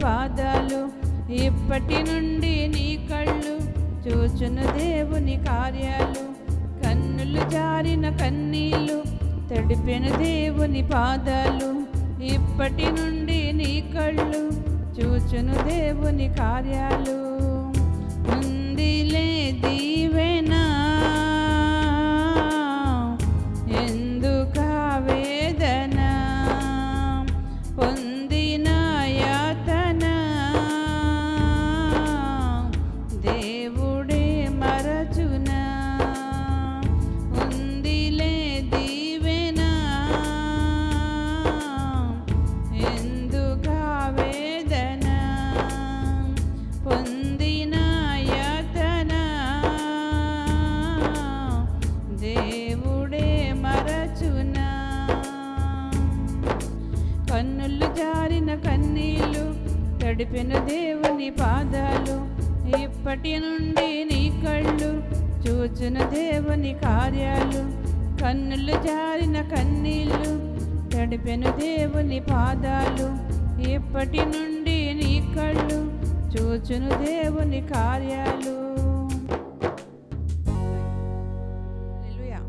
పాదాలు, ఇప్పటి నుండి నీ కళ్ళు చూచును దేవుని కార్యాలు. కన్నులు జారిన కన్నీళ్ళు తడిపెను దేవుని పాదాలు, ఇప్పటి నుండి నీ కళ్ళు చూచును దేవుని కార్యాలు. ఉందిలే దీవెనా ఎందుకా వేదన, పొందిన యాతన దేవుడే మరచునా. ఉందిలే దీవెనా ఎందుకా వేదన, పొందిన యాతన దేవుడే మరచునా. కన్నులు జారిన కన్నీళ్ళు తడిపిన దేవుని పాదాలు, ఇప్పటి నుండి నీ కళ్ళు చూచును దేవుని కార్యాలు. కన్నులు జారిన కన్నీళ్ళు తడిపెను దేవుని పాదాలు, ఇప్పటి నుండి నీ కళ్ళు చూచును దేవుని కార్యాలు. హల్లెలూయా.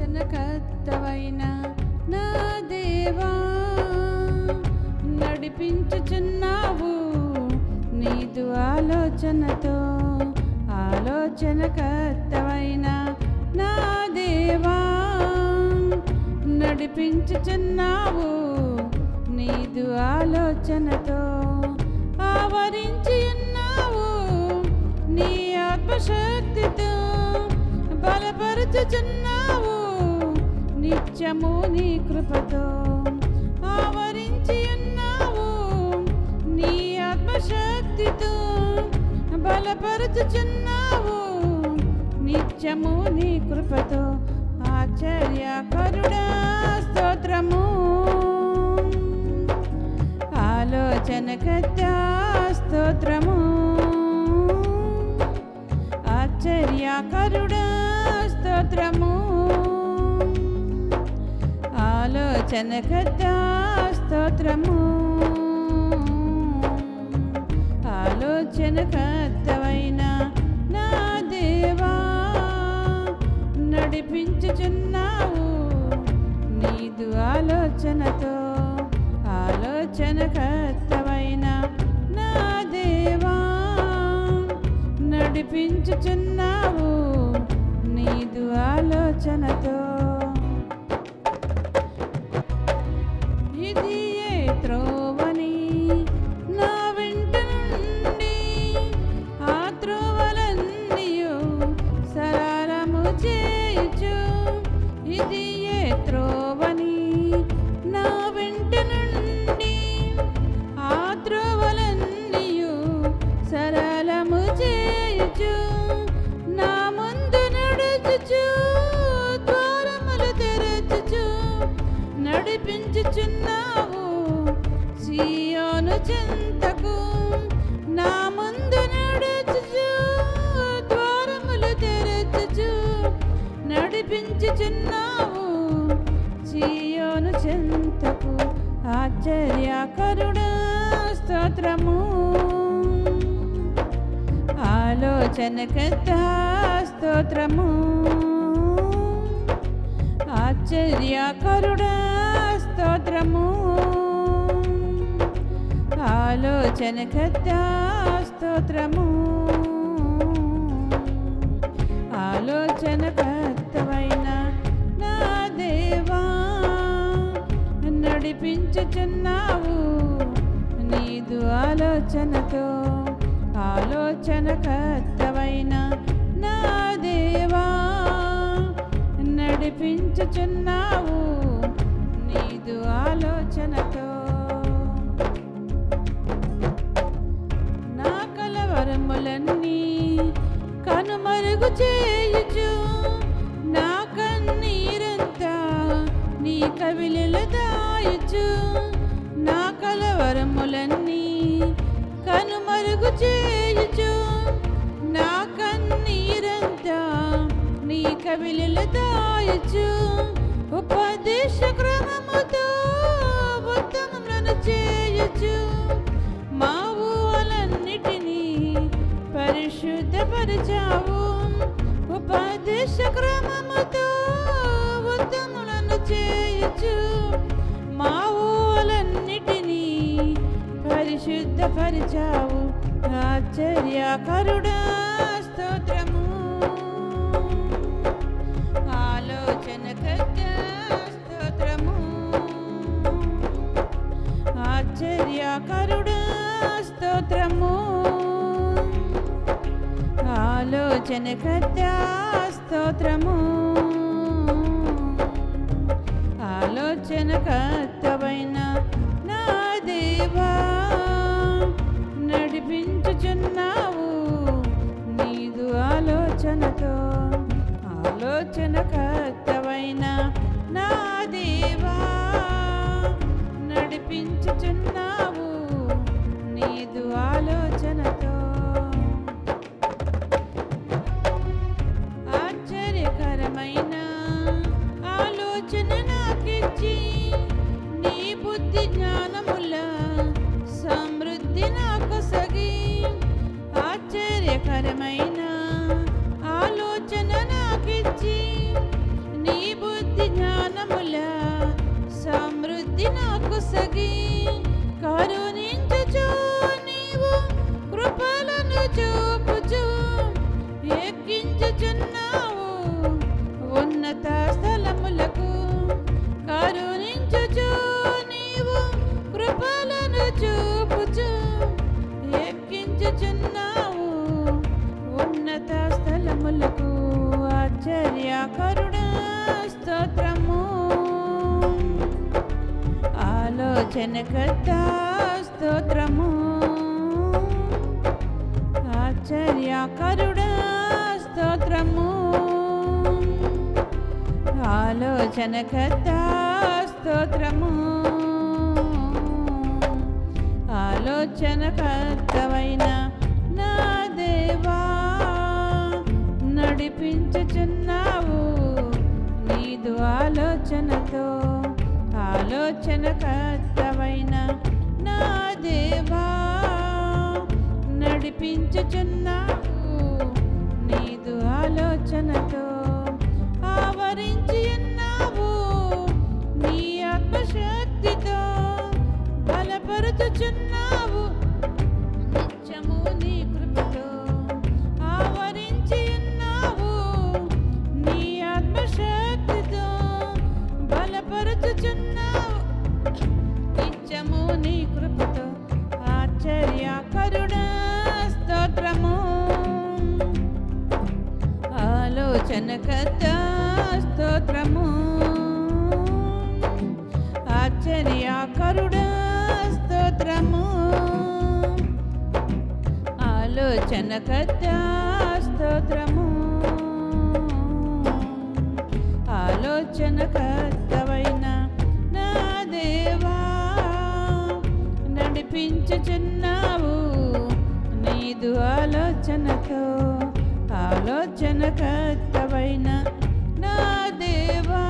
ఆలోచనకర్తవైన నా దేవా, నడిపించుచున్నావు నీదు ఆలోచనతో. ఆలోచనకర్తవైన నా దేవా, నడిపించుచున్నావు నీదు ఆలోచనతో. ఆవరించి ఉన్నావు నీ ఆత్మశక్తితో, బలపరుచుచున్నావు నిత్యము నీ కృపతో. ఆవరించి ఉన్నావు నీ ఆత్మశక్తితో, బలపరుచుచున్నావు నిత్యము నీ కృపతో. ఆశ్చర్యకరుడా స్తోత్రము, ఆలోచనకర్త స్తోత్రము. ఆశ్చర్యకరుడా స్తోత్రము, ఆలోచనకర్త స్తోత్రము. ఆలోచనకర్తవైన నా దేవా, నడిపించుచున్నావు నీదు ఆలోచనతో. ఆలోచనకర్తవైన నా దేవా, నడిపించుచున్నావు నీదు ఆలోచనతో. ఇది ఏ త్రోవని నా వెంట నుండి ఆ త్రోవలన్నీయు సరళము చేయుచు. ఇది ఏ త్రోవని నా వెంట నుండి ఆ త్రోవలన్నీయు సరళము చేయుచు. నా ముందు నడుచుచు ద్వారములు తెరచుచు, నడిపించుచున్నావు సీయోను చెంతకు. నా ముందు నడుచుచు ద్వారములు తెరచుచు, నడిపించుచున్నావు సీయోను చెంతకు. ఆశ్చర్యకరుడా స్తోత్రము, ఆలోచనకర్త స్తోత్రము. ఆశ్చర్యకరుడా స్తోత్రము, ఆలోచనకర్త స్తోత్రము, ఆలోచనకర్తవైన నా దేవా, నడిపించుచున్నావు నీదు ఆలోచనతో. ఆలోచనకర్తవైన నా దేవా, నడిపించుచున్నావు నీదు ఆలోచనతో. నా కలవరములన్నీ కనుమరుగు చేయుచు, నా కన్నీరంతా నీ కవిలిలో దాయుచు. నా కలవరములన్నీ కనుమరుగు చేయుచు, నా కన్నీరంతా నీ కవిలిలో దాయుచు. ఉపదేశ క్రమముతో ఉత్తమములను చేయుచు, మా ఊహలన్నిటినీ పరిశుద్ధపరచావు. ఉపదేశ క్రమముతో ఉత్తములను చేయుచు, మా ఊహలన్నిటినీ పరిశుద్ధపరచావు. ఆశ్చర్యకరుడా స్తోత్రము, ఆలోచనకర్త స్తోత్రము, ఆశ్చర్యకరుడా స్తోత్రము, ఆలోచనకర్త స్తోత్రము, ఆలోచనకర్తవైన నా దేవా, నడిపించుచున్నావు నీదు ఆలోచనతో. ఆలోచనకర్తవైన నా దేవా, నడిపించుచున్నావు నీదు ఆలోచనతో. ఆశ్చర్యకరమైన ఆలోచన నాకిచ్చి, నీ బుద్ధి జ్ఞానముల సమృద్ధి నాకు సగి. ఆశ్చర్యకరమైన ఆలోచన నాకిచ్చి, నీ బుద్ధి జ్ఞానముల సమృద్ధి నాకు సగి. కరుణించుచు నీవు కృపలను చూపుచు, ఎక్కించుచున్నావు ఉన్నత స్థలములకు. కరుణించుచు నీవు కృపలను చూపుచు, ఎక్కించుచున్నావు ఉన్నత స్థలములకు. ఆశ్చర్యకరుడా స్తోత్రము, ఆలోచనకర్త స్తోత్రము, ఆశ్చర్యకరుడా స్తోత్రము, ఆలోచనకర్త స్తోత్రము, ఆలోచనకర్తవైన నా దేవా, నడిపించుచున్నావు నీదు ఆలోచనతో. ఆలోచనకర్తవైన నా దేవా, నడిపించుచున్నావు నీదు ఆలోచనతో. ఆవరించి ఉన్నావు నీ ఆత్మశక్తితో, బలపరుచుచున్నావు నిత్యము నీ కృపతో. ఆవరించి ఉన్నావు నీ ఆత్మశక్తితో, బలపరుచుచున్నావు నిత్యము నీ కృపతో. ఆశ్చర్యకరుడా స్తోత్రము, ఆలోచనకర్త స్తోత్రము, ఆశ్చర్యకరుడా స్తోత్రము, ఆలోచనకర్త స్తోత్రము, ఆలోచనకర్తవైన నా దేవా, నడిపించుచున్నావు నీదు ఆలోచనతో. ఆలోచనకర్తవైన నా దేవా,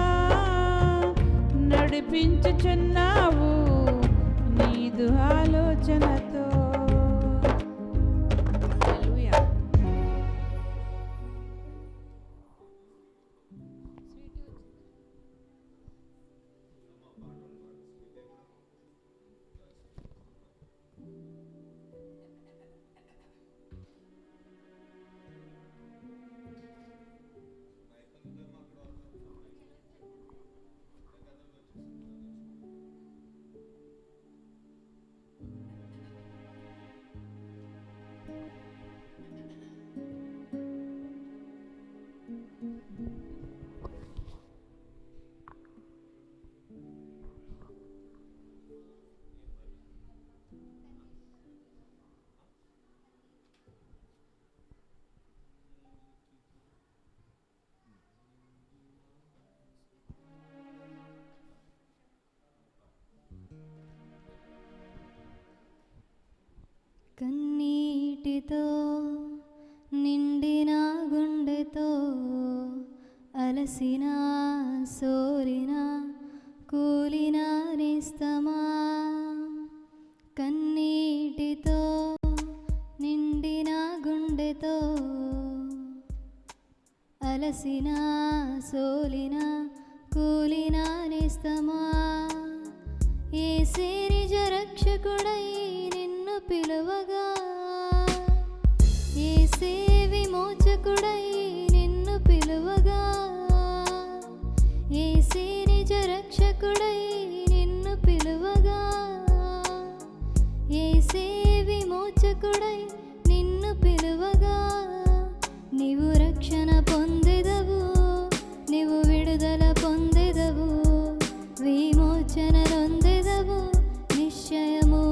నడిపించుచున్నావు నీదు ఆలోచనతో. హల్లెలూయా. కన్నీటితో నిండిన గుండెతో అలసిన సోలిన కూలిన నేస్తమా, కన్నీటితో నిండిన గుండెతో అలసిన సోలిన కూలిన నేస్తమా, యేసే నిజ రక్షకుడై నిన్ను పిలువగా, యేసే విమోచకుడై నిన్ను పిలువగా, యేసే నిజ రక్షకుడై నిన్ను పిలువగా, యేసే విమోచకుడై నిన్ను పిలువగా, నీవు రక్షణ పొందెదవు, నీవు విడుదల పొందెదవు, విమోచన నొందెదవు నిశ్చయము.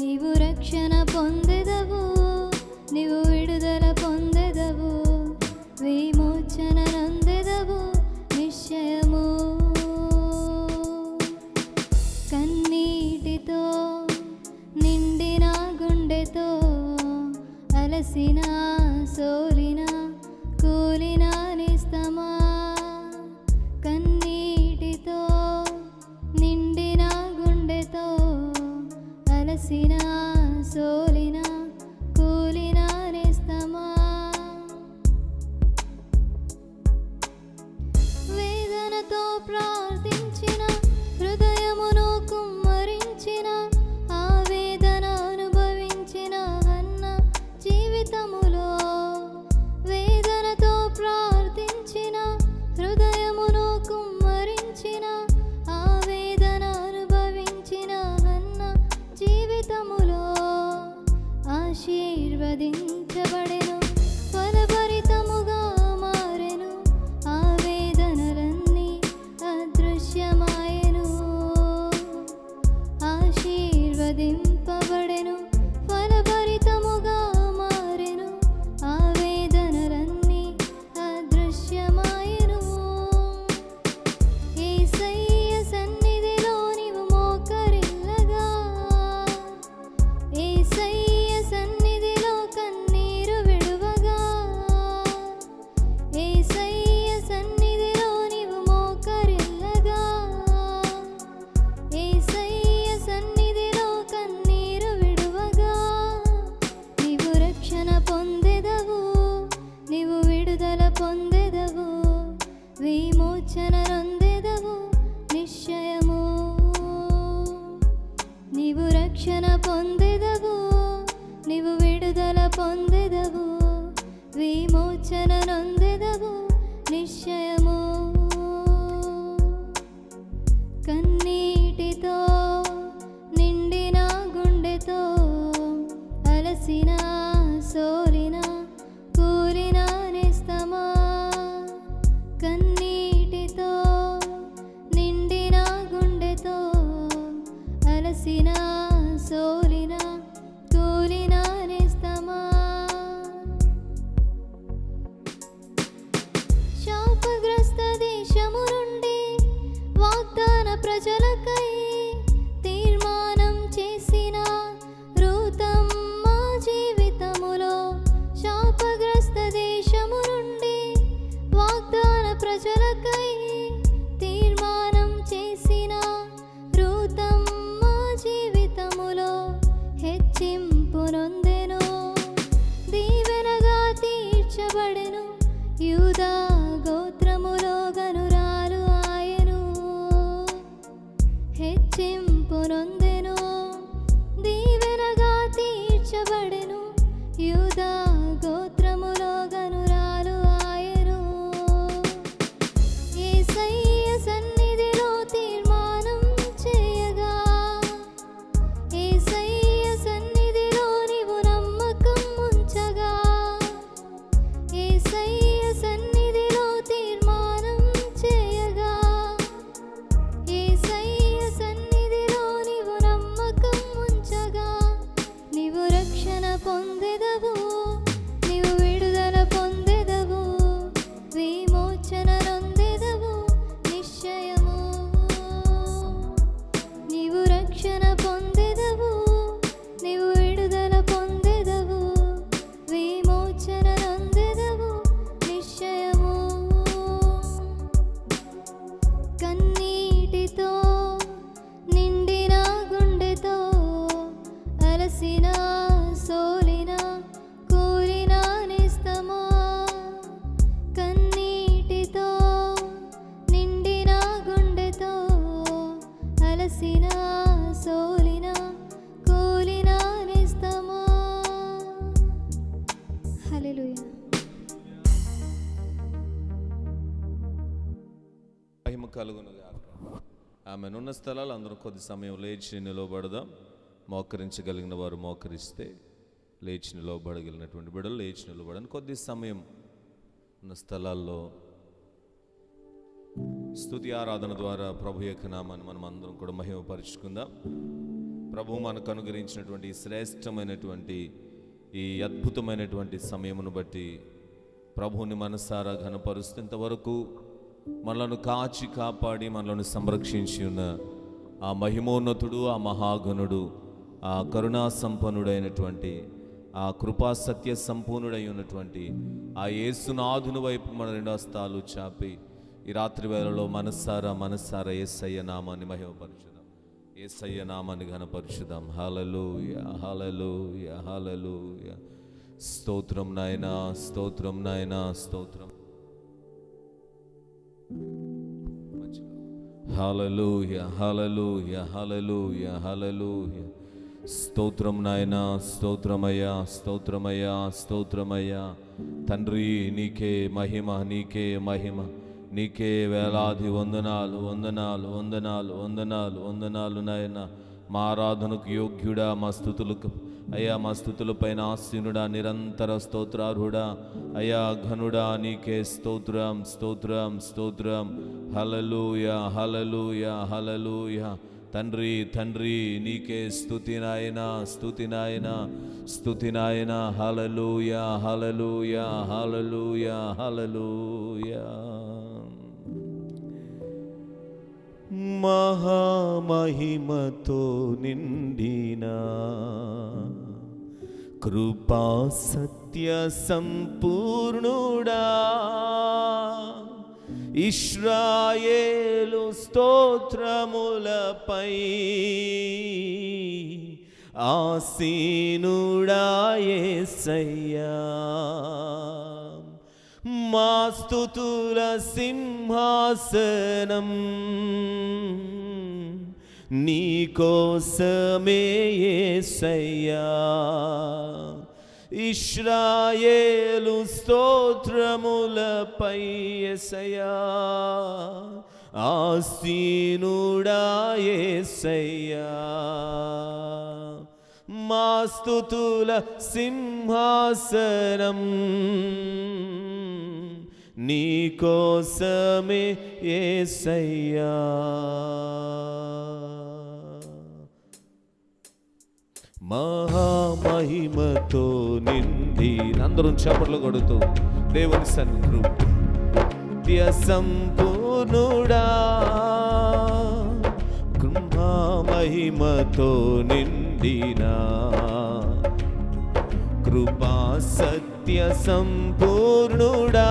నీవు రక్షణ పొందెదవు, నీవు విడుదల పొందెదవు, విమోచన నొందెదవు నిశ్చయము. కన్నీటితో నిండిన గుండెతో అలసిన సోలిన కూలిన నేస్తమా, కన్నీటితో నిండిన గుండెతో అలసిన సోలిన కూలిన నేస్తమా, వేదనతో ప్రార్థించిన హృదయమును కుమ్మరించిన, ఆ వేదన అనుభవించిన హన్న జీవితములో, వేదనతో ప్రార్థించిన హృదయమును కుమ్మరించిన, ఆ వేదన అనుభవించిన హన్న జీవితములో ఆశీర్వదించబడెను, ఫలభరితముగా మారెను, ఆ వేదనలన్నీ అదృశ్యమాయెను, ఆశీర్వదింపబడెను, ఫలభరితముగా మారెను, ఆ వేదనలన్నీ అదృశ్యమాయెను. యేసయ్య సన్నిధిలో నీవు మోకరిల్లగా, యేసయ్య సన్నిధిలో కన్నీరు విడువగా, యేసయ్య సన్నిధిలో నీవు మోకరిల్లగా, యేసయ్య సన్నిధిలో కన్నీరు విడువగా, నీవు రక్షణ పొందెదవు, నీవు విడుదల పొందెదవు, విమోచన నొందెదవు నిశ్చయము. నీవు రక్షణ పొందెదవు, నీవు విడుదల పొందెదవు, విమోచన నొందెదవు నిశ్చయము. కన్నీటితో నిండిన గుండెతో అలసిన సోలిన కూలిన నేస్తమా, కన్నీటితో నిండిన గుండెతో అలసిన సోలిన కూలిన నేస్తమా, శాపగ్రస్త దేశము నుండి వాగ్దాన ప్రజలకై తీర్మానం చేసిన రూతమ్మ జీవితములో, శాపగ్రస్త దేశము నుండి వాగ్దాన ప్రజలకై తీర్మానం చేసిన రూతమ్మ జీవితములో హెచ్చింపు నొందెను, దీవెనగా తీర్చబడెను, యూదా గోత్రములో గనురాలు ఆయను, హెచ్చింపు నొందెను, దీవెనగా తీర్చబడెను, యూదా గోత్రములో గనురాలు ఆయను. యేసయ్య సన్నిధిలో తీర్మానం చేయగా, యేసయ్య సన్నిధిలో నీవు అలసిన సోలిన కూలిన నిస్తమా కన్నీటితో నిండిన గుండెతో అలసిన సోలిన కూలిన నిస్తమా. హల్లెలూయా. మహిమ కలుగును గాక. ఆమె ఉన్న స్థలాలు అందరూ కొద్ది సమయం లేచి నిలబడదాం. మోకరించగలిగిన వారు మోకరిస్తే, లేచి నిలబడగలిగినటువంటి బిడ్డలు లేచి నిలబడని కొద్ది సమయం ఉన్న స్థలాల్లో స్తుతి ఆరాధన ద్వారా ప్రభు యొక్క నామాన్ని మనం అందరం కూడా మహిమపరుచుకుందాం. ప్రభు మనకు అనుగ్రహించినటువంటి శ్రేష్టమైనటువంటి ఈ అద్భుతమైనటువంటి సమయమును బట్టి ప్రభువుని మనసారా ఘనపరుస్తూ ఇంతవరకు మనలను కాచి కాపాడి మనలను సంరక్షించి ఉన్న ఆ మహిమోన్నతుడు, ఆ మహాగణుడు, ఆ కరుణా సంపన్నుడైనటువంటి, ఆ కృపా సత్య సంపూర్ణుడై ఉన్నటువంటి ఆ యేసునాథుని వైపు మన రెండు హస్తాలు చాపి ఈ రాత్రి వేళలో మనసారా యేసయ్య నామాన్ని మహిమపరచుదాం, యేసయ్య నామాన్ని ఘనపరచుదాం. హల్లెలూయా, హల్లెలూయా, హల్లెలూయా. స్తోత్రం నాయనా, స్తోత్రం నాయనా, స్తోత్రం. హల్లెలూయా, హల్లెలూయా, హల్లెలూయా, హల్లెలూయా. స్తోత్రం నాయనా, స్తోత్రమయ్యా, స్తోత్రమయ్యా, స్తోత్రమయ్యా. తండ్రి నీకే మహిమ, నీకే మహిమ, నీకే వేలాది వందనాలు, వందనాలు, వందనాలు, వందనాలు, వందనాలు నాయన. మా ఆరాధనకు యోగ్యుడా, మా స్తుతులకు అయ్యా, మా స్తుతులపైన ఆసీనుడా, నిరంతర స్తోత్రార్హుడా అయ్యా, ఘనుడా, నీకే స్తోత్రం, స్తోత్రం, స్తోత్రం. హల్లెలూయా, హల్లెలూయా, హల్లెలూయా. తండ్రి, తండ్రి నీకే స్తుతి నాయనా, స్తుతి నాయనా, స్తుతి నాయనా. హల్లెలూయా, హల్లెలూయా, హల్లెలూయా, హల్లెలూయా. మహామహిమతో నిండిన కృపా సత్య సంపూర్ణుడా, ఇశ్రాయేలు స్తోత్రములపై ఆసీనుడా యేసయ్యా. మా స్తుతుల సింహాసనం నీకోసమే యేసయ్యా. ఇశ్రాయేలు స్తోత్రములపై యేసయ్యా ఆసీనుడా యేసయ్యా. మా స్తుతుల సింహాసనం నీకోసమే యేసయ్యా. మహామహిమతో నిండి అందరం చప్పట్లు కొడుతూ దేవుని సన్నిధి సంపూర్ణుడా, మహిమతో నిండిన కృపా సత్య సంపూర్ణుడా,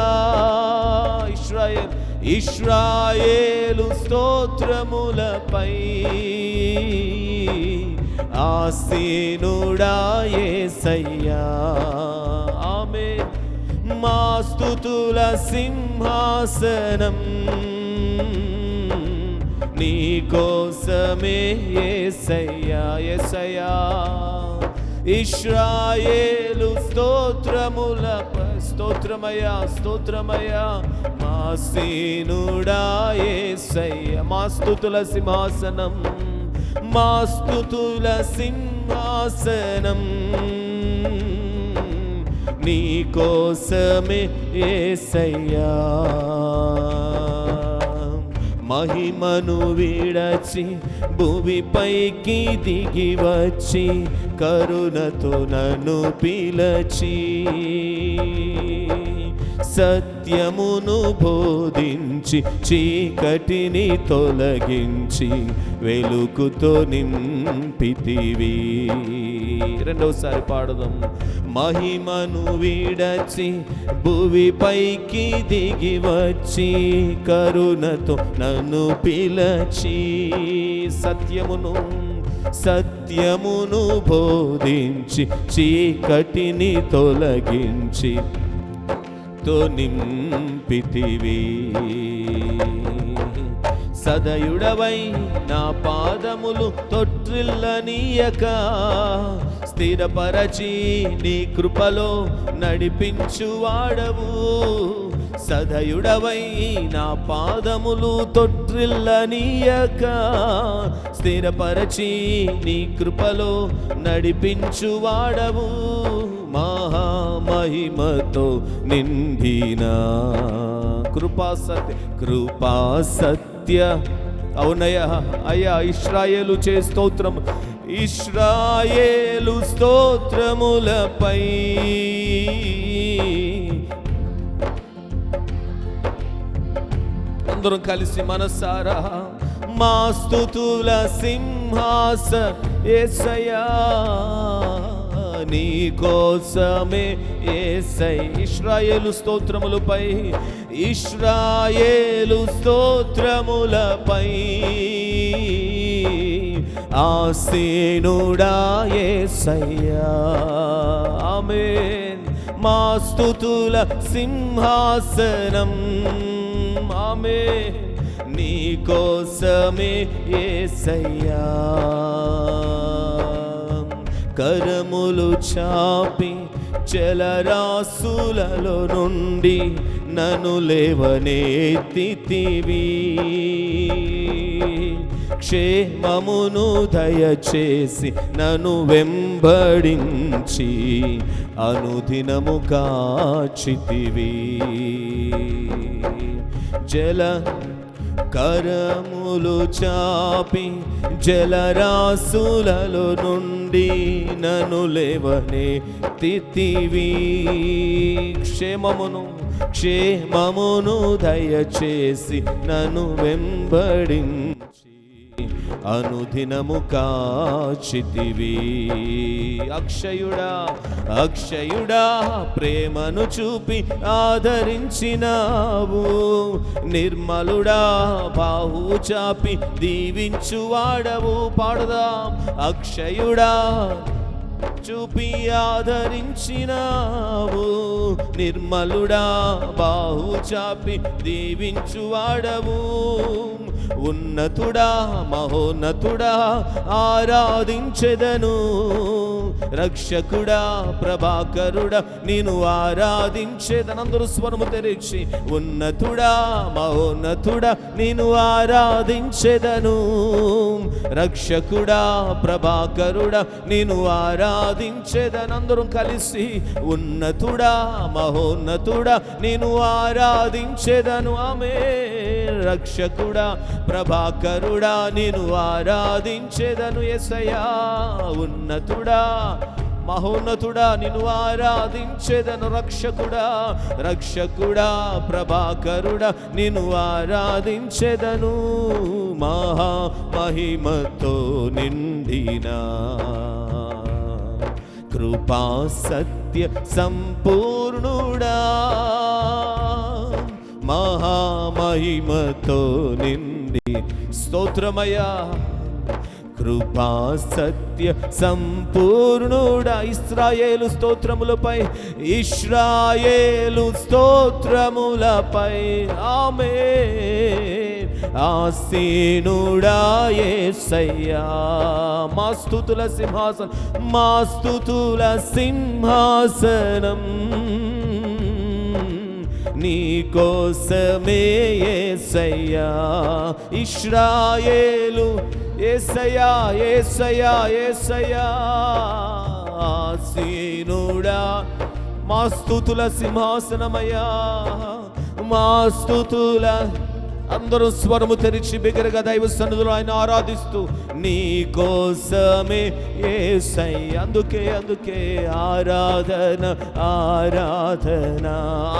ఇశ్రాయేలు స్తోత్రములపై ఆసీనుడా యేసయ్యా. ఆమేన్. మా స్తుతుల సింహాసనం నీకోసమే యేసయ్యా, యేసయ్యా. ఇశ్రాయేలు స్తోత్రములపై స్తోత్రమయ్యా, స్తోత్రమయ్యా. మా సీనుడా యేసయ్యా. మా స్తుతుల సింహాసనం, మా స్తుతుల సింహాసనం నీకోసమే యేసయ్యా. మహిమను విడచి భూమిపైకి దిగి వచ్చి కరుణతో నన్ను పిలచి సత్యమును బోధించి చీకటిని తొలగించి వెలుగుతో నింపితివి. రెండోసారి పాడదాం. మహిమను విడచి భూమిపైకి దిగి వచ్చి కరుణతో నన్ను పిలచి సత్యమును బోధించి చీకటిని తొలగించి తో నింపితివి. సదయుడవై నా పాదములు తొట్రిల్లనీయక స్థిరపరచి నీ కృపలో నడిపించువాడవు. సదయుడవై నా పాదములు తొట్రిల్లనీయక స్థిరపరచి నీ కృపలో నడిపించువాడవు. మహామహిమతో నిండిన కృపా సత్య అవునయ్యా అయ్యా. ఇశ్రాయేలు చే స్తోత్రం, ఇశ్రాయేలు స్తోత్రములపై అందరం కలిసి మనసారా మా స్తుతుల సింహాస యేసయ్యా నీ కోసమే యేసయ్య. ఇశ్రాయేలు స్తోత్రములపై, ఇశ్రాయేలు స్తోత్రములపై ఆసీనుడా యేసయ్యా. ఆమేన్. మా స్తుతుల సింహాసనం ఆమేన్ నీ కోసమే యేసయ్యా. కరములు చాపి జలరాశులలో నుండి నన్ను లేవనెత్తితివి. క్షేమమును దయచేసి నన్ను వెంబడించి అనుదినము కాచితివి. కరములు చాపి జలరాశులలో నుండి నన్ను లేవనెత్తితివి. క్షేమమును దయచేసి నన్ను వెంబడించి అనుదినము కాచితివి. అక్షయుడా ప్రేమను చూపి ఆదరించినావు. నిర్మలుడా బాహు చాపి దీవించువాడవు. పాడుదాం. అక్షయుడా చూపి ఆదరించినావు. నిర్మలుడా బాహు చాపి దీవించువాడవు. ఉన్నతుడా మహోన్నతుడా ఆరాధించెదను. రక్షకుడా ప్రభాకరుడా నిన్ను ఆరాధించెదను. అందరూ స్వరము తెరిచి ఉన్నతుడా మహోన్నతుడా నిన్ను ఆరాధించెదను. రక్షకుడా ప్రభాకరుడా నిన్ను ఆరాధించెదను. అందరం కలిసి ఉన్నతుడా మహోన్నతుడా నిన్ను ఆరాధించెదను. ఆమేన్. రక్షకుడా ప్రభాకరుడా నిన్ను ఆరాధించెదను. యేసయ్యా ఉన్నతుడా మహోన్నతుడా నిన్ను ఆరాధించెదను. రక్షకుడా ప్రభాకరుడా నిన్ను ఆరాధించెదను. మహిమతో నిండిన కృపా సత్య సంపూర్ణుడా మహిమతో నిండి స్తోత్రమయ్యా. కృపా సత్య సంపూర్ణుడా. ఇశ్రాయేలు స్తోత్రములపై, ఇశ్రాయేలు స్తోత్రములపై ఆమేన్. ఆసీనుడా యేసయ్యా. మా స్తుతుల సింహాసనం నీ కోసమే యేసయ్యా. ఇశ్రాయేలు యేసయ్యా ఆసీనుడా. మా స్తుతుల సింహాసనమయ్యా. మా స్తుతుల అందరూ స్వరము తెరిచి బిగ్గరగా దైవ సన్నిధిలో ఆయన ఆరాధిస్తూ నీ కోసమే యేసయ్యా. అందుకే ఆరాధన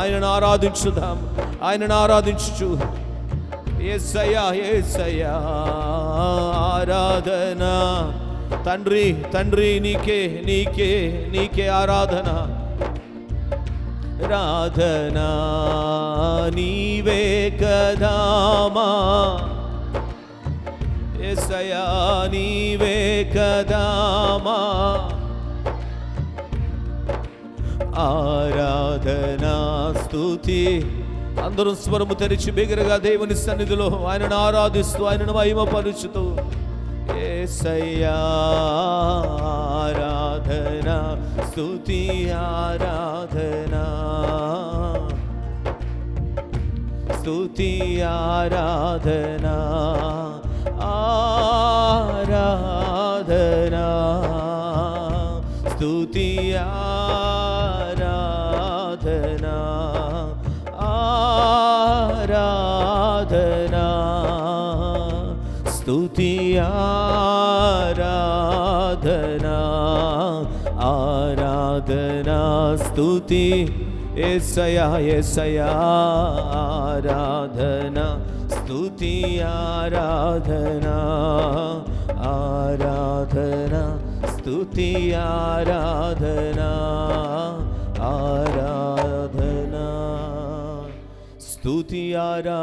ఆయనను ఆరాధించుదాం. ఆయనను ఆరాధించు. యేసయ్యా ఆరాధన. తండ్రి నీకే ఆరాధన. రాధనా నీవే కదామా యేసయ్యా నీవే కదా మా ఆరాధనా స్తుతి. అందరూ స్వరము తెరిచి బిగ్గరగా దేవుని సన్నిధిలో ఆయనను ఆరాధిస్తూ ఆయనను మహిమపరుచుతూ యేసయ్యా ఆరాధనా స్తుతి ఆరాధనా స్తుతి ఆరాధనా ఆరాధనా స్తుతి ఆరాధనా ఆరాధనా స్తుతి ఆరాధనా ఆరాధనా స్తుతి. యేసయ్యా యేసయ్యా ఆరాధనా స్తుతి ఆరాధనా ఆరాధనా స్తుతి ఆరాధనా ఆరాధనా స్తుతి ఆరాధనా.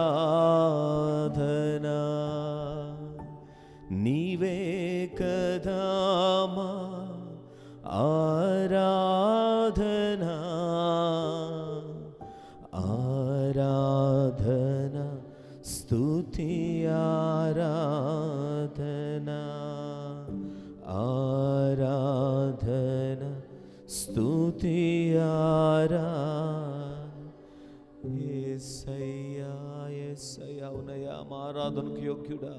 నీవే కదా మా ఆరాధనా ఆరాధనా స్తుతి ఆరాధనా ఆరాధనా స్తుతి ఆరాధనా. యేసయ్యా యేసయ్యా అవునయ్యా మా ఆరాధనకు యోగ్యుడా,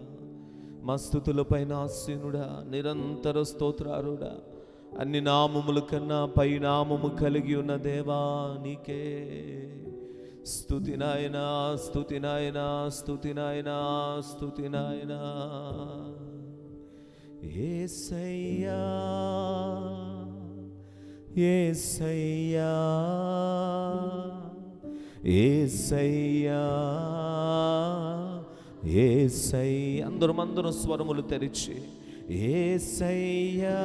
మా స్తుతులపైన ఆసీనుడా, నిరంతర స్తోత్రారుడా, అన్ని నామముల కన్నా పై నామము కలిగి ఉన్న దేవా నీకే స్తుతి నాయనా స్తుతి నాయనా స్తుతి నాయనా స్తుతి నాయనా. యేసయ్యా యేసయ్యా యేసయ్యా యేసయ్యా. అందరూ స్వరములు తెరిచి యేసయ్యా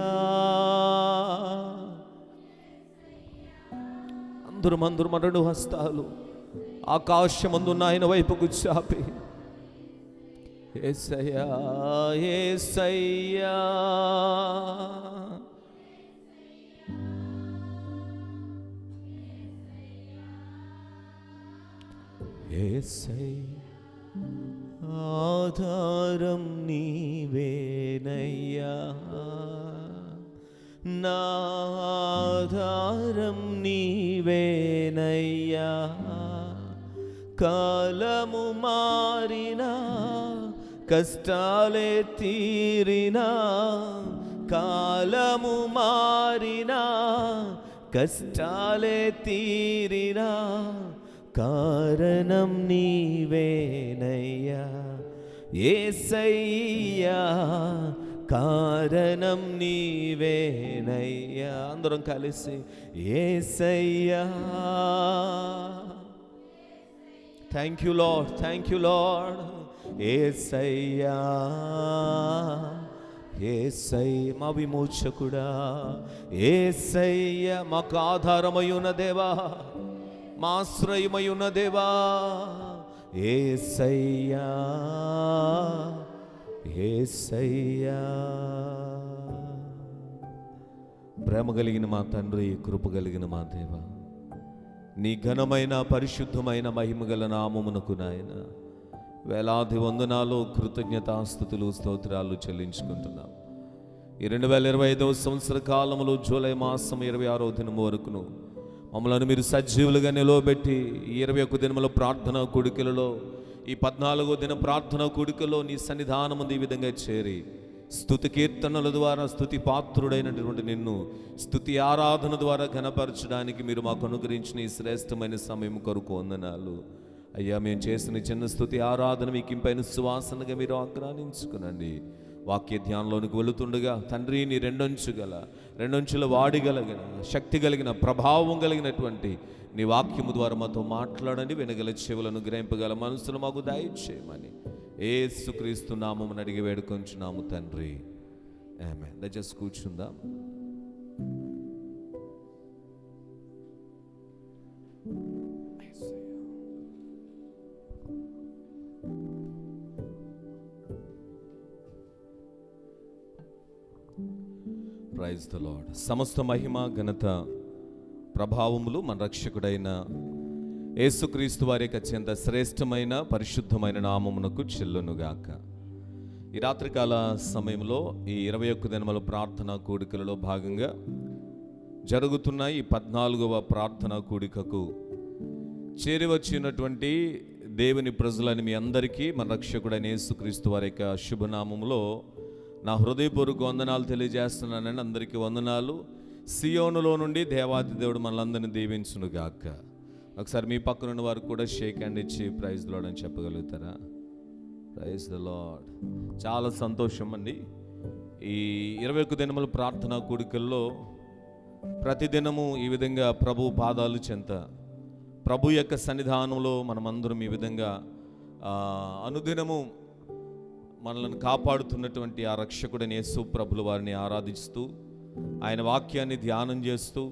అందరూ రెండు హస్తాలు ఆకాశమందున్న ఆయన వైపుకు చాపి యేసయ్యా యేసయ్యా యేసయ్యా ఆధారం నీవేనయ్యా నా ఆధారం నీవేనయ్యా. కాలము మారినా కష్టాలే తీరినా కాలము మారినా కష్టాలే తీరినా కారణం నీవేనయ్యా యేసయ్యా కారణం నీవేనయ్యా. అందరం కలిసి యేసయ్యా. Thank you Lord, thank you Lord. యేసయ్యా యేసయ్య మా విమోచకుడా, యేసయ్య మాకు ఆధారమై ఉన్న దేవా, మా ఆశ్రయమై ఉన్న దేవా, యేసయ్యా యేసయ్యా. ప్రేమ కలిగిన మా తండ్రి, కృప కలిగిన మా దేవా, నీ ఘనమైన పరిశుద్ధమైన మహిమగల నామమునకు నాయన వేలాది వందనాలు కృతజ్ఞతాస్తుతులు స్తోత్రాలు చెల్లించుకుంటున్నాం. ఈ 2025వ సంవత్సర కాలంలో జూలై మాసం 26వ దినం వరకును మమ్మల్ని మీరు సజీవులుగా నిలవబెట్టి ఈ 21 దినముల ప్రార్థన కూడికలలో ఈ 14వ దిన ప్రార్థన కూడికలో నీ సన్నిధానం ఈ విధంగా చేరి స్తుతి కీర్తనల ద్వారా స్తుతి పాత్రుడైనటువంటి నిన్ను స్తుతి ఆరాధన ద్వారా ఘనపరచడానికి మీరు మాకు అనుగ్రహించిన ఈ శ్రేష్టమైన సమయం కొరకు వందనాలు అయ్యా. మేము చేసిన చిన్న స్తుతి ఆరాధన మీకు ఇంపైన సువాసనగా మీరు ఆగ్రహించుకునండి. వాక్య ధ్యానంలోనికి వెళుతుండగా తండ్రి నీ రెండొంచుల వాడిగలిగిన శక్తి కలిగిన ప్రభావం కలిగినటువంటి నీ వాక్యము ద్వారా మాతో మాట్లాడండి. వినగల చెవులను గ్రహింపగల మనసులు మాకు దయచేయమని యేసుక్రీస్తు నామమున అడిగి వేడుకొంచున్నాము తండ్రి, ఆమేన్. దయచేసి కూర్చుందాం. Praise the lord. సమస్త మహిమ ఘనత ప్రభావములు మన రక్షకుడైన యేసుక్రీస్తు వారి యొక్క అత్యంత శ్రేష్టమైన పరిశుద్ధమైన నామమునకు చెల్లునుగాక. ఈ రాత్రికాల సమయంలో ఈ 21 దినముల ప్రార్థనా కూడికలలో భాగంగా జరుగుతున్న ఈ 14వ ప్రార్థనా కూడికకు చేరి వచ్చినటువంటి దేవుని ప్రజలని మీ అందరికీ మన రక్షకుడైన యేసుక్రీస్తు వారి యొక్క శుభనామములో నా హృదయపూర్వక వందనాలు తెలియజేస్తున్నానని. అందరికీ వందనాలు. సియోనులో నుండి దేవాది దేవుడు మనలందరినీ దీవించునుగాక. ఒకసారి మీ పక్కనున్న వారు కూడా షేక్ హ్యాండ్ ఇచ్చి ప్రైజ్ ద లార్డ్ అని చెప్పగలుగుతారా? Praise the lord. చాలా సంతోషం అండి. ఈ 21 దినముల ప్రార్థనా కూడికల్లో ప్రతిదినము ఈ విధంగా ప్రభు పాదాలు చెంత, ప్రభు యొక్క సన్నిధానంలో మనమందరం ఈ విధంగా అనుదినము మనల్ని కాపాడుతున్నటువంటి ఆ రక్షకుడైన యేసు ప్రభుల వారిని ఆరాధిస్తూ ఆయన వాక్యాన్ని ధ్యానం చేస్తూ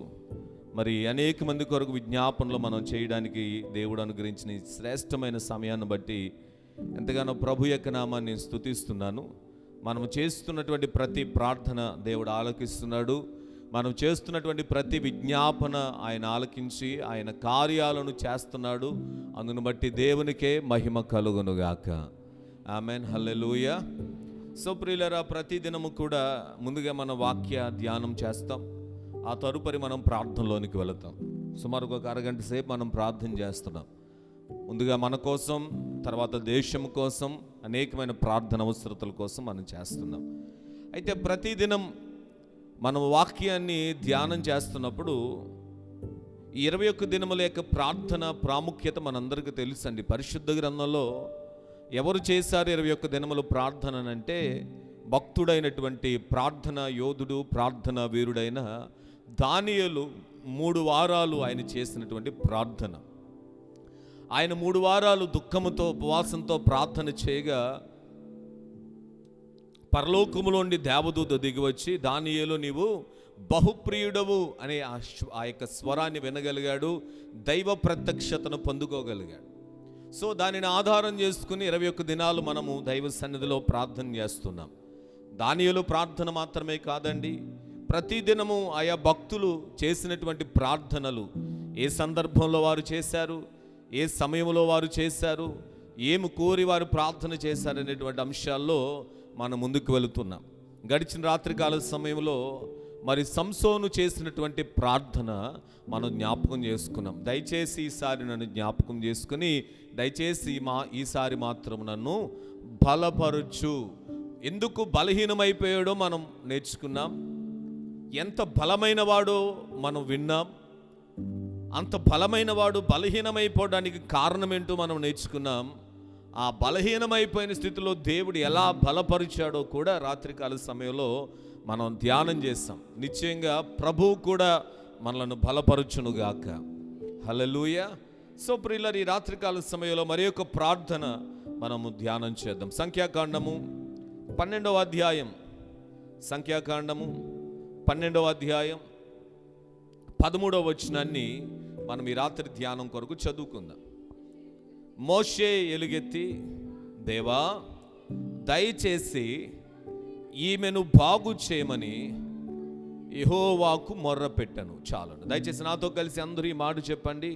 మరి అనేక మంది కొరకు విజ్ఞాపనలు మనం చేయడానికి దేవుడు అనుగ్రహించిన ఈ శ్రేష్టమైన సమయాన్ని బట్టి ఎంతగానో ప్రభు యొక్క నామాన్ని స్తుతిస్తున్నాను. మనం చేస్తున్నటువంటి ప్రతి ప్రార్థన దేవుడు ఆలకిస్తున్నాడు. మనం చేస్తున్నటువంటి ప్రతి విజ్ఞాపన ఆయన ఆలకించి ఆయన కార్యాలను చేస్తున్నాడు. అందును బట్టి దేవునికే మహిమ కలుగునుగాక. ఆమెన్. హల్లెలూయా. సో ప్రియులారా, ప్రతిదినము కూడా ముందుగా మన వాక్య ధ్యానం చేస్తాం. ఆ తదుపరి మనం ప్రార్థనలోనికి వెళతాం. సుమారు ఒక అరగంట సేపు మనం ప్రార్థన చేస్తున్నాం. ముందుగా మన కోసం, తర్వాత దేశం కోసం, అనేకమైన ప్రార్థన అవసరతల కోసం మనం చేస్తున్నాం. అయితే ప్రతిదినం మనం వాక్యాన్ని ధ్యానం చేస్తున్నప్పుడు ఈ 21 దినముల యొక్క ప్రార్థన ప్రాముఖ్యత మనందరికీ తెలుసండి. పరిశుద్ధ గ్రంథంలో ఎవరు చేశారు 21 దినములు ప్రార్థన అంటే భక్తుడైనటువంటి ప్రార్థన యోధుడు, ప్రార్థన వీరుడైన దానియేలు 3 వారాలు ఆయన చేసినటువంటి ప్రార్థన. ఆయన 3 వారాలు దుఃఖముతో ఉపవాసంతో ప్రార్థన చేయగా పరలోకములోండి దేవదూత దిగివచ్చి, దానియేలు నీవు బహుప్రియుడవు అనే ఆ యొక్క స్వరాన్ని వినగలిగాడు. దైవ ప్రత్యక్షతను పొందుకోగలిగాడు. సో దానిని ఆధారం చేసుకుని 21 దినాలు మనము దైవ సన్నిధిలో ప్రార్థన చేస్తున్నాం. దానియేలు ప్రార్థన మాత్రమే కాదండి, ప్రతిదినము ఆయా భక్తులు చేసినటువంటి ప్రార్థనలు, ఏ సందర్భంలో వారు చేశారు, ఏ సమయంలో వారు చేశారు, ఏమి కోరి వారు ప్రార్థన చేశారనేటువంటి అంశాల్లో మనం ముందుకు వెళుతున్నాం. గడిచిన రాత్రికాల సమయంలో మరి సంసోను చేసినటువంటి ప్రార్థన మనం జ్ఞాపకం చేసుకున్నాం. దయచేసి ఈసారి నన్ను జ్ఞాపకం చేసుకుని దయచేసి ఈసారి మాత్రం నన్ను బలపరచు. ఎందుకు బలహీనమైపోయాడో మనం నేర్చుకున్నాం. ఎంత బలమైన వాడో మనం విన్నాం. అంత బలమైన వాడు బలహీనమైపోవడానికి కారణం ఏంటో మనం నేర్చుకున్నాం. ఆ బలహీనమైపోయిన స్థితిలో దేవుడు ఎలా బలపరిచాడో కూడా రాత్రికాల సమయంలో మనం ధ్యానం చేస్తాం. నిశ్చయంగా ప్రభువు కూడా మనలను బలపరచునుగాక. హల్లెలూయా. సో ప్రియులారా, ఈ రాత్రికాల సమయంలో మరి ఒక ప్రార్థన మనము ధ్యానం చేద్దాం. సంఖ్యాకాండము 12వ అధ్యాయం, సంఖ్యాకాండము 12వ అధ్యాయం 13వ వచనాన్ని మనం ఈ రాత్రి ధ్యానం కొరకు చదువుకుందాం. మోషే ఎలుగెత్తి, దేవా దయచేసి ఈమెను బాగు చేయమని యెహోవాకు మొర్ర పెట్టాను. చాలు. దయచేసి నాతో కలిసి అందరూ ఈ మాట చెప్పండి.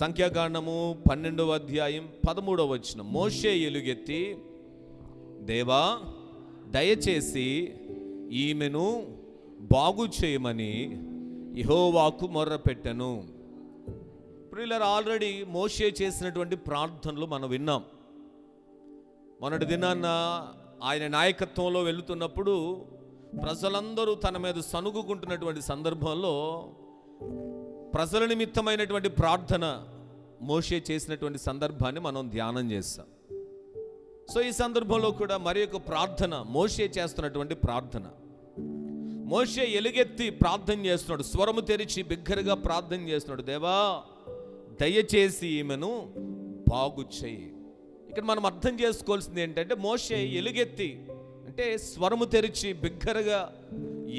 సంఖ్యాకాండము 12వ అధ్యాయం 13వ వచనం. మోషే ఎలుగెత్తి, దేవా దయచేసి ఈమెను బాగు చేయమని యెహోవాకు మొర్ర పెట్టాను. ప్రియులారా, ఆల్రెడీ మోషే చేసినటువంటి ప్రార్థనలు మనం విన్నాం. మొన్నటి దినాన్న ఆయన నాయకత్వంలో వెళుతున్నప్పుడు ప్రజలందరూ తన మీద సనుగుకుంటున్నటువంటి సందర్భంలో ప్రజల నిమిత్తమైనటువంటి ప్రార్థన మోషే చేసినటువంటి సందర్భాన్ని మనం ధ్యానం చేస్తాం. సో ఈ సందర్భంలో కూడా మరి ఒక ప్రార్థన మోషే చేస్తున్నటువంటి ప్రార్థన. మోషే ఎలుగెత్తి ప్రార్థన చేస్తున్నాడు, స్వరము తెరిచి బిగ్గరగా ప్రార్థన చేస్తున్నాడు. దేవా దయచేసి ఈమెను బాగు చేయి. ఇక్కడ మనం అర్థం చేసుకోవాల్సింది ఏంటంటే, మోషే ఎలుగెత్తి అంటే స్వరము తెరిచి బిగ్గరగా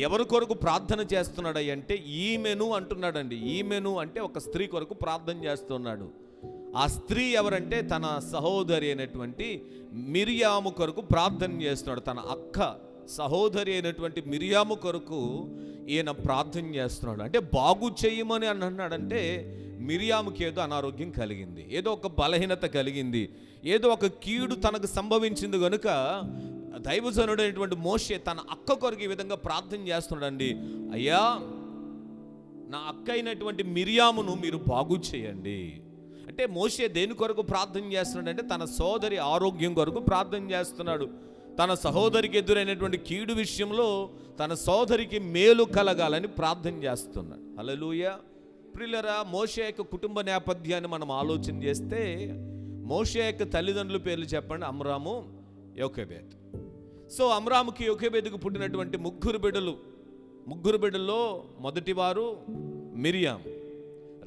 ఎవరి కొరకు ప్రార్థన చేస్తున్నాడు అంటే ఈమెను అంటున్నాడండి. ఈమెను అంటే ఒక స్త్రీ కొరకు ప్రార్థన చేస్తున్నాడు. ఆ స్త్రీ ఎవరంటే తన సహోదరి అయినటువంటి మిరియాము కొరకు ప్రార్థన చేస్తున్నాడు. తన అక్క సహోదరి అయినటువంటి మిరియాము కొరకు ఈయన ప్రార్థన చేస్తున్నాడు. అంటే బాగు చేయమని అని అన్నాడంటే మిరియాముకి ఏదో అనారోగ్యం కలిగింది, ఏదో ఒక బలహీనత కలిగింది, ఏదో ఒక కీడు తనకు సంభవించింది కనుక దైవజనుడైనటువంటి మోషే తన అక్క కొరకు ఈ విధంగా ప్రార్థన చేస్తున్నాడండి. అయ్యా, నా అక్క అయినటువంటి మిరియామును మీరు బాగు చేయండి. అంటే మోషే దేని కొరకు ప్రార్థన చేస్తున్నాడంటే తన సోదరి ఆరోగ్యం కొరకు ప్రార్థన చేస్తున్నాడు. తన సహోదరికి ఎదురైనటువంటి కీడు విషయంలో తన సోదరికి మేలు కలగాలని ప్రార్థన చేస్తున్నాడు. హల్లెలూయా. ప్రియులారా, మోషే యొక్క కుటుంబ నేపథ్యాన్ని మనం ఆలోచన చేస్తే మోషే యొక్క తల్లిదండ్రుల పేర్లు చెప్పండి. అమ్రాము, యోకెబెద్. సో అమ్రాముకి యోకెబెదుకు పుట్టినటువంటి ముగ్గురు బిడ్డల్లో మొదటివారు మిరియాం,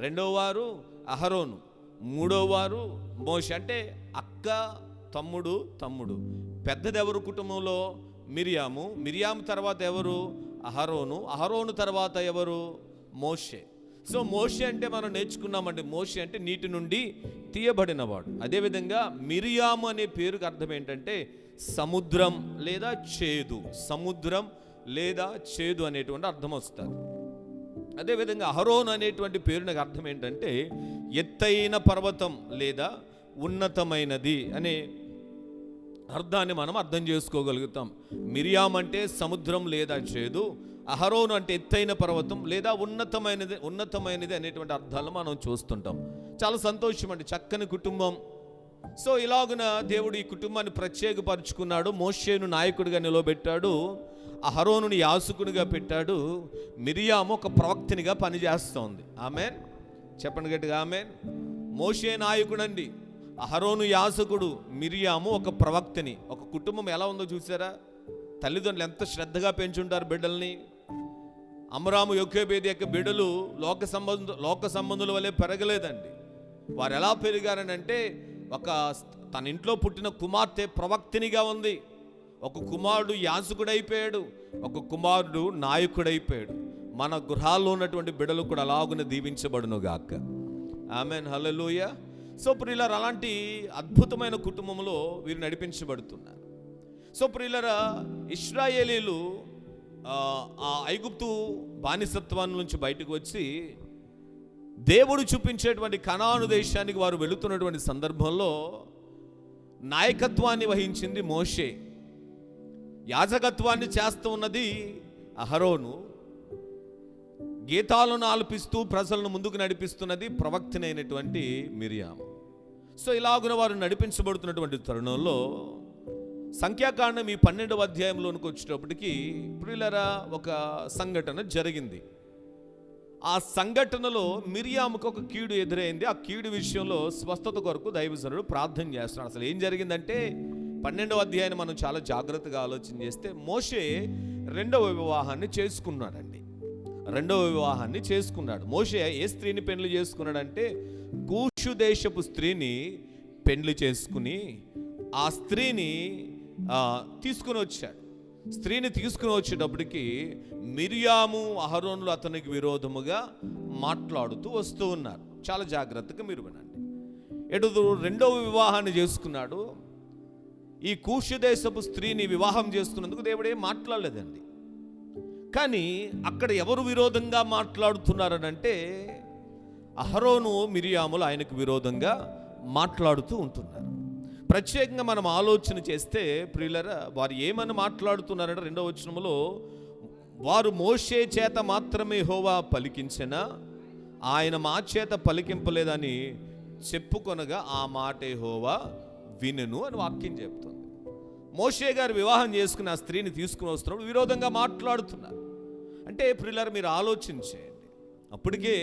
రెండవ వారు అహరోను, మూడవ వారు మోషే. అంటే అక్క, తమ్ముడు. పెద్దదెవరు కుటుంబంలో? మిరియాము తర్వాత ఎవరు? అహరోను తర్వాత ఎవరు? మోషే. సో మోషే అంటే మనం నేర్చుకున్నామండి, మోషే అంటే నీటి నుండి తీయబడినవాడు. అదేవిధంగా మిరియాము అనే పేరుకి అర్థం ఏంటంటే సముద్రం లేదా చేదు అనేటువంటి అర్థం వస్తుంది. అదేవిధంగా అహరోను అనేటువంటి పేరునికి అర్థం ఏంటంటే ఎత్తైన పర్వతం లేదా ఉన్నతమైనది అనే అర్థాన్ని మనం అర్థం చేసుకోగలుగుతాం. మిరియాం అంటే సముద్రం లేదా చేదు, అహరోను అంటే ఎత్తైన పర్వతం లేదా ఉన్నతమైనది అనేటువంటి అర్థాలను మనం చూస్తుంటాం. చాలా సంతోషం అండి, చక్కని కుటుంబం. సో ఇలాగున దేవుడు ఈ కుటుంబాన్ని ప్రత్యేకపరుచుకున్నాడు. మోషేను నాయకుడిగా నిలబెట్టాడు, అహరోనుని యాజకునిగా పెట్టాడు, మిరియాము ఒక ప్రవక్తనిగా పనిచేస్తోంది. ఆమేన్ చెప్పండి గట్టిగా, ఆమేన్. మోషే నాయకుడండి, అహరోను యాజకుడు, మిరియాము ఒక ప్రవక్తని. ఒక కుటుంబం ఎలా ఉందో చూసారా? తల్లిదండ్రులు ఎంత శ్రద్ధగా పెంచుంటారు బిడ్డల్ని. అమ్రాము, యోకెబెదు యొక్క బిడ్డలు లోక సంబంధుల వల్లే పెరగలేదండి. వారు ఎలా పెరిగారని అంటే తన ఇంట్లో పుట్టిన కుమార్తె ప్రవక్తినిగా ఉంది, ఒక కుమారుడు యాజకుడైపోయాడు, ఒక కుమారుడు నాయకుడైపోయాడు. మన గృహాల్లో ఉన్నటువంటి బిడ్డలు కూడా అలాగున దీవించబడును గాక. ఆమేన్, హల్లెలూయా. సో ప్రియులారా, అలాంటి అద్భుతమైన కుటుంబంలో వీరు నడిపించబడుతున్నారు. సో ప్రియులారా, ఇశ్రాయేలీలు ఆ ఐగుప్తు బానిసత్వం నుంచి బయటకు వచ్చి దేవుడు చూపించేటువంటి కనాను దేశానికి వారు వెళుతున్నటువంటి సందర్భంలో నాయకత్వాన్ని వహించింది మోషే, యాజకత్వాన్ని చేస్తూ ఉన్నది అహరోను, గీతాలను ఆలపిస్తూ ప్రజలను ముందుకు నడిపిస్తున్నది ప్రవక్తనైనటువంటి మిరియాము. సో ఇలాగున వారు నడిపించబడుతున్నటువంటి తరుణంలో సంఖ్యాకాండం ఈ 12వ అధ్యాయంలోనికి వచ్చేటప్పటికి ప్రియులారా ఒక సంఘటన జరిగింది. ఆ సంఘటనలో మిరియాముకు ఒక కీడు ఎదురైంది. ఆ కీడు విషయంలో స్వస్థత కొరకు దైవజనుడు ప్రార్థన చేస్తున్నాడు. అసలు ఏం జరిగిందంటే 12వ అధ్యాయాన్ని మనం చాలా జాగ్రత్తగా ఆలోచన చేస్తే మోషే రెండవ వివాహాన్ని చేసుకున్నాడు. మోషే ఏ స్త్రీని పెండ్లి చేసుకున్నాడంటే కూషు దేశపు స్త్రీని పెండ్లి చేసుకుని ఆ స్త్రీని తీసుకుని వచ్చాడు. స్త్రీని తీసుకుని వచ్చేటప్పటికి మిరియాము, అహరోనులు అతనికి విరోధముగా మాట్లాడుతూ వస్తూ ఉన్నారు. చాలా జాగ్రత్తగా మీరు వినండి. రెండవ వివాహాన్ని చేసుకున్నాడు. ఈ కూషు దేశపు స్త్రీని వివాహం చేసుకున్నందుకు దేవుడు ఏం మాట్లాడలేదండి. కానీ అక్కడ ఎవరు విరోధంగా మాట్లాడుతున్నారనంటే అహరోను, మిరియాములు ఆయనకు విరోధంగా మాట్లాడుతూ ఉంటున్నారు. ప్రత్యేకంగా మనం ఆలోచన చేస్తే ప్రియులారా, వారు ఏమని మాట్లాడుతున్నారంటే 2వ వచనంలో వారు మోషే చేత మాత్రమే యెహోవా పలికించెనా ఆయన మా చేత పలికింపలేదని చెప్పుకొనగా ఆ మాట యెహోవా వినెను అని వాక్యం చెప్తుంది. మోషే గారు వివాహం చేసుకుని ఆ స్త్రీని తీసుకుని వస్తున్నప్పుడు విరోధంగా మాట్లాడుతున్నారు. అంటే ప్రియులారా, మీరు ఆలోచించేయండి. అప్పటికే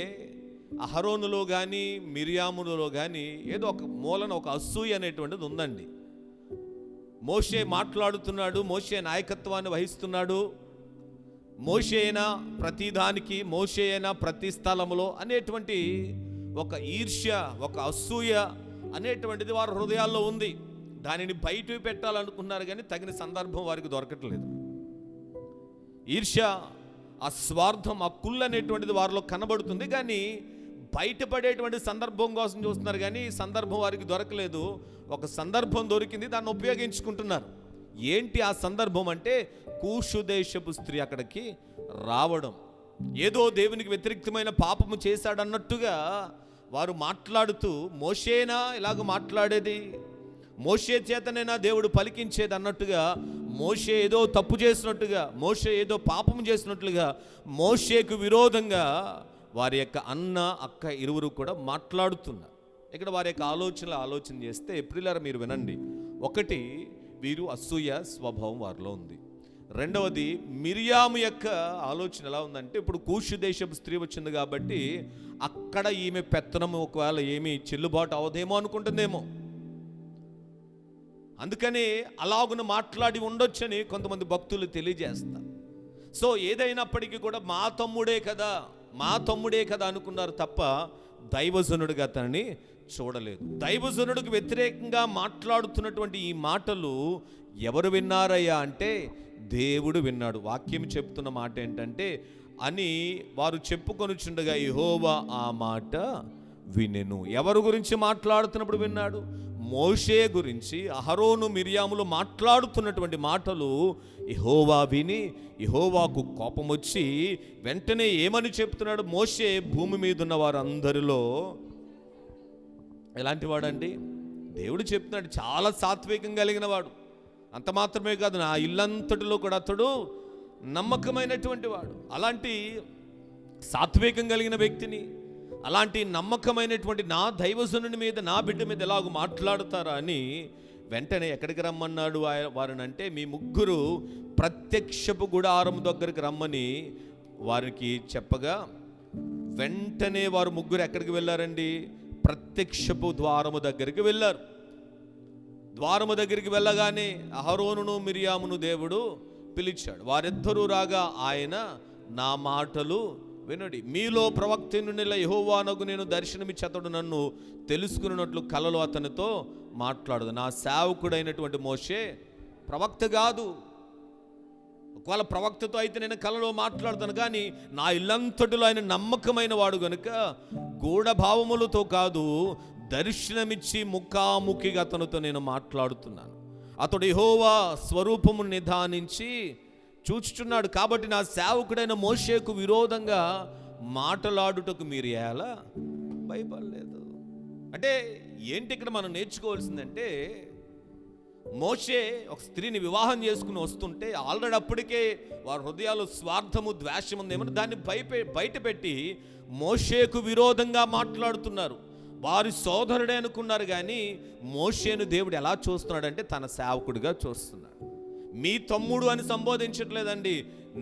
అహరోనులో కానీ మిరియాములో కానీ ఏదో ఒక మూలన ఒక అసూయ అనేటువంటిది ఉందండి. మోషే మాట్లాడుతున్నాడు, మోషే నాయకత్వాన్ని వహిస్తున్నాడు, మోషే అయినా ప్రతి దానికి, మోషే అయినా ప్రతి స్థలములో అనేటువంటి ఒక ఈర్ష్య, ఒక అసూయ అనేటువంటిది వారి హృదయాల్లో ఉంది. దానిని బయట పెట్టాలనుకున్నారు కానీ తగిన సందర్భం వారికి దొరకట్లేదు. ఈర్ష్య, ఆ స్వార్థం, ఆ కుళ్ళు అనేటువంటిది వారిలో కనబడుతుంది కానీ బయటపడేటువంటి సందర్భం కోసం చూస్తున్నారు కానీ సందర్భం వారికి దొరకలేదు. ఒక సందర్భం దొరికింది, దాన్ని ఉపయోగించుకుంటున్నారు. ఏంటి ఆ సందర్భం అంటే కూషు దేశపు స్త్రీ అక్కడికి రావడం. ఏదో దేవునికి వ్యతిరేక్తమైన పాపము చేశాడన్నట్టుగా వారు మాట్లాడుతూ, మోషేనా ఇలాగ మాట్లాడేది, మోషే చేతనైనా దేవుడు పలికించేది అన్నట్టుగా, మోషే ఏదో తప్పు చేసినట్టుగా, మోషే ఏదో పాపం చేసినట్లుగా మోషేకు విరోధంగా వారి యొక్క అన్న అక్క ఇరువురు కూడా మాట్లాడుతున్నారు. ఇక్కడ వారి యొక్క ఆలోచన చేస్తే ప్రియులారా మీరు వినండి. ఒకటి, వీరు అసూయ స్వభావం వారిలో ఉంది. రెండవది, మిరియాము యొక్క ఆలోచన ఎలా ఉందంటే, ఇప్పుడు కూషు దేశపు స్త్రీ వచ్చింది కాబట్టి అక్కడ ఈమె పెత్తనం ఒకవేళ ఏమీ చెల్లుబాటు అవదేమో అనుకుంటుందేమో, అందుకని అలాగున మాట్లాడి ఉండొచ్చని కొంతమంది భక్తులు తెలియజేస్తారు. సో ఏదైనప్పటికీ కూడా మా తమ్ముడే కదా అనుకున్నారు తప్ప దైవజనుడిగా అతన్ని చూడలేదు. దైవజనుడికి వ్యతిరేకంగా మాట్లాడుతున్నటువంటి ఈ మాటలు ఎవరు విన్నారయ్యా అంటే దేవుడు విన్నాడు. వాక్యం చెప్తున్న మాట ఏంటంటే, అని వారు చెప్పుకొనుచుండగా యెహోవా ఆ మాట వినెను. ఎవరి గురించి మాట్లాడుతున్నప్పుడు విన్నాడు? మోషే గురించి అహరోను మిరియాములు మాట్లాడుతున్నటువంటి మాటలు యెహోవా విని యెహోవాకు కోపం వచ్చి వెంటనే ఏమని చెప్తున్నాడు? మోషే భూమి మీద ఉన్న వారందరిలో ఎలాంటి వాడండి? దేవుడు చెప్తున్నాడు, చాలా సాత్వికం కలిగిన వాడు. అంత మాత్రమే కాదు, నా ఇల్లంతటిలో కూడా అతడు నమ్మకమైనటువంటి వాడు. అలాంటి సాత్వికం కలిగిన వ్యక్తిని, అలాంటి నమ్మకమైనటువంటి నా దైవజనుని మీద, నా బిడ్డ మీద ఎలాగో మాట్లాడుతారా అని వెంటనే ఎక్కడికి రమ్మన్నాడు వారిని అంటే, మీ ముగ్గురు ప్రత్యక్షపు గుడారం దగ్గరికి రమ్మని వారికి చెప్పగా వెంటనే వారు ముగ్గురు ఎక్కడికి వెళ్ళారండి? ప్రత్యక్షపు ద్వారము దగ్గరికి వెళ్ళారు. ద్వారము దగ్గరికి వెళ్ళగానే అహరోనును మిరియామును దేవుడు పిలిచాడు. వారిద్దరూ రాగా ఆయన, నా మాటలు వినుడి, మీలో ప్రవక్తనునిలా యెహోవానగు నేను దర్శనమిచ్చి అతడు నన్ను తెలుసుకున్నట్లు కలలో అతనితో మాట్లాడదు. నా సేవకుడైనటువంటి మోషే ప్రవక్త కాదు. ఒకవేళ ప్రవక్తతో అయితే నేను కలలో మాట్లాడతాను, కానీ నా ఇల్లంతటిలో ఆయన నమ్మకమైన వాడు గనుక గూఢభావములతో కాదు, దర్శనమిచ్చి ముఖాముఖిగా అతనితో నేను మాట్లాడుతున్నాను. అతడు యెహోవా స్వరూపము నిదానించి చూచుచున్నాడు. కాబట్టి నా సేవకుడైన మోషేకు విరోధంగా మాట్లాడుటకు మీరు ఎలా భయపడలేదు? అంటే ఏంటి ఇక్కడ మనం నేర్చుకోవాల్సిందంటే, మోషే ఒక స్త్రీని వివాహం చేసుకుని వస్తుంటే ఆల్రెడీ అప్పటికే వారి హృదయాలు స్వార్థము, ద్వేషం ఉందేమని దాన్ని బయట పెట్టి మోషేకు విరోధంగా మాట్లాడుతున్నారు. వారి సోదరుడే అనుకున్నారు, కానీ మోషేను దేవుడు ఎలా చూస్తున్నాడంటే తన సేవకుడిగా చూస్తున్నాడు. మీ తమ్ముడు అని సంబోధించట్లేదండి.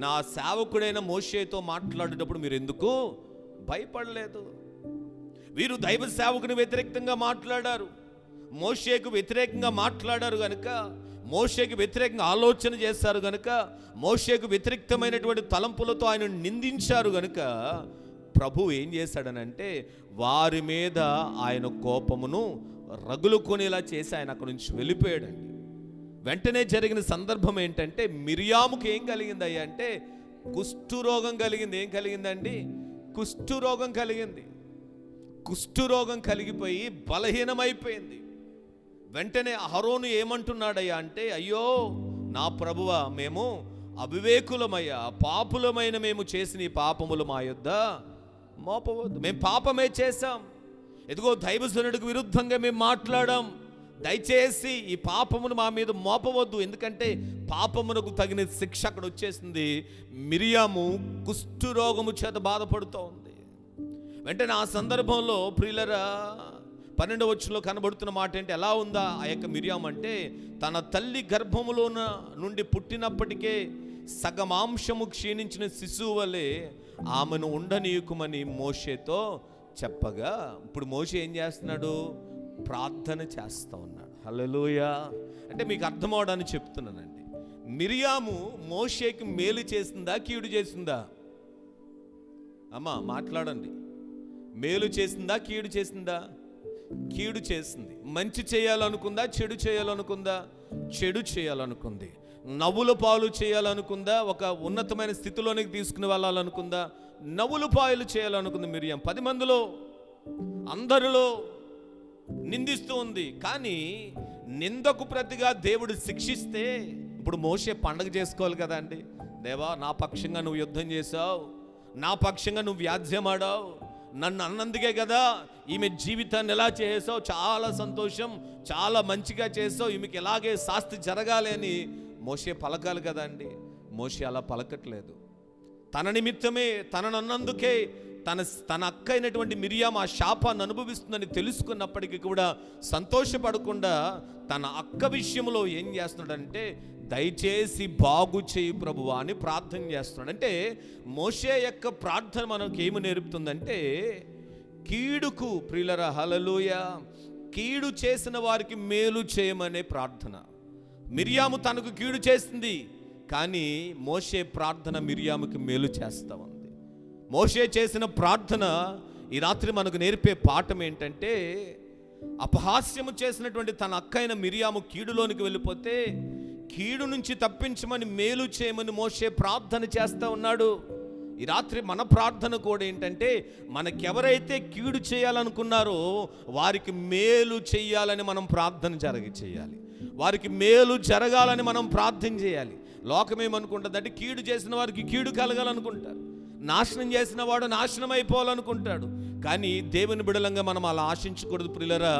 నా సేవకుడైన మోషేతో మాట్లాడేటప్పుడు మీరు ఎందుకు భయపడలేదు? వీరు దైవ సేవకుని వ్యతిరేకంగా మాట్లాడారు, మోషేకు వ్యతిరేకంగా మాట్లాడారు గనుక, మోషేకు వ్యతిరేకంగా ఆలోచన చేశారు గనుక, మోషేకు వ్యతిరేకమైనటువంటి తలంపులతో ఆయన నిందించారు గనుక ప్రభు ఏం చేశాడనంటే వారి మీద ఆయన కోపమును రగులుకొనేలా చేసి ఆయన అక్కడి నుంచి వెళ్ళిపోయాడండి. వెంటనే జరిగిన సందర్భం ఏంటంటే, మిరియాముకి ఏం కలిగిందయ్యా అంటే కుష్ఠురోగం కలిగింది. ఏం కలిగిందండి? కుష్ఠురోగం కలిగింది. కుష్ఠురోగం కలిగిపోయి బలహీనమైపోయింది. వెంటనే అహరోను ఏమంటున్నాడయ్యా అంటే, అయ్యో నా ప్రభువా, మేము అవివేకులమయ్యా, పాపులమైన మేము చేసిన ఈ పాపములు మా యొద్ద మోపవద్దు. మేము పాపమే చేశాం, ఎదుగో దైవజనుడికి విరుద్ధంగా మేము మాట్లాడాం, దయచేసి ఈ పాపమును మా మీద మోపవద్దు, ఎందుకంటే పాపమునకు తగిన శిక్ష అక్కడ వచ్చేసింది. మిరియాము కుష్ఠురోగము చేత బాధపడుతూ ఉంది. వెంటనే ఆ సందర్భంలో ప్రియులరా 12వ వచనంలో కనబడుతున్న మాట ఏంటి? ఎలా ఉందా ఆ యొక్క మిరియాము అంటే, తన తల్లి గర్భములో నుండి పుట్టినప్పటికే సగమాంశము క్షీణించిన శిశువు వలె ఆమెను ఉండనీయకుమని మోషేతో చెప్పగా, ఇప్పుడు మోషే ఏం చేస్తున్నాడు? ప్రార్థన చేస్తూ ఉన్నాడు. హల్లెలూయా. అంటే మీకు అర్థమవడానికి చెప్తున్నానండి. మిరియాము మోషేకి మేలు చేసిందా, కీడు చేసిందా? అమ్మా మాట్లాడండి. మేలు చేసిందా, కీడు చేసిందా? కీడు చేసింది. మంచి చేయాలనుకుందా, చెడు చేయాలనుకుందా? చెడు చేయాలనుకుంది. నవ్వుల పాలు చేయాలనుకుందా, ఒక ఉన్నతమైన స్థితిలోనికి తీసుకుని వెళ్ళాలనుకుందా? నవ్వుల పాలు చేయాలనుకుంది మిరియాం. 10 మందిలో అందరిలో నిందిస్తూ ఉంది. కానీ నిందకు ప్రతిగా దేవుడు శిక్షిస్తే, ఇప్పుడు మోషే పండగ చేసుకోవాలి కదా అండి. దేవా, నా పక్షంగా నువ్వు యుద్ధం చేసావు, నా పక్షంగా నువ్వు వ్యాజ్యమాడావు, నన్ను అన్నందుకే కదా ఈమె జీవితాన్ని ఎలా చేసావు, చాలా సంతోషం, చాలా మంచిగా చేసావు, ఈమెకి ఎలాగే శాస్తి జరగాలి అని మోషే పలకాలి కదా అండి. మోషే అలా పలకట్లేదు. తన నిమిత్తమే, తనను అన్నందుకే తన అక్క అయినటువంటి మిరియాము ఆ శాపాన్ని అనుభవిస్తుందని తెలుసుకున్నప్పటికీ కూడా సంతోషపడకుండా తన అక్క విషయంలో ఏం చేస్తున్నాడంటే, దయచేసి బాగు చేయి ప్రభువా అని ప్రార్థన చేస్తున్నాడు. అంటే మోషే యొక్క ప్రార్థన మనకు ఏమి నేర్పుతుందంటే, కీడుకు ప్రియులరా హల్లెలూయా, కీడు చేసిన వారికి మేలు చేయమనే ప్రార్థన. మిరియాము తనకు కీడు చేసింది, కానీ మోషే ప్రార్థన మిరియాముకి మేలు చేస్తా ఉంది. మోషే చేసిన ప్రార్థన ఈ రాత్రి మనకు నేర్పే పాఠం ఏంటంటే, అపహాస్యము చేసినటువంటి తన అక్క అయిన మిరియాము కీడులోనికి వెళ్ళిపోతే కీడు నుంచి తప్పించమని, మేలు చేయమని మోషే ప్రార్థన చేస్తూ ఉన్నాడు. ఈ రాత్రి మన ప్రార్థన కూడా ఏంటంటే, మనకెవరైతే కీడు చేయాలనుకున్నారో వారికి మేలు చేయాలని మనం ప్రార్థన చేయాలి. వారికి మేలు జరగాలని మనం ప్రార్థన చేయాలి. లోకమేమనుకుంటుందంటే, కీడు చేసిన వారికి కీడు కలగాలనుకుంటారు, నాశనం చేసిన వాడు నాశనం అయిపోవాలనుకుంటాడు. కానీ దేవుని బిడలంగా మనం అలా ఆశించకూడదు ప్రియులరా.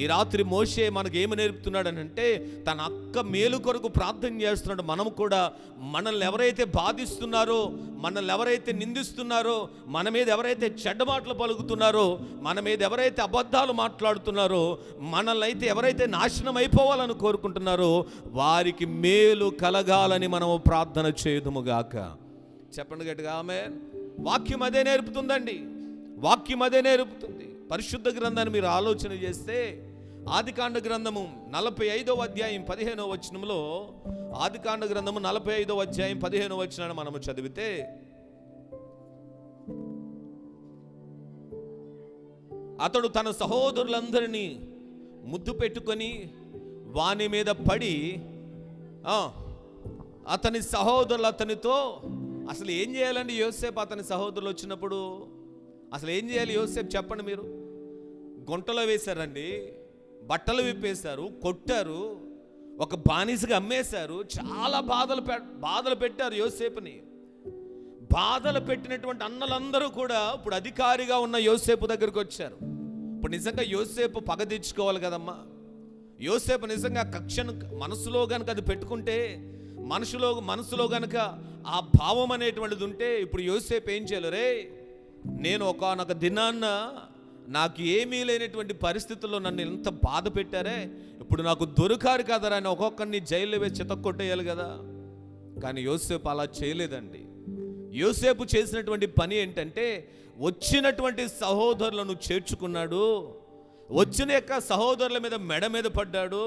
ఈ రాత్రి మోషే మనకు ఏమి నేర్పుతున్నాడనంటే, తన అక్క మేలు కొరకు ప్రార్థన చేస్తున్నాడు. మనం కూడా మనల్ని ఎవరైతే బాధిస్తున్నారో, మనల్ని ఎవరైతే నిందిస్తున్నారో, మన మీద ఎవరైతే చెడ్డ మాటలు పలుకుతున్నారో, మన మీద ఎవరైతే అబద్ధాలు మాట్లాడుతున్నారో, మనల్ని అయితే ఎవరైతే నాశనం అయిపోవాలని కోరుకుంటున్నారో వారికి మేలు కలగాలని మనము ప్రార్థన చేయుదుముగాక. చెప్పండి గట్టిగా ఆమేన్. వాక్యం అదే నేర్పుతుందండి. వాక్యం అదే నేర్పుతుంది. పరిశుద్ధ గ్రంథాన్ని మీరు ఆలోచన చేస్తే, ఆదికాండ గ్రంథము 45వ అధ్యాయం 15వ వచనంలో, ఆదికాండ గ్రంథము 45వ అధ్యాయం 15వ వచనాన్ని మనము చదివితే, అతడు తన సహోదరులందరినీ ముద్దు పెట్టుకొని వాని మీద పడి, అతని సహోదరులు అతనితో, అసలు ఏం చేయాలండి యోసేపు అతని సహోదరులు వచ్చినప్పుడు? అసలు ఏం చేయాలి యోసేపు చెప్పండి మీరు? గుంటలో వేశారండి, బట్టలు విప్పేశారు, కొట్టారు, ఒక బానిసగా అమ్మేశారు, చాలా బాధలు పెట్టారు యోసేపుని. బాధలు పెట్టినటువంటి అన్నలందరూ కూడా ఇప్పుడు అధికారిగా ఉన్న యోసేపు దగ్గరికి వచ్చారు. ఇప్పుడు నిజంగా యోసేపు పగ తెచ్చుకోవాలి కదమ్మా. యోసేపు నిజంగా కక్షను మనసులో కనుక అది పెట్టుకుంటే, మనసులో కనుక ఆ భావం అనేటువంటిది ఉంటే, ఇప్పుడు యోసేపు ఏం చేయాలి? రే, నేను ఒకానొక దినాన్న నాకు ఏమీ లేనటువంటి పరిస్థితుల్లో నన్ను ఎంత బాధ పెట్టారే, ఇప్పుడు నాకు దొరికారు కదరా అని ఒక్కొక్కరిని జైల్లో వేసి చితక్కొట్టేయాలి కదా. కానీ యోసేపు అలా చేయలేదండి. యోసేపు చేసినటువంటి పని ఏంటంటే, వచ్చినటువంటి సహోదరులను చేర్చుకున్నాడు, వచ్చిన యొక్క సహోదరుల మీద మెడ మీద పడ్డాడు,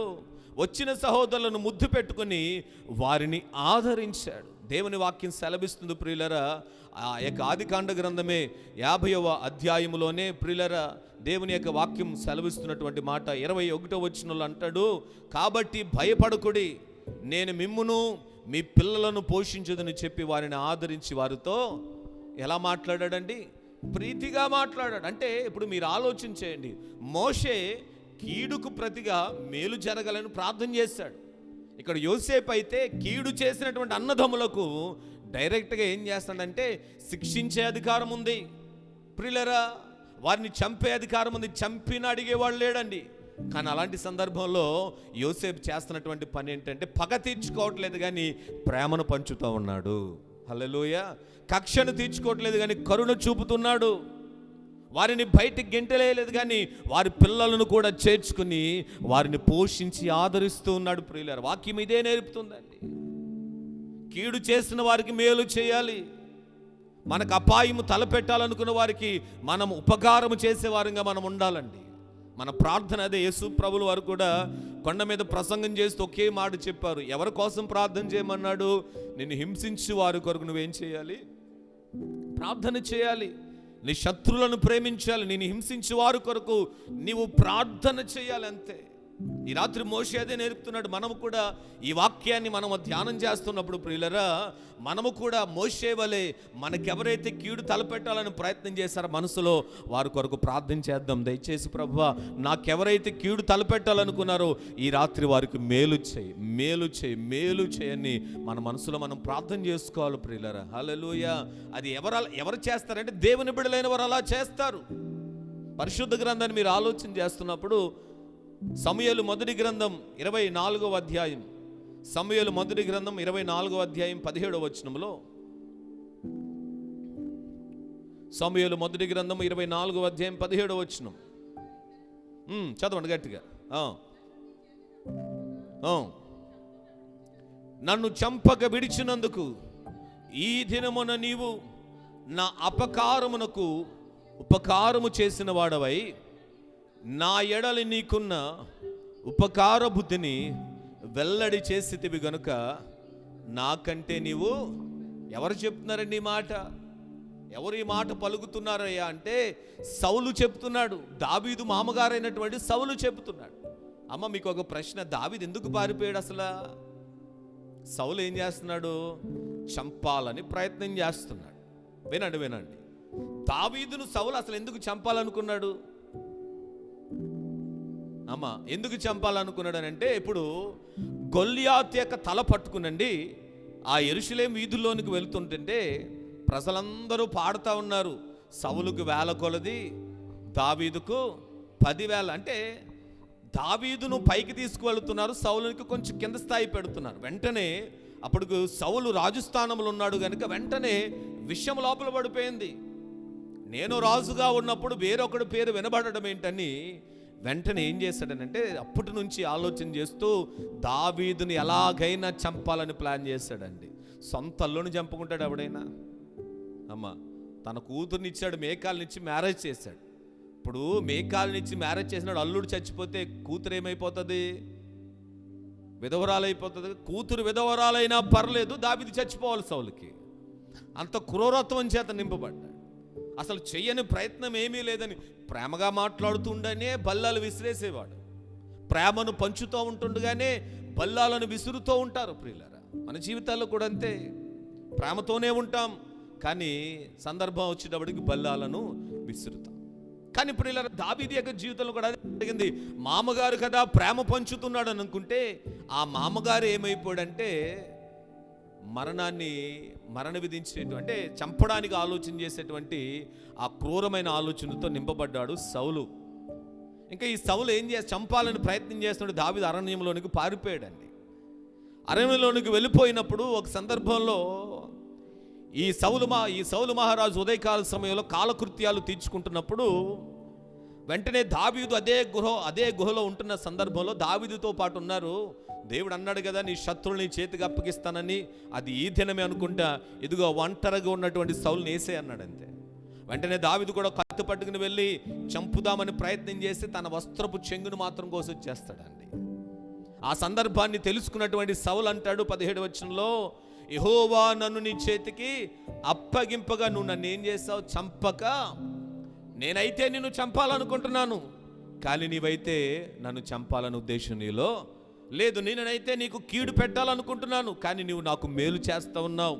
వచ్చిన సహోదరులను ముద్దు పెట్టుకుని వారిని ఆదరించాడు. దేవుని వాక్యం సెలవిస్తుంది ప్రియులరా. ఆ యొక్క ఆదికాండ గ్రంథమే 50వ అధ్యాయములోనే ప్రియులరా దేవుని యొక్క వాక్యం సెలవిస్తున్నటువంటి మాట 21వ వచనంలో అంటాడు, కాబట్టి భయపడకుడి, నేను మిమ్మును మీ పిల్లలను పోషించదని చెప్పి వారిని ఆదరించి వారితో ఎలా మాట్లాడాడండి? ప్రీతిగా మాట్లాడాడు. అంటే ఇప్పుడు మీరు ఆలోచించేయండి, మోషే కీడుకు ప్రతిగా మేలు జరగాలని ప్రార్థన చేశాడు. ఇక్కడ యోసేపు అయితే కీడు చేసినటువంటి అన్నదమ్ములకు డైరెక్ట్గా ఏం చేస్తాడంటే, శిక్షించే అధికారం ఉంది ప్రియులరా, వారిని చంపే అధికారం ఉంది, చంపిన అడిగేవాళ్ళు లేడండి. కానీ అలాంటి సందర్భంలో యోసేపు చేస్తున్నటువంటి పని ఏంటంటే, పగ తీర్చుకోవట్లేదు కానీ ప్రేమను పంచుతూ ఉన్నాడు. హల్లెలూయా. కక్షను తీర్చుకోవట్లేదు కానీ కరుణ చూపుతున్నాడు. వారిని బయటికి గెంటలేదు కానీ వారి పిల్లలను కూడా చేర్చుకుని వారిని పోషించి ఆదరిస్తూ ఉన్నాడు ప్రియులారా. వాక్యం ఇదే నేర్పుతుందండి. కీడు చేసిన వారికి మేలు చేయాలి. మనకు అపాయము తలపెట్టాలనుకున్న వారికి మనం ఉపకారం చేసేవారంగా మనం ఉండాలండి. మన ప్రార్థన అదే. యేసు ప్రభుల వారు కూడా కొండ మీద ప్రసంగం చేస్తూ ఒకే మాట చెప్పారు. ఎవరి కోసం ప్రార్థన చేయమన్నాడు? నిన్ను హింసించే వారి కొరకు నువ్వేం చేయాలి? ప్రార్థన చేయాలి. నీ శత్రువులను ప్రేమించాలి, నేను హింసించే వారి కొరకు నీవు ప్రార్థన చేయాలి. అంతే. ఈ రాత్రి మోషే అదే నేర్పుతున్నాడు. మనము కూడా ఈ వాక్యాన్ని మనము ధ్యానం చేస్తున్నప్పుడు ప్రియులరా, మనము కూడా మోషే వలె మనకెవరైతే కీడు తలపెట్టాలని ప్రయత్నం చేశారో మనసులో వారి కొరకు ప్రార్థన చేద్దాం. దయచేసి ప్రభువా, నాకెవరైతే కీడు తలపెట్టాలనుకున్నారో ఈ రాత్రి వారికి మేలు చేయి, మేలు చేయి, మేలు చేయని మన మనసులో మనం ప్రార్థన చేసుకోవాలి ప్రియులరా. హల్లెలూయా. అది ఎవరు చేస్తారంటే దేవుని బిడ్డలైన వారు అలా చేస్తారు. పరిశుద్ధ గ్రంథాన్ని మీరు ఆలోచన చేస్తున్నప్పుడు సమూయేలు మొదటి గ్రంథం 24వ అధ్యాయం, సమూయేలు మొదటి గ్రంథం 24వ అధ్యాయం 17వ వచనంలో, సమూయేలు మొదటి గ్రంథం 24వ అధ్యాయం 17వ వచనం చదవండి గట్టిగా. నన్ను చంపక విడిచినందుకు ఈ దినమున నీవు నా అపకారమునకు ఉపకారము చేసిన వాడవై నా ఎడలి నీకున్న ఉపకార బుద్ధిని వెల్లడి చేసితివి గనుక నాకంటే నీవు. ఎవరు చెప్తున్నారండి ఈ మాట? ఎవరు ఈ మాట పలుకుతున్నారయ్యా అంటే సౌలు చెప్తున్నాడు. దావీదు మామగారైనటువంటి సౌలు చెప్తున్నాడు. అమ్మ మీకు ఒక ప్రశ్న, దావీదు ఎందుకు పారిపోయాడు అసలు? సౌలు ఏం చేస్తున్నాడు? చంపాలని ప్రయత్నం చేస్తున్నాడు. వినండి వినండి, దావీదును సౌలు అసలు ఎందుకు చంపాలనుకున్నాడు? అమ్మా ఎందుకు చంపాలనుకున్నాడు అని అంటే, ఇప్పుడు గొల్లియాతు యొక్క తల పట్టుకునండి ఆ యెరూషలేము వీధుల్లోనికి వెళ్తుంటే ప్రజలందరూ పాడుతూ ఉన్నారు, సౌలుకు 1000 కొలది, దావీదుకు 10,000. అంటే దావీదును పైకి తీసుకువెళ్తున్నారు, సౌలునికి కొంచెం కింద స్థాయి పెడుతున్నారు. వెంటనే అప్పుడు సౌలు రాజస్థానంలో ఉన్నాడు కనుక వెంటనే విషయం లోపల పడిపోయింది. నేను రాజుగా ఉన్నప్పుడు వేరొకడి పేరు వినబడడం ఏంటని వెంటనే ఏం చేశాడనంటే అప్పటి నుంచి ఆలోచన చేస్తూ దావీదుని ఎలాగైనా చంపాలని ప్లాన్ చేశాడండి. సొంత అల్లుని చంపుకుంటాడు ఎవడైనా? అమ్మ తన కూతుర్నిచ్చాడు, మేకాలనిచ్చి మ్యారేజ్ చేశాడు. ఇప్పుడు మేకాలనిచ్చి మ్యారేజ్ చేసినాడు, అల్లుడు చచ్చిపోతే కూతురు ఏమైపోతుంది? విధవరాలైపోతుంది. కూతురు విధవరాలైనా పర్లేదు, దావీదు చచ్చిపోవాలి సౌలుకి. అంత క్రూరత్వం చేత నింపబడ్డాడు. అసలు చెయ్యని ప్రయత్నం ఏమీ లేదని ప్రేమగా మాట్లాడుతుండనే బల్లాలు విసిరేసేవాడు. ప్రేమను పంచుతూ ఉంటుండగానే బల్లాలను విసురుతూ ఉంటారు ప్రియులారా. మన జీవితాల్లో కూడా అంతే, ప్రేమతోనే ఉంటాం కానీ సందర్భం వచ్చేటప్పటికి బల్లాలను విసురుతాం. కానీ ప్రియులారా, దావీదు యొక్క జీవితంలో కూడా అదే జరిగింది. మామగారు కదా ప్రేమ పంచుతున్నాడు అని అనుకుంటే ఆ మామగారు ఏమైపోయాడంటే మరణ విధించేటువంటి, అంటే చంపడానికి ఆలోచన చేసేటువంటి ఆ క్రూరమైన ఆలోచనతో నింపబడ్డాడు సౌలు. ఇంకా ఈ సౌలు ఏం చంపాలని ప్రయత్నం చేస్తున్నాడు. దావీదు అరణ్యంలోనికి పారిపోయాడండి. అరణ్యంలోనికి వెళ్ళిపోయినప్పుడు ఒక సందర్భంలో ఈ సౌలు మహారాజు ఉదయకాల సమయంలో కాలకృత్యాలు తీర్చుకుంటున్నప్పుడు వెంటనే దావీదు అదే గుహలో ఉంటున్న సందర్భంలో దావీదుతో పాటు ఉన్నారు. దేవుడు అన్నాడు కదా, నీ శత్రువుని చేతికి అప్పగిస్తానని. అది ఈ దినమే అనుకుంటా. ఇదిగో ఒంటరిగా ఉన్నటువంటి సౌలుని వేసే అన్నాడు అంతే. వెంటనే దావీదు కూడా కత్తి పట్టుకుని వెళ్ళి చంపుదామని ప్రయత్నం చేసి తన వస్త్రపు చెంగును మాత్రం కోసొచ్చేస్తాడండి. ఆ సందర్భాన్ని తెలుసుకున్నటువంటి సౌలు అంటాడు 17వ వచనంలో, యెహోవా నన్ను నీ చేతికి అప్పగింపగా నువ్వు నన్ను ఏం చేస్తావు? చంపక. నేనైతే నిన్ను చంపాలనుకుంటున్నాను, కానీ నీవైతే నన్ను చంపాలని ఉద్దేశం నీలో లేదు. నేనైతే నీకు కీడు పెట్టాలనుకుంటున్నాను, కానీ నీవు నాకు మేలు చేస్తా ఉన్నావు.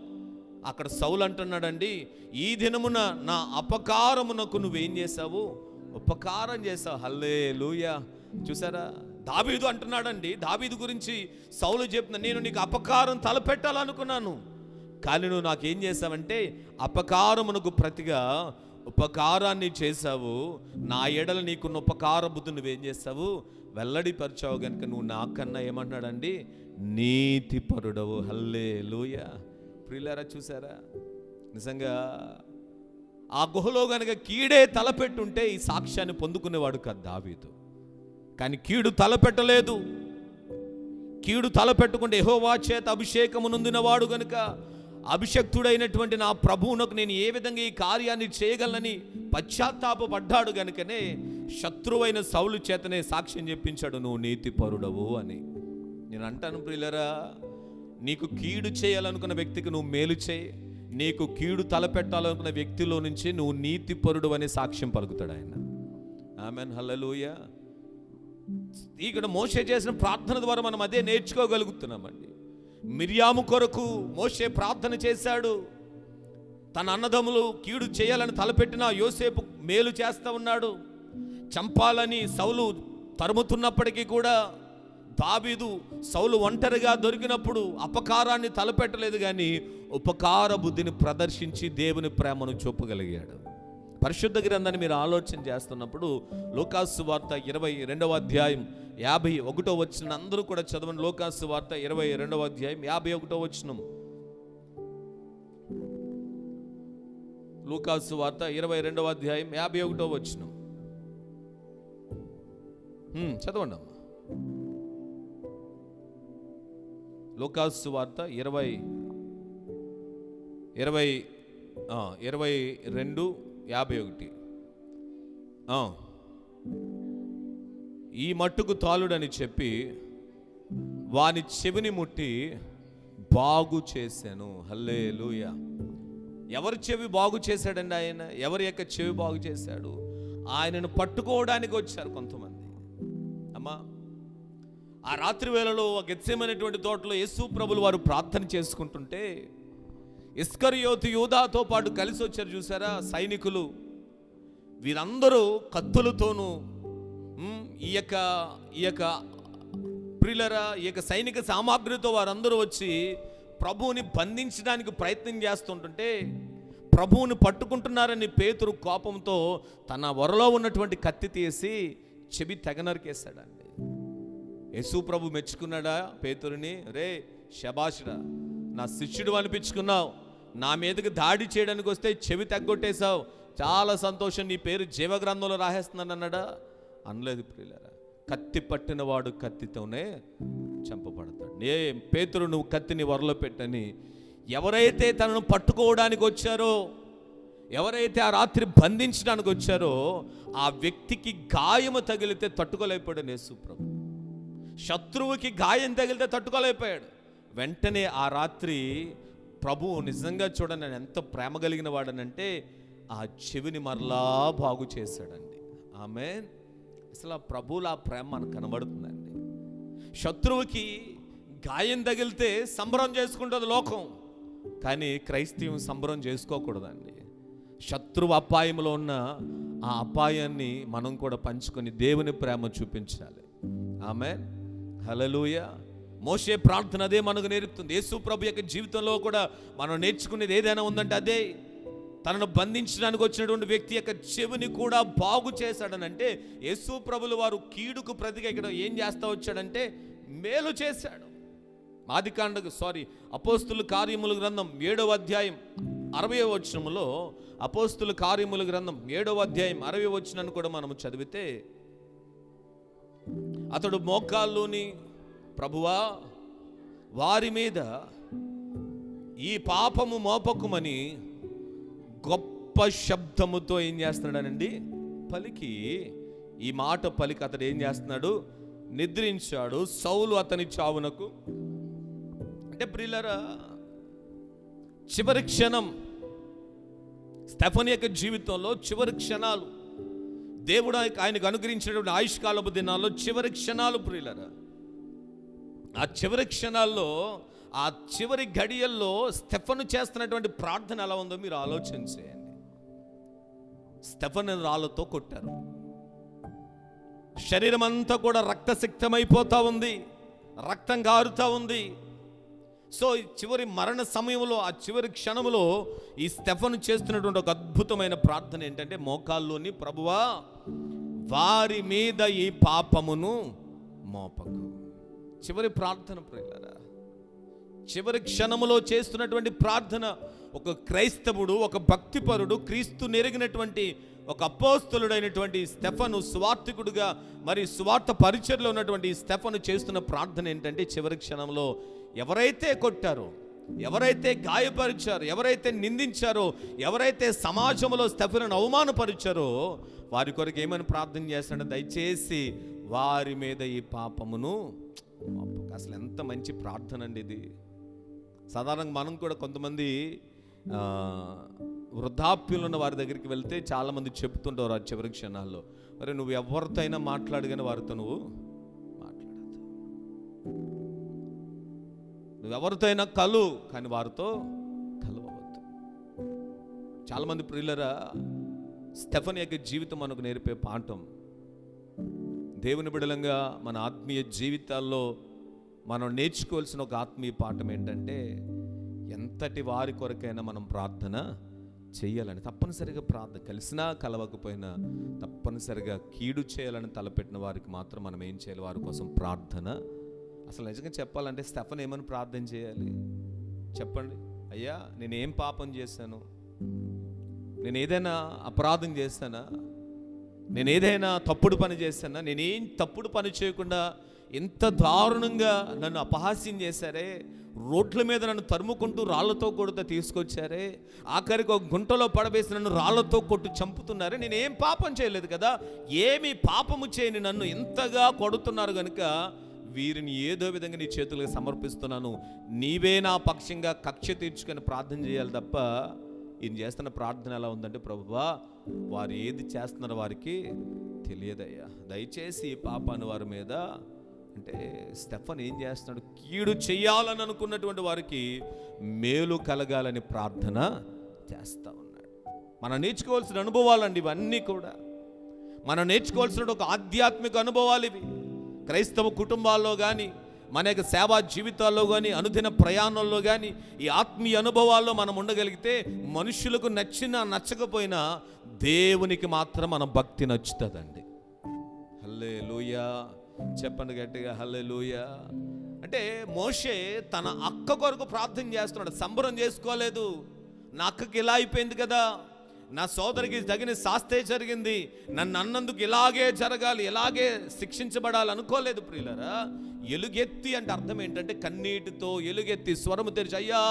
అక్కడ సౌలు అంటున్నాడండి, ఈ దినమున నా అపకారమునకు నువ్వేం చేసావు? ఉపకారం చేసావు. హల్లెలూయా. చూసారా, దావీదు అంటున్నాడండి. దావీదు గురించి సౌలు చెప్తున్నా, నేను నీకు అపకారం తలపెట్టాలనుకున్నాను, కానీ నువ్వు నాకేం చేసావంటే అపకారమునకు ప్రతిగా ఉపకారాన్ని చేశావు. నా ఎడల నీకున్న ఉపకార బుద్ధి నువ్వేం చేస్తావు? వెల్లడిపరిచావు. కనుక నువ్వు నాకన్నా ఏమన్నాడండి? నీతిపరుడవు. హల్లెలూయా. ప్రియులారా, చూసారా, నిజంగా ఆ గుహలో గనక కీడే తలపెట్టుంటే ఈ సాక్ష్యాన్ని పొందుకునేవాడు కాదు దావీదు. కానీ కీడు తలపెట్టలేదు. కీడు తలపెట్టుకుంటే యెహోవా చేత అభిషేకము నొందినవాడు గనుక అభిషక్తుడైనటువంటి నా ప్రభువునకు నేను ఏ విధంగా ఈ కార్యాన్ని చేయగలనని పశ్చాత్తాపడ్డాడు గనుకనే శత్రువైన సౌలు చేతనే సాక్ష్యం చెప్పించాడు, నువ్వు నీతిపరుడవు అని. నేను అంటాను ప్రియులరా, నీకు కీడు చేయాలనుకున్న వ్యక్తికి నువ్వు మేలు చేయి. నీకు కీడు తలపెట్టాలనుకున్న వ్యక్తిలో నుంచి నువ్వు నీతిపరుడు అనే సాక్ష్యం పలుకుతాడు ఆయన. ఆమెన్. హల్లెలూయా. ఇక్కడ మోషే చేసిన ప్రార్థన ద్వారా మనం అదే నేర్చుకోగలుగుతున్నామండి. మిర్యాము కొరకు మోషే ప్రార్థన చేశాడు. తన అన్నదమ్ములు కీడు చేయాలని తలపెట్టిన యోసేపు మేలు చేస్తూ ఉన్నాడు. చంపాలని సౌలు తరుముతున్నప్పటికీ కూడా దావీదు సౌలు ఒంటరిగా దొరికినప్పుడు అపకారాన్ని తలపెట్టలేదు, కానీ ఉపకార బుద్ధిని ప్రదర్శించి దేవుని ప్రేమను చూపగలిగాడు. పరిశుద్ధ గ్రంథాన్ని మీరు ఆలోచన చేస్తున్నప్పుడు లూకాసు వార్త 22వ అధ్యాయం 51వ వచనం అందరూ కూడా చదవండి. లూకాసు వార్త 22వ అధ్యాయం 51వ వచనం. లూకాసు వార్త 22వ అధ్యాయం 51వ వచనం చదవండి అమ్మా. లూకాసు వార్త 22:51. ఈ మట్టుకు తాలుడని చెప్పి వాని చెవిని ముట్టి బాగు చేశాను. హల్లెలూయా. ఎవరి చెవి బాగు చేశాడండి ఆయన? ఎవరి యొక్క చెవి బాగు చేశాడు? ఆయనను పట్టుకోవడానికి వచ్చారు కొంతమంది. అమ్మా, ఆ రాత్రి వేళలో గెత్సేమనేటువంటి తోటలో యేసు ప్రభులు వారు ప్రార్థన చేసుకుంటుంటే ఇస్కరియోతు యూదాతో పాటు కలిసి వచ్చారు చూసారా సైనికులు. వీరందరూ కత్తులతోనూ ఈ యొక్క ప్రియులరా ఈ యొక్క సైనిక సామాగ్రితో వారందరూ వచ్చి ప్రభువుని బంధించడానికి ప్రయత్నం చేస్తుంటుంటే ప్రభువుని పట్టుకుంటున్నారని పేతురు కోపంతో తన వరలో ఉన్నటువంటి కత్తి తీసి చెవి తెగ నరికేశాడండి. యేసు ప్రభు మెచ్చుకున్నాడా పేతురుని? రే శబాషురా, నా శిష్యుడు అనిపించుకున్నావు, నా మీదకి దాడి చేయడానికి వస్తే చెవి తెగ్గొట్టేశావు, చాలా సంతోషం, నీ పేరు జీవగ్రంథంలో రాసేస్తున్నాను అన్నాడా? అనలేదు ప్రియులారా. కత్తి పట్టినవాడు కత్తితోనే చంపబడతాడు. పేతురు నువ్వు కత్తిని వరలో పెట్టని ఎవరైతే తనను పట్టుకోవడానికి వచ్చారో, ఎవరైతే ఆ రాత్రి బంధించడానికి వచ్చారో ఆ వ్యక్తికి గాయము తగిలితే తట్టుకోలేకపోయాడు యేసు ప్రభు. శత్రువుకి గాయం తగిలితే తట్టుకోలేకపోయాడు. వెంటనే ఆ రాత్రి ప్రభువు నిజంగా చూడండి ఎంత ప్రేమ కలిగిన వాడనంటే ఆ చెవిని మరలా బాగు చేశాడండి. ఆమేన్. అసలు ఆ ప్రభువుల ఆ ప్రేమ మనకు కనబడుతుందండి. శత్రువుకి గాయం తగిలితే సంబరం చేసుకుంటుంది లోకం, కానీ క్రైస్తవం సంబరం చేసుకోకూడదండి. శత్రువు అపాయంలో ఉన్న ఆ అపాయాన్ని మనం కూడా పంచుకొని దేవుని ప్రేమ చూపించాలి. ఆమేన్. హల్లెలూయా. మోషే ప్రార్థన అదే మనకు నేర్పుతుంది. యేసు ప్రభు యొక్క జీవితంలో కూడా మనం నేర్చుకునేది ఏదైనా ఉందంటే అదే. తనను బంధించడానికి వచ్చినటువంటి వ్యక్తి యొక్క చెవిని కూడా బాగు చేశాడనంటే యేసు ప్రభులు వారు కీడుకు ప్రతిగా ఇక్కడ ఏం చేస్తా వచ్చాడంటే మేలు చేశాడు. అపోస్తుల కార్యముల గ్రంథం 7వ అధ్యాయం 60వ వచనములో అపోస్తుల కార్యముల గ్రంథం 7వ అధ్యాయం 60వ వచనాన్ని కూడా మనము చదివితే అతడు మోకాల్లోని ప్రభువా వారి మీద ఈ పాపము మోపకుమని గొప్ప శబ్దముతో ఏం చేస్తున్నాడనండి పలికి, ఈ మాట పలికి అతడు ఏం చేస్తున్నాడు? నిద్రించాడు. సౌలు అతని చావునకు. అంటే ప్రియులారా, చివరి క్షణం స్టెఫను యొక్క జీవితంలో చివరి క్షణాలు, దేవుడు ఆయనకు అనుగ్రహించినటువంటి ఆయుష్కాలపు దినాల్లో చివరి క్షణాలు ప్రియులారా. ఆ చివరి క్షణాల్లో, ఆ చివరి గడియల్లో స్టెఫను చేస్తున్నటువంటి ప్రార్థన ఎలా ఉందో మీరు ఆలోచన చేయండి. స్టెఫను రాళ్ళతో కొట్టారు. శరీరం అంతా కూడా రక్తసిక్తమైపోతా ఉంది, రక్తం గారుతా ఉంది. సో చివరి మరణ సమయంలో, ఆ చివరి క్షణంలో ఈ స్టెఫను చేస్తున్నటువంటి ఒక అద్భుతమైన ప్రార్థన ఏంటంటే మోకాల్లోని ప్రభువా వారి మీద ఈ పాపమును మోపకు. చివరి ప్రార్థన ప్రియులారా, చివరి క్షణములో చేస్తున్నటువంటి ప్రార్థన. ఒక క్రైస్తవుడు, ఒక భక్తిపరుడు, క్రీస్తు నెరిగినటువంటి ఒక అపోస్తలుడైనటువంటి స్టెఫను, స్వార్థికుడుగా మరి స్వార్థ పరిచర్లో ఉన్నటువంటి స్టెఫను చేస్తున్న ప్రార్థన ఏంటంటే చివరి క్షణంలో ఎవరైతే కొట్టారో, ఎవరైతే గాయపరిచారో, ఎవరైతే నిందించారో, ఎవరైతే సమాజంలో స్టెఫనును అవమానపరిచారో వారి కొరకు ఏమని ప్రార్థన చేస్తాడో, దయచేసి వారి మీద ఈ పాపమును. అసలు ఎంత మంచి ప్రార్థన అండి ఇది. సాధారణంగా మనం కూడా కొంతమంది వృద్ధాప్యంలో ఉన్న వారి దగ్గరికి వెళ్తే చాలామంది చెప్తుంటారు ఆ చివరి క్షణాల్లో, మరి నువ్వు ఎవరితో అయినా మాట్లాడు కానీ వారితో నువ్వు మాట్లాడద్దు, నువ్వెవరితో అయినా కలు కానీ వారితో కలవవద్దు. చాలామంది ప్రియులరా, స్టెఫన్ యొక్క జీవితం మనకు నేర్పే పాఠం, దేవుని బిడలంగా మన ఆత్మీయ జీవితాల్లో మనం నేర్చుకోవాల్సిన ఒక ఆత్మీయ పాఠం ఏంటంటే, ఎంతటి వారి కొరకైనా మనం ప్రార్థన చేయాలని, తప్పనిసరిగా ప్రార్థన, కలిసినా కలవకపోయినా తప్పనిసరిగా కీడు చేయాలని తలపెట్టిన వారికి మాత్రం మనం ఏం చేయాలి, వారి కోసం ప్రార్థన. అసలు నిజంగా చెప్పాలంటే స్టెఫన్ ఏమని ప్రార్థన చేయాలి చెప్పండి? అయ్యా, నేనేం పాపం చేశాను, నేను ఏదైనా అపరాధం చేశానా, నేను ఏదైనా తప్పుడు పని చేశానా, నేనేం తప్పుడు పని చేయకుండా ఎంత దారుణంగా నన్ను అపహాస్యం చేశారే, రోడ్ల మీద నన్ను తరుముకుంటూ రాళ్లతో కొడుతూ తీసుకొచ్చారే, ఆఖరికి ఒక గుంటలో పడవేసి నన్ను రాళ్లతో కొట్టు చంపుతున్నారే, నేనేం పాపం చేయలేదు కదా, ఏమి పాపము చేయని నన్ను ఇంతగా కొడుతున్నారు కనుక వీరిని ఏదో విధంగా నీ చేతులకు సమర్పిస్తున్నాను, నీవే నా పక్షంగా కక్ష తీర్చుకొని ప్రార్థన చేయాలి తప్ప ఈయన చేస్తున్న ప్రార్థన ఎలా ఉందంటే, ప్రభువా వారు ఏది చేస్తున్నారో వారికి తెలియదయ్యా, దయచేసి పాపాన్ని వారి మీద, అంటే స్టెఫన్ ఏం చేస్తున్నాడు, కీడు చెయ్యాలని అనుకున్నటువంటి వారికి మేలు కలగాలని ప్రార్థన చేస్తూ ఉన్నాడు. మనం నేర్చుకోవాల్సిన అనుభవాలండి ఇవన్నీ కూడా, మనం నేర్చుకోవాల్సిన ఒక ఆధ్యాత్మిక అనుభవాలు ఇవి. క్రైస్తవ కుటుంబాల్లో కానీ, మన యొక్క సేవా జీవితాల్లో కానీ, అనుదిన ప్రయాణంలో కానీ, ఈ ఆత్మీయ అనుభవాల్లో మనం ఉండగలిగితే మనుషులకు నచ్చినా నచ్చకపోయినా దేవునికి మాత్రం మన భక్తి నచ్చుతుందండి. హల్లెలూయా, చెప్పండి గట్టిగా హల్లెలూయా. అంటే మోషే తన అక్క కొరకు ప్రార్థన చేస్తున్నాడు, సంబరం చేసుకోలేదు. నా అక్కకి ఇలా అయిపోయింది కదా, నా సోదరికి తగిన శాస్తే జరిగింది, నన్ను అన్నందుకు ఇలాగే జరగాలి, ఇలాగే శిక్షించబడాలి అనుకోలేదు ప్రియులరా. ఎలుగెత్తి అంటే అర్థం ఏంటంటే కన్నీటితో ఎలుగెత్తి స్వరము తెరిచి, అయ్యా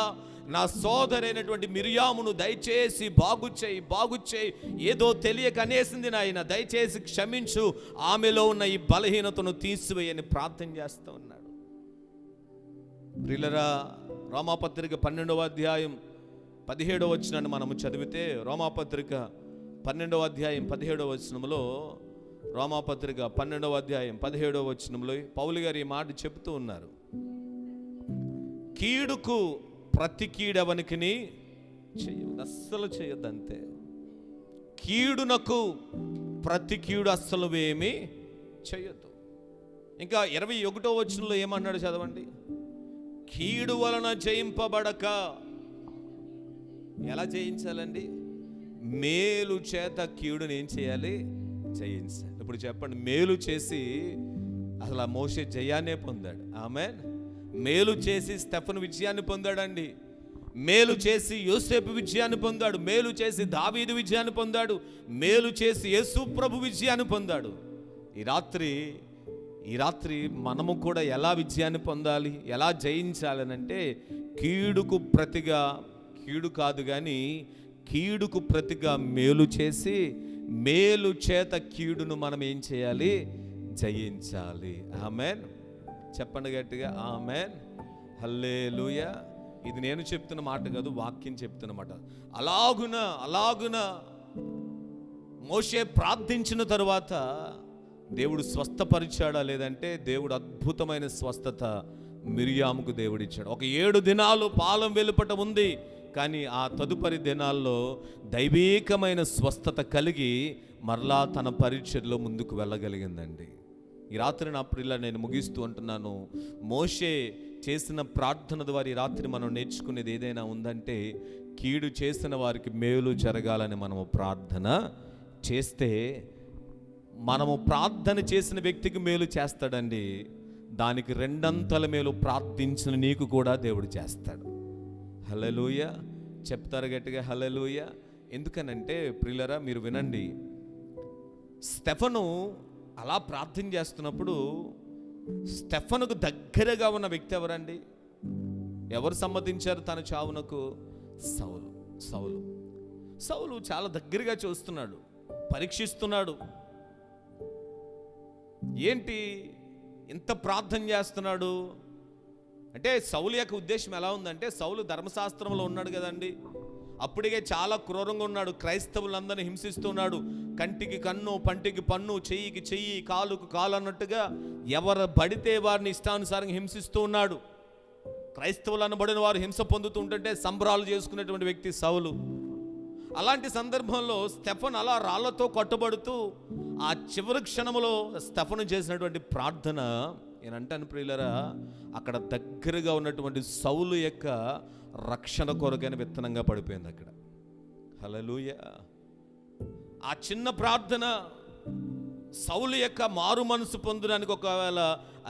నా సోదరైనటువంటి మిరియామును దయచేసి బాగు చేయి, ఏదో తెలియక అనేసింది నాయన, దయచేసి క్షమించు, ఆమెలో ఉన్న ఈ బలహీనతను తీసివేయని ప్రార్థన చేస్తూ ఉన్నాడు. ప్రియులరా, రోమాపత్రిక 12వ అధ్యాయం 17వ వచనాన్ని మనము చదివితే, రోమాపత్రిక 12వ అధ్యాయం 17వ వచనంలో, రోమాపత్రిక 12వ అధ్యాయం 17వ వచనంలో పౌలు గారు ఈ మాట చెబుతూ ఉన్నారు, కీడుకు ప్రతి కీడవనికిని చేయవద్దు, అస్సలు చేయొద్దు, అంతే. కీడునకు ప్రతి కీడు అస్సలు ఏమీ చేయొద్దు. ఇంకా 21వ వచనంలో ఏమన్నాడు చదవండి, కీడు వలన జయింపబడక, ఎలా జయించాలండి, మేలు చేత కీడుని ఏం చేయాలి, జయించాలి. ఇప్పుడు చెప్పండి, మేలు చేసి అసలు ఆ మోషే జయాన్నే పొందాడు. ఆమేన్. మేలు చేసి స్టెఫన్ విజయాన్ని పొందాడండి, మేలు చేసి యోసేపు విజయాన్ని పొందాడు, మేలు చేసి దావీదు విజయాన్ని పొందాడు, మేలు చేసి యేసు ప్రభు విజయాన్ని పొందాడు. ఈ రాత్రి మనము కూడా ఎలా విజయాన్ని పొందాలి, ఎలా జయించాలి అంటే, కీడుకు ప్రతిగా, కీడు కాదు కానీ కీడుకు ప్రతిగా మేలు చేసి, మేలు చేత కీడును మనం ఏం చేయాలి, జయించాలి. ఆమేన్. చెప్పండి గట్టిగా ఆమేన్, హల్లెలూయా. ఇది నేను చెప్తున్న మాట కాదు, వాక్యం చెప్తున్న మాట. అలాగున మోషే ప్రార్థించిన తరువాత దేవుడు స్వస్థపరిచాడా లేదంటే, దేవుడు అద్భుతమైన స్వస్థత మిరియాముకు దేవుడిచ్చాడు. ఒక 7 దినాలు పాలెం వెలుపట ఉంది, కానీ ఆ తదుపరి దినాల్లో దైవీకమైన స్వస్థత కలిగి మరలా తన పరిచర్లో ముందుకు వెళ్ళగలిగిందండి. ఈ రాత్రి నా ప్రియుల నేను ముగిస్తూ అంటున్నాను, మోషే చేసిన ప్రార్థన ద్వారా ఈ రాత్రి మనం నేర్చుకునేది ఏదైనా ఉందంటే, కీడు చేసిన వారికి మేలు జరగాలని మనము ప్రార్థన చేస్తే, మనము ప్రార్థన చేసిన వ్యక్తికి మేలు చేస్తాడండి, దానికి 2 మేలు ప్రార్థించిన నీకు కూడా దేవుడు చేస్తాడు. హల్లెలూయా. చెప్తారు గట్టిగా హల్లెలూయా. ఎందుకనంటే ప్రియులరా, మీరు వినండి, స్టెఫను అలా ప్రార్థన చేస్తున్నప్పుడు స్టెఫనుకు దగ్గరగా ఉన్న వ్యక్తి ఎవరండి, ఎవరు సమ్మతించారు తన చావునకు? సౌలు చాలా దగ్గరగా చూస్తున్నాడు, పరీక్షిస్తున్నాడు. ఏంటి ఇంత ప్రార్థన చేస్తున్నాడు అంటే, సౌలు యొక్క ఉద్దేశం ఎలా ఉందంటే, సౌలు ధర్మశాస్త్రంలో ఉన్నాడు కదండి, అప్పటికే చాలా క్రూరంగా ఉన్నాడు, క్రైస్తవులందరినీ హింసిస్తున్నాడు. కంటికి కన్ను, పంటికి పన్ను, చెయ్యికి చెయ్యి, కాలుకు కాలు అన్నట్టుగా ఎవరు పడితే వారిని ఇష్టానుసారంగా హింసిస్తూ ఉన్నాడు. క్రైస్తవులు అనబడిన వారు హింస పొందుతూ ఉంటుంటే సంబరాలు చేసుకునేటువంటి వ్యక్తి సౌలు. అలాంటి సందర్భంలో స్టెఫన్ అలా రాళ్లతో కొట్టబడుతూ ఆ చివరి క్షణంలో స్టెఫను చేసినటువంటి ప్రార్థన నేనంటాను ప్రియులరా, అక్కడ దగ్గరగా ఉన్నటువంటి సౌలు యొక్క రక్షణ కొరకైన విత్తనంగా పడిపోయింది అక్కడ. హల్లెలూయా. ఆ చిన్న ప్రార్థన సౌలు యొక్క మారు మనసు పొందడానికి ఒకవేళ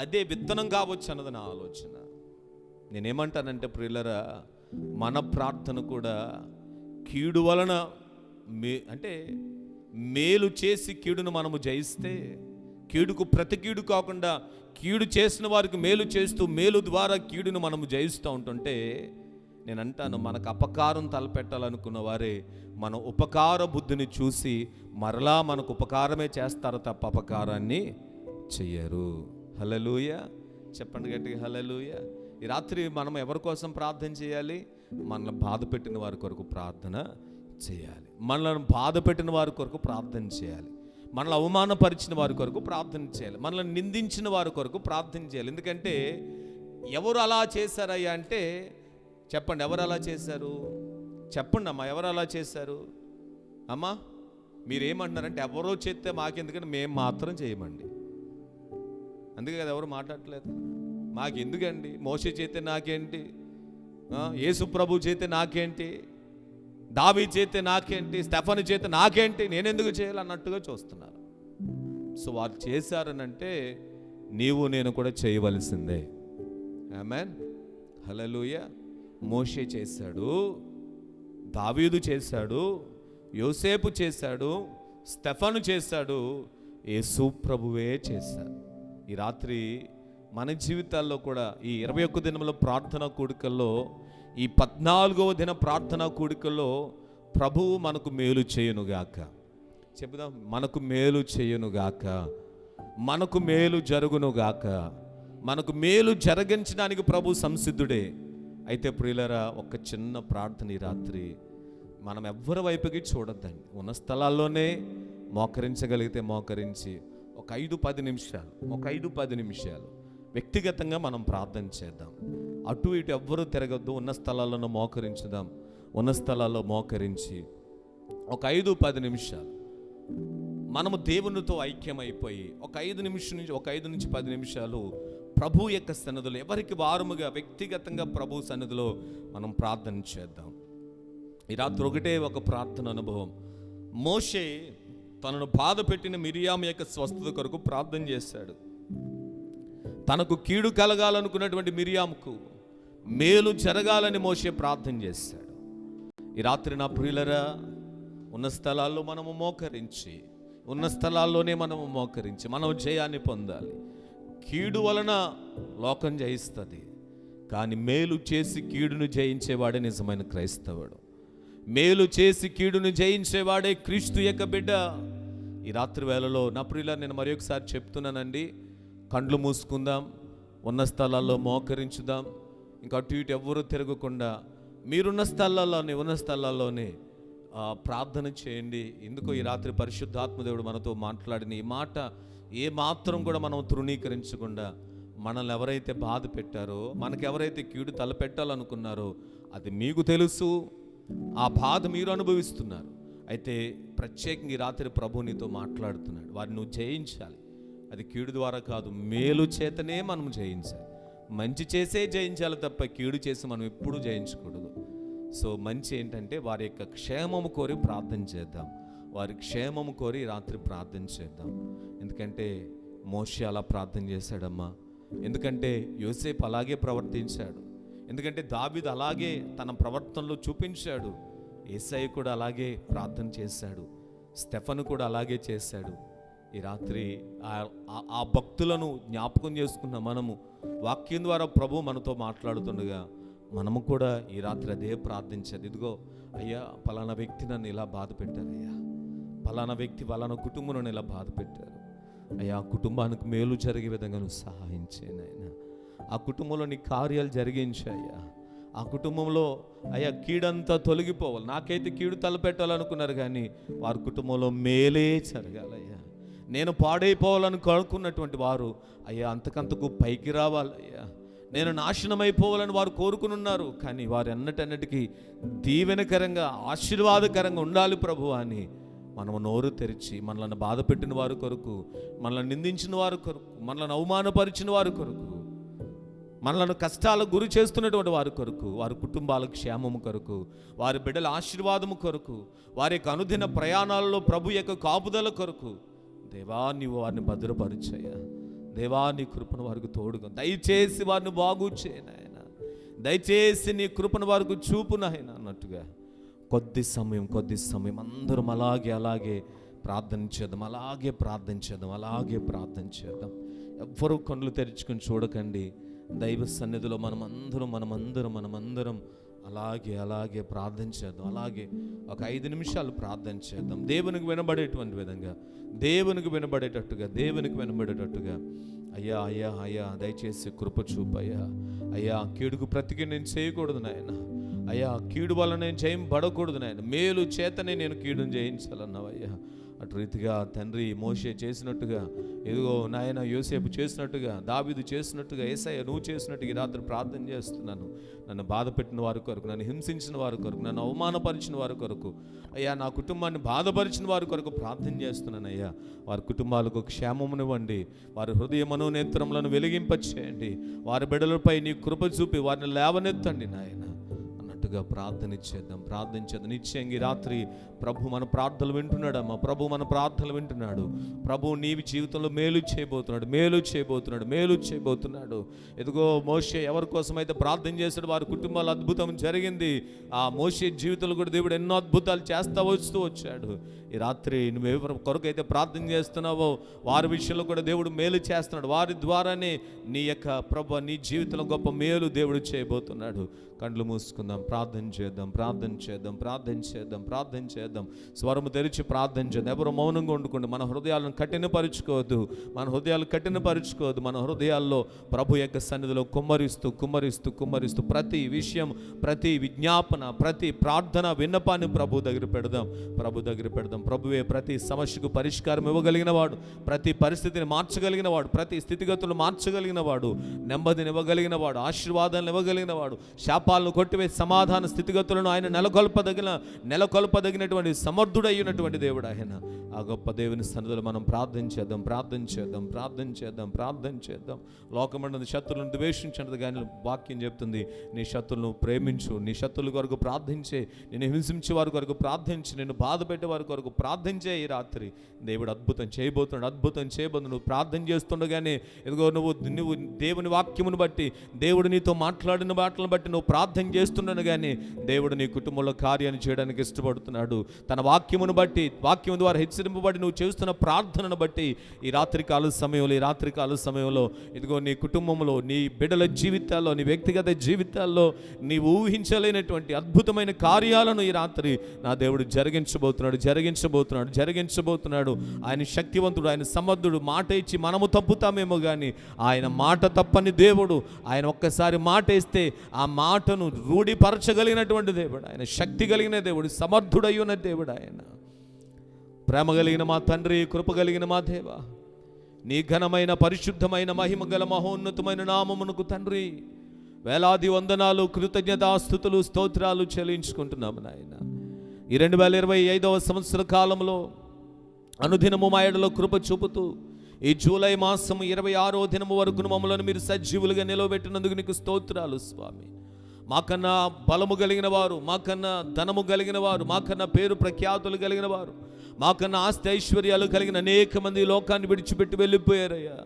అదే విత్తనం కావచ్చు అన్నది నా ఆలోచన. నేనేమంటానంటే ప్రియులరా, మన ప్రార్థన కూడా కీడు వలన అంటే మేలు చేసి కీడును మనము జయిస్తే, కీడుకు ప్రతి కీడు కాకుండా కీడు చేసిన వారికి మేలు చేస్తూ మేలు ద్వారా కీడును మనము జయిస్తూ ఉంటుంటే, నేను అంటాను మనకు అపకారం తలపెట్టాలనుకున్న వారే మన ఉపకార బుద్ధిని చూసి మరలా మనకు ఉపకారమే చేస్తారు తప్ప అపకారాన్ని చెయ్యరు. హల్లెలూయా. చెప్పండి గట్టిగా హల్లెలూయా. ఈ రాత్రి మనం ఎవరి కోసం ప్రార్థన చేయాలి? మనల్ని బాధ పెట్టిన వారి కొరకు ప్రార్థన చేయాలి. మనల్ని బాధ పెట్టిన వారి కొరకు ప్రార్థన చేయాలి. మనల్ని అవమానపరిచిన వారి కొరకు ప్రార్థన చేయాలి. మనల్ని నిందించిన వారి కొరకు ప్రార్థన చేయాలి. ఎందుకంటే ఎవరు అలా చేశారయ్యా అంటే, చెప్పండి ఎవరు అలా చేశారు? చెప్పండి అమ్మా, ఎవరు అలా చేశారు? అమ్మా మీరేమంటున్నారంటే ఎవరో చేస్తే మాకెందుకంటే మేము మాత్రం చేయమండి. అందుకే కదా ఎవరు మాట్లాడట్లేదు. మాకెందుకండి, మోషే చేస్తే నాకేంటి, యేసు ప్రభు చేస్తే నాకేంటి, దావీదు చేస్తే నాకేంటి, స్టెఫను చేస్తే నాకేంటి, నేనెందుకు చేయాలి అన్నట్టుగా చూస్తున్నారు. సో వారు చేశారనంటే నీవు నేను కూడా చేయవలసిందే. ఆమేన్. హల్లెలూయా. మోషే చేశాడు, దావీదు చేశాడు, యోసేపు చేశాడు, స్టెఫను చేశాడు, యేసు ప్రభువే చేశాడు. ఈ రాత్రి మన జీవితాల్లో కూడా ఈ 21 దినముల ప్రార్థనా కూడికల్లో, ఈ 14వ దిన ప్రార్థనా కూడికల్లో ప్రభువు మనకు మేలు చేయునుగాక. చెబుదాం, మనకు మేలు చేయునుగాక, మనకు మేలు జరుగునుగాక. మనకు మేలు జరిగించడానికి ప్రభు సంసిద్ధుడే. అయితే ప్రియులరా, ఒక చిన్న ప్రార్థన ఈ రాత్రి మనం ఎవ్వరి వైపుకి చూడొద్దండి. ఉన్న స్థలాల్లోనే మోకరించగలిగితే మోకరించి ఒక 5-10 నిమిషాలు వ్యక్తిగతంగా మనం ప్రార్థన చేద్దాం. అటు ఇటు ఎవ్వరూ తిరగద్దు. ఉన్న స్థలాల్లో మోకరించుదాం. ఉన్న స్థలాల్లో మోకరించి ఒక 5-10 నిమిషాలు మనము దేవునితో ఐక్యమైపోయి ఒక 5 నుంచి 10 నిమిషాలు ప్రభు యొక్క సన్నిధిలో ఎవరికి వారముగా వ్యక్తిగతంగా ప్రభు సన్నిధిలో మనం ప్రార్థన చేద్దాం. ఈ రాత్రి ఒకటే ఒక ప్రార్థన అనుభవం. మోషే తనను బాధ పెట్టిన మిరియాము యొక్క స్వస్థత కొరకు ప్రార్థన చేశాడు. తనకు కీడు కలగాలనుకున్నటువంటి మిరియాముకు మేలు జరగాలని మోషే ప్రార్థన చేశాడు. ఈ రాత్రి నా ప్రియులరా, ఉన్న స్థలాల్లో మనము మోకరించి, ఉన్న స్థలాల్లోనే మనము మోకరించి మనం జయాన్ని పొందాలి. కీడు వలన లోకం జయిస్తుంది, కానీ మేలు చేసి కీడును జయించేవాడే నిజమైన క్రైస్తవుడు. మేలు చేసి కీడును జయించేవాడే క్రీస్తు యొక్క బిడ్డ. ఈ రాత్రి వేళలో నా ప్రియుల, నేను మరి ఒకసారి చెప్తున్నానండి, కండ్లు మూసుకుందాం, ఉన్న స్థలాల్లో మోకరించుదాం. ఇంకా అటు ఇటు ఎవ్వరూ తిరగకుండా మీరున్న స్థలాల్లోనే ప్రార్థన చేయండి. ఎందుకో ఈ రాత్రి పరిశుద్ధాత్మదేవుడు మనతో మాట్లాడిన ఈ మాట ఏ మాత్రం కూడా మనం తృణీకరించకుండా, మనల్ని ఎవరైతే బాధ పెట్టారో, మనకెవరైతే కీడు తలపెట్టాలనుకున్నారో అది మీకు తెలుసు, ఆ బాధ మీరు అనుభవిస్తున్నారు. అయితే ప్రత్యేకంగా ఈ రాత్రి ప్రభు నీతో మాట్లాడుతున్నాడు. వారిని నువ్వు జయించాలి. అది కీడు ద్వారా కాదు, మేలు చేతనే మనం జయించాలి. మంచి చేసే జయించాలి తప్ప కీడు చేసి మనం ఎప్పుడూ జయించకూడదు. సో మంచి ఏంటంటే వారి యొక్క క్షేమము కోరి ప్రార్థన చేద్దాం. వారి క్షేమము కోరి రాత్రి ప్రార్థన చేద్దాం. ఎందుకంటే మోషే అలా ప్రార్థన చేశాడమ్మా. ఎందుకంటే యోసేపు అలాగే ప్రవర్తించాడు. ఎందుకంటే దావీదు అలాగే తన ప్రవర్తనలో చూపించాడు. యేసయ్య కూడా అలాగే ప్రార్థన చేశాడు. స్టెఫను కూడా అలాగే చేశాడు. ఈ రాత్రి ఆ భక్తులను జ్ఞాపకం చేసుకున్న మనము వాక్యం ద్వారా ప్రభు మనతో మాట్లాడుతుండగా మనము కూడా ఈ రాత్రి అదే ప్రార్థించాలి. ఇదిగో అయ్యా, పలానా వ్యక్తి నన్ను ఇలా బాధ పెట్టారయ్యా, పలానా వ్యక్తి పలానా కుటుంబం నన్ను ఇలా బాధ పెట్టారు అయ్యా, ఆ కుటుంబానికి మేలు జరిగే విధంగా నువ్వు సహాయం చేయను. ఆ కుటుంబంలో నీ కార్యాలు జరిగించాయ్యా. ఆ కుటుంబంలో అయ్యా కీడంతా తొలగిపోవాలి. నాకైతే కీడు తలపెట్టాలనుకున్నారు కానీ వారి కుటుంబంలో మేలే జరగాలయ్యా. నేను పాడైపోవాలని కోరుకున్నటువంటి వారు అయ్యా అంతకంతకు పైకి రావాలయ్యా. నేను నాశనమైపోవాలని వారు కోరుకుని ఉన్నారు, కానీ వారు అన్నిటికీ దీవెనకరంగా ఆశీర్వాదకరంగా ఉండాలి ప్రభు అని మనము నోరు తెరిచి మనల్ని బాధ పెట్టిన వారి కొరకు, మనల్ని నిందించిన వారి కొరకు, మనల్ని అవమానపరిచిన వారి కొరకు, మనలను కష్టాలకు గురి చేస్తున్నటువంటి వారి కొరకు, వారి కుటుంబాల క్షేమము కొరకు, వారి బిడ్డల ఆశీర్వాదము కొరకు, వారి యొక్క అనుదిన ప్రయాణాలలో ప్రభు యొక్క కాపుదల కొరకు దేవా నీవు వారిని భద్రపరిచయ్యా. దేవా నీ కృపను వారికి తోడుగా దయచేసి వారిని బాగు చేయనాయన, దయచేసి నీ కృపను వారికి చూపు నాయన అన్నట్టుగా కొద్ది సమయం అందరం అలాగే ప్రార్థన చేద్దాం. ఎవ్వరూ కళ్ళు తెరుచుకొని చూడకండి. దైవ సన్నిధిలో మనమందరం అలాగే ప్రార్థన చేద్దాం. అలాగే ఒక 5 నిమిషాలు ప్రార్థన చేద్దాం. దేవునికి వినబడేటట్టుగా అయ్యా దయచేసి కృప చూపయ్యా. అయ్యా కీడుకు ప్రతిగా నేను చేయకూడదు నాయన. అయ్యా కీడు వల్ల నేను జయింపబడకూడదు నాయన. మేలు చేతనే నేను కీడును జయించాలన్నావయ్యా. అటు రీతిగా తండ్రి మోషే చేసినట్టుగా, ఎదుగో నాయన యోసేపు చేసినట్టుగా, దావీదు చేసినట్టుగా, యేసయ్య నువ్వు చేసినట్టుగా ఈ రాత్రి ప్రార్థన చేస్తున్నాను. నన్ను బాధ పెట్టిన వారి కొరకు, నన్ను హింసించిన వారి కొరకు, నన్ను అవమానపరిచిన వారి కొరకు, అయ్యా నా కుటుంబాన్ని బాధపరిచిన వారి కొరకు ప్రార్థన చేస్తున్నాను అయ్యా. వారి కుటుంబాలకు క్షేమమునివ్వండి, వారి హృదయ మనోనేత్రములను వెలిగింపచేయండి, వారి బిడ్డలపై నీ కృప చూపి వారిని లేవనెత్తండి నాయన అన్నట్టుగా ప్రార్థన చేద్దాం. నిశ్చయంగా ఈ రాత్రి ప్రభు మన ప్రార్థనలు వింటున్నాడు. ప్రభు నీవి జీవితంలో మేలు చేయబోతున్నాడు. ఎదుగో మోషే ఎవరి కోసమైతే ప్రార్థన చేశాడు వారి కుటుంబాల అద్భుతం జరిగింది. ఆ మోషే జీవితంలో కూడా దేవుడు ఎన్నో అద్భుతాలు వస్తూ వచ్చాడు. ఈ రాత్రి నువ్వు ఎవరి కొరకైతే ప్రార్థన చేస్తున్నావో వారి విషయంలో కూడా దేవుడు మేలు చేస్తున్నాడు. వారి ద్వారానే నీ యొక్క ప్రభు నీ జీవితంలో గొప్ప మేలు దేవుడు చేయబోతున్నాడు. కండ్లు మూసుకుందాం, ప్రార్థన చేద్దాం. స్వరము తెరిచి ప్రార్థన చేద్దాం. ఎవరు మౌనంగా ఉండుకోండి. మన హృదయాలను కఠినపరుచుకోవద్దు. మన హృదయాల్లో ప్రభు యొక్క సన్నిధిలో కుమ్మరిస్తూ ప్రతి విషయం, ప్రతి విజ్ఞాపన, ప్రతి ప్రార్థన విన్నపాన్ని ప్రభు దగ్గర పెడదాం. ప్రభువే ప్రతి సమస్యకు పరిష్కారం ఇవ్వగలిగిన వాడు, ప్రతి పరిస్థితిని మార్చగలిగిన వాడు, ప్రతి స్థితిగతులు మార్చగలిగిన వాడు, నెమ్మదిని ఇవ్వగలిగిన వాడు, ఆశీర్వాదాలను ఇవ్వగలిగిన వాడు, శాపాలను కొట్టివే సమాధాన స్థితిగతులను ఆయన నెలకొల్పదగినటువంటి సమర్థుడైనటువంటి దేవుడు ఆయన. ఆ గొప్ప దేవుని సన్నిధిలో మనం ప్రార్థన చేద్దాం. లోకమందు శత్రులను ద్వేషించండి, కానీ వాక్యం చెప్తుంది నీ శత్రులను ప్రేమించు, నీ శత్రుల కొరకు ప్రార్థించే, నేను హింసించే వారి కొరకు ప్రార్థించి, నేను బాధ పెట్టే వారి కొరకు ప్రార్థించే. ఈ రాత్రి దేవుడు అద్భుతం చేయబోతున్నాడు. నువ్వు ప్రార్థన చేస్తుండగానే ఎదుగో నువ్వు దేవుని వాక్యమును బట్టి, దేవుడు నీతో మాట్లాడిన మాటలను బట్టి నువ్వు ప్రార్థన చేస్తున్నాను, కానీ దేవుడు నీ కుటుంబంలో కార్యాన్ని చేయడానికి ఇష్టపడుతున్నాడు. తన వాక్యమును బట్టి, వాక్యం ద్వారా హెచ్చరింపబడి నువ్వు చేస్తున్న ప్రార్థనను బట్టి ఈ రాత్రికాల సమయంలో ఇదిగో నీ కుటుంబంలో, నీ బిడ్డల జీవితాల్లో, నీ వ్యక్తిగత జీవితాల్లో నీవు ఊహించలేనటువంటి అద్భుతమైన కార్యాలను ఈ రాత్రి నా దేవుడు జరిగించబోతున్నాడు. ఆయన శక్తివంతుడు, ఆయన సమర్థుడు. మాట ఇచ్చి మనము తప్పుతామేమో కానీ ఆయన మాట తప్పని దేవుడు. ఆయన ఒక్కసారి మాట ఇస్తే ఆ మాటను రూఢిపరచగలిగినటువంటి దేవుడు ఆయన. శక్తి కలిగిన దేవుడు, సమర్థుడయ్యున్న దేవుడు ఆయన. ప్రేమ కలిగిన మా తండ్రి, కృప కలిగిన మా దేవ, నీ ఘనమైన పరిశుద్ధమైన మహిమ గల మహోన్నతమైన నామమునకు తండ్రి వేలాది వందనాలు, కృతజ్ఞతాస్తుతులు, స్తోత్రాలు చెల్లించుకుంటున్నాము నాయన. ఈ 2025వ సంవత్సర కాలంలో అనుదినము మా ఎడలో కృప చూపుతూ ఈ జూలై మాసం 26వ దినము వరకు మమ్మల్ని మీరు సజీవులుగా నిలవబెట్టినందుకు నీకు స్తోత్రాలు స్వామి. మాకన్నా బలము కలిగిన వారు, మాకన్నా ధనము కలిగిన వారు, మాకన్నా పేరు ప్రఖ్యాతులు కలిగిన వారు, మాకన్నా ఆస్తి ఐశ్వర్యాలు కలిగిన అనేక మంది లోకాన్ని విడిచిపెట్టి వెళ్ళిపోయారయ్యా.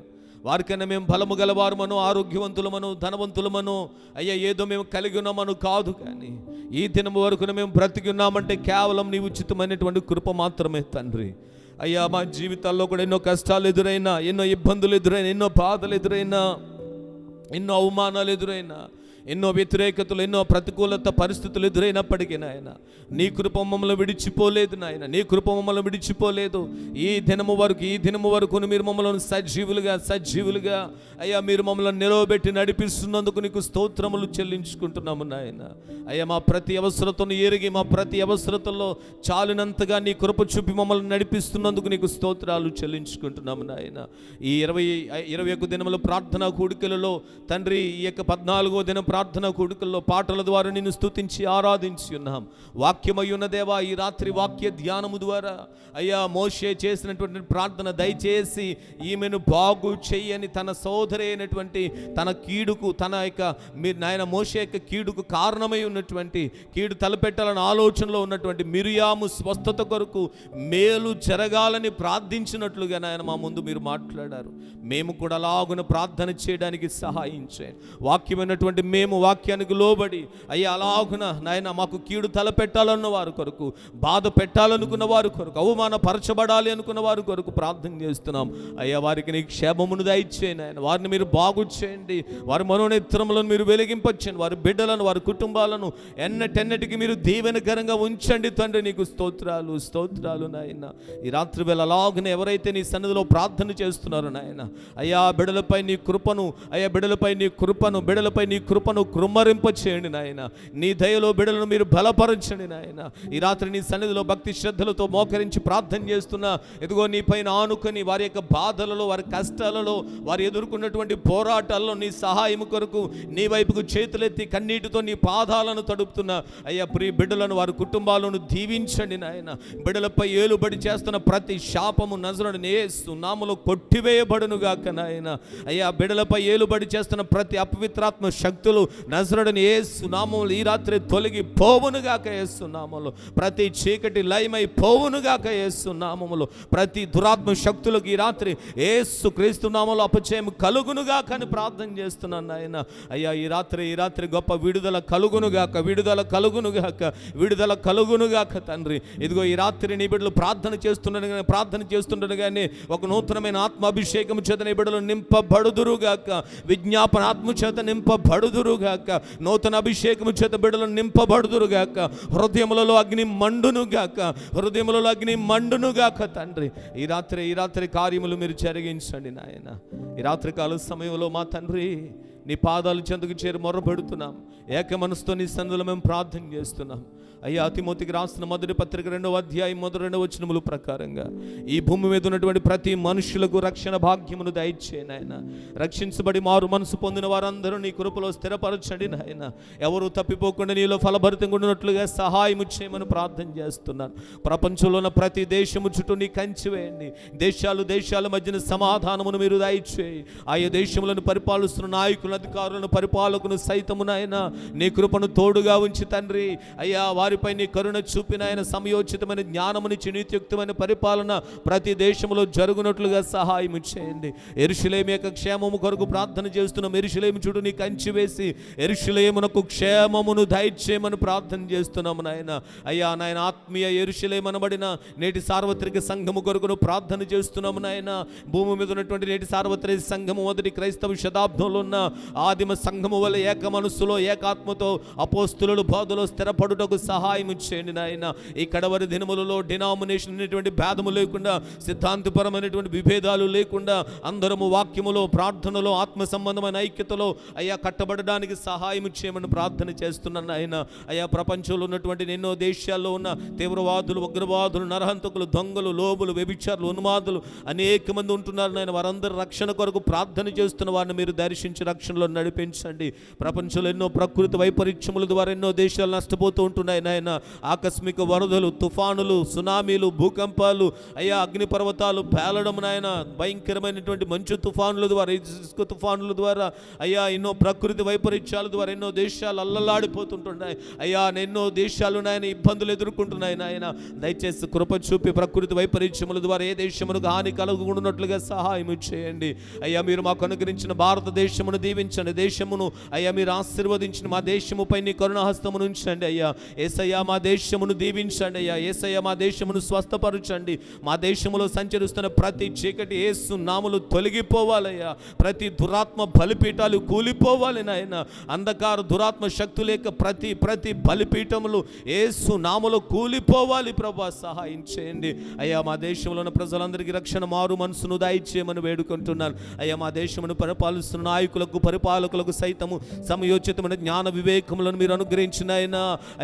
వారికన్నా మేము బలము గలవారమను, ఆరోగ్యవంతులమను, ధనవంతులమను అయ్యా ఏదో మేము కలిగి ఉన్నామను కాదు, కానీ ఈ దినం వరకు మేము బ్రతికి ఉన్నామంటే కేవలం నీ ఉచితమైనటువంటి కృప మాత్రమే తండ్రి. అయ్యా మా జీవితాల్లో కూడా ఎన్నో కష్టాలు ఎదురైనా, ఎన్నో ఇబ్బందులు ఎదురైనా, ఎన్నో బాధలు ఎదురైనా, ఎన్నో అవమానాలు ఎదురైనా, ఎన్నో వ్యతిరేకతలు, ఎన్నో ప్రతికూలత పరిస్థితులు ఎదురైనప్పటికీ నాయన నీ కృప మమ్మల్ని విడిచిపోలేదు నాయన, నీ కృప మమ్మల్ని విడిచిపోలేదు. ఈ దినము వరకు మీరు మమ్మల్ని సజీవులుగా అయ్యా మీరు మమ్మల్ని నిలవబెట్టి నడిపిస్తున్నందుకు నీకు స్తోత్రములు చెల్లించుకుంటున్నాము నాయన. అయ్యా మా ప్రతి అవసరతను ఎరిగి మా ప్రతి అవసరతలో చాలినంతగా నీ కృప చూపి మమ్మల్ని నడిపిస్తున్నందుకు నీకు స్తోత్రాలు చెల్లించుకుంటున్నాము నాయన. ఈ 21 దినముల ప్రార్థనా కూడికలలో తండ్రి, ఈ యొక్క 14వ దినం ప్రార్థనా కూడికల్లో పాటల ద్వారా నిన్ను స్తుతించి ఆరాధించి ఉన్నాం. వాక్యమై ఉన్న దేవా, ఈ రాత్రి వాక్య ధ్యానము ద్వారా అయ్యా మోషే చేసినటువంటి ప్రార్థన, దయచేసి ఈమెను బాగు చెయ్యని తన సోదరి అయినటువంటి తన కీడుకు, తన యొక్క మీరు నాయన మోషే యొక్క కీడుకు కారణమై ఉన్నటువంటి, కీడు తలపెట్టాలని ఆలోచనలో ఉన్నటువంటి మిరియాము స్వస్థత కొరకు మేలు జరగాలని ప్రార్థించినట్లుగా నాయన మా ముందు మీరు మాట్లాడారు. మేము కూడా అలాగున ప్రార్థన చేయడానికి సహాయం చేయండి. వాక్యమైనటువంటి మేము వాక్యానికి లోబడి అయ్యా అలాగున నాయన మాకు కీడు తలపెట్టాలన్న వారి కొరకు, బాధ పెట్టాలనుకున్న వారి కొరకు, అవమానపరచబడాలి అనుకున్న వారి కొరకు ప్రార్థన చేస్తున్నాం. అయ్యా వారికి నీ క్షేమమును దయచేయండి ఆయన, వారిని మీరు బాగు చేయండి, వారి మనోనేత్రములను మీరు వెలిగింపచేయండి, వారి బిడ్డలను వారి కుటుంబాలను ఎన్నటెన్నటికి మీరు దీవెనకరంగా ఉంచండి తండ్రి. నీకు స్తోత్రాలు నాయన. ఈ రాత్రి వేళ అలాగున ఎవరైతే నీ సన్నిధిలో ప్రార్థన చేస్తున్నారో నాయన, అయ్యా బిడ్డలపై నీ కృపను, బిడ్డలపై నీ కృపను కృమ్మరింప చేయండి నాయన. నీ దయలో బిడ్డలను మీరు బలపరచండి నాయన. ఈ రాత్రి నీ సన్నిధిలో భక్తి శ్రద్ధలతో మోకరించి ప్రార్థన చేస్తున్నా, ఎదుగో నీ పైన ఆనుకొని వారి యొక్క బాధలలో, వారి కష్టాలలో, వారు ఎదుర్కొన్నటువంటి పోరాటాల్లో నీ సహాయం కొరకు నీ వైపుకు చేతులెత్తి కన్నీటితో నీ పాదాలను తడుపుతున్నా అయ్యా ప్రియ బిడ్డలను, వారి కుటుంబాలను దీవించండి నాయన. బిడ్డలపై ఏలుబడి చేస్తున్న ప్రతి శాపము నజరుడైన యేసు నామములో కొట్టివేయబడును గాక నాయన. అయ్యా బిడ్డలపై ఏలుబడి చేస్తున్న ప్రతి అపవిత్రాత్మ శక్తులు నజరుడైన యేసు నామములో ఈ రాత్రి తొలగి పోవును గాక యేసు నామములో. ప్రతి చీకటి లయమై పోవును గాక యేసు నామములో. ప్రతి దురాత్మ శక్తులకు ఈ రాత్రి యేసు క్రీస్తు నామములో అపజయం కలుగును గాక అని ప్రార్థన చేస్తున్నాను నాయన. అయ్యా ఈ రాత్రి గొప్ప విడుదల కలుగును గాక తండ్రి. ఇదిగో ఈ రాత్రి నీ బిడ్డలు ప్రార్థన చేస్తుండగానే ఒక నూతనమైన ఆత్మాభిషేకం చేత నీ బిడ్డలు నింపబడుదురుగాక, విజ్ఞాపన ఆత్మ చేత నింపబడుదురుగాక, నూతన అభిషేకము చేత బిడ్డలు నింపబడుదురుగాక, హృదయములలో అగ్ని మండునుగాక తండ్రి. ఈ రాత్రి కార్యములు మీరు జరిగించండి నాయన. ఈ రాత్రి కాల సమయంలో మా తండ్రి నీ పాదాలు చెందుకు చేరి మొర్రపెడుతున్నాం. ఏక మనసుతో నీ సన్నిధిలో మేము ప్రార్థన చేస్తున్నాం. అయ్యా తిమోతికి రాసిన మొదటి పత్రిక 2వ అధ్యాయం 2వ వచనముల ప్రకారంగా ఈ భూమి మీద ఉన్నటువంటి ప్రతి మనుషులకు రక్షణ భాగ్యమును దయచేయి నాయన. రక్షించబడి మారు మనసు పొందిన వారందరూ నీ కృపలో స్థిరపరచండి నాయన. ఎవరు తప్పిపోకుండా నీలో ఫలభరితంగా ఉన్నట్లుగా సహాయం చేయమని ప్రార్థన చేస్తున్నాను. ప్రపంచంలో ఉన్న ప్రతి దేశము చుట్టూ నీ కంచి వేయండి. దేశాల మధ్యన సమాధానమును మీరు దయచేయి. ఆయా దేశములను పరిపాలిస్తున్న నాయకులను, అధికారులను, పరిపాలకును సైతము నాయన నీ కృపను తోడుగా ఉంచి తండ్రి అయ్యా వారిపై నీ కరుణ చూపిన ఆయన సమయోచితమైన జ్ఞానమునిచ్చి నీతియుక్తమైన పరిపాలన ప్రతి దేశంలో జరుగునట్లుగా సహాయం చేయండి. యెరూషలేము యొక్క క్షేమము కొరకు ప్రార్థన చేస్తున్నాం. యెరూషలేము చుట్టూ నీ కంచి వేసి యెరూషలేమునకు క్షేమమును దయచేయమని ప్రార్థన చేస్తున్నాము నాయన. అయ్యా నాయన ఆత్మీయ యెరూషలేము అనబడిన నేటి సార్వత్రిక సంఘము కొరకు ప్రార్థన చేస్తున్నాము నాయన. భూమి మీద ఉన్నటువంటి నేటి సార్వత్రిక సంఘము మొదటి క్రైస్తవ శతాబ్దంలో ఉన్న ఆదిమ సంఘము వల్ల ఏక మనస్సులో ఏకాత్మతో అపోస్తులు బోధలో స్థిరపడుటకు సహాయం చేయండి నాయన. ఈ కడవరి దినములలో డినామినేషన్ అనేటువంటి భేదము లేకుండా, సిద్ధాంతపరమైనటువంటి విభేదాలు లేకుండా అందరము వాక్యములో, ప్రార్థనలో, ఆత్మ సంబంధమైన ఐక్యతలో అయ్యా కట్టబడడానికి సహాయం చేయమని ప్రార్థన చేస్తున్నాను ఆయన. అయ్యా ప్రపంచంలో ఉన్నటువంటి ఎన్నో దేశాల్లో ఉన్న తీవ్రవాదులు, ఉగ్రవాదులు, నరహంతకులు, దొంగలు, లోబులు, వ్యభిచారులు, ఉన్మాదులు అనేక మంది ఉంటున్నారు నాయన. వారందరి రక్షణ కొరకు ప్రార్థన చేస్తున్న వారిని మీరు దర్శించి రక్షణలో నడిపించండి. ప్రపంచంలో ఎన్నో ప్రకృతి వైపరీత్యముల ద్వారా ఎన్నో దేశాలు నష్టపోతూ ఉంటున్నాయి నాయన. ఆకస్మిక వరదలు, తుఫానులు, సునామీలు, భూకంపాలు, అయ్యా అగ్నిపర్వతాలు పేలడం నాయన, భయంకరమైనటువంటి మంచు తుఫానుల ద్వారా, ఇసుక తుఫానుల ద్వారా అయ్యా ఎన్నో ప్రకృతి వైపరీత్యాల ద్వారా ఎన్నో దేశాలు అల్లలాడిపోతుంటున్నాయి అయ్యా. ఎన్నో దేశాలు నాయన ఇబ్బందులు ఎదుర్కొంటున్నాయి నాయన. దయచేసి కృప చూపి ప్రకృతి వైపరీత్యముల ద్వారా ఏ దేశమునకు హాని కలుగుకున్నట్లుగా సహాయం చేయండి అయ్యా. మీరు మాకు అనుగ్రహించిన భారతదేశమును దీవించండి. దేశమును అయ్యా మీరు ఆశీర్వదించిన మా దేశముపై నీ కరుణాహస్తమును ఉంచండి అయ్యా. యేసయ్య యేసయ్య మా దేశమును దీవించండి అయ్యా. యేసయ్య మా దేశమును స్వస్థపరచండి. మా దేశంలో సంచరిస్తున్న ప్రతి చీకటి యేసు నామములో తొలగిపోవాలయ్యా. ప్రతి దురాత్మ బలిపీఠాలు కూలిపోవాలి నాయన. అంధకార దురాత్మ శక్తుల యొక్క ప్రతి బలిపీఠములు యేసు నామములో కూలిపోవాలి ప్రభా. సహాయం చేయండి అయ్యా. మా దేశంలో ఉన్న ప్రజలందరికీ రక్షణ మారు మనసును దయచేయమని వేడుకుంటున్నాను అయ్యా. మా దేశమును పరిపాలిస్తున్న నాయకులకు పరిపాలకులకు సైతము సమయోచితమైన జ్ఞాన వివేకములను మీరు అనుగ్రహించిన